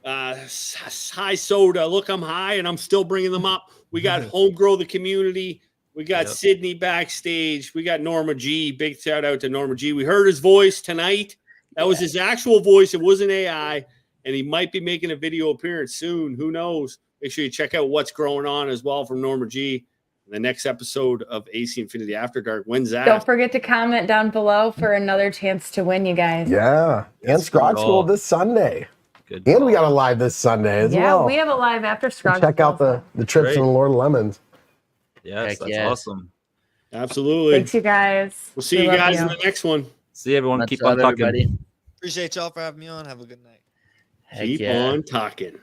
High Soda. Look, I'm high and I'm still bringing them up. We got Home Grow the Community. We got Sydney backstage. We got Norma G. Big shout out to Norma G. We heard his voice tonight. That was his actual voice. It wasn't AI, and he might be making a video appearance soon. Who knows? Make sure you check out what's growing on as well from Norma G. The next episode of AC Infinity After Dark. When's that? Don't forget to comment down below for another chance to win, you guys. Yeah. And Scrog School this Sunday. Good. And we got a live this Sunday as well. Yeah, we have a live after Scrog. Check out the trips from Lord Lemons. Yes, that's awesome. Absolutely. Thanks, you guys. We'll see you guys in the next one. See everyone. Much Keep on love, talking. everybody. Appreciate y'all for having me on. Have a good night. Keep on talking.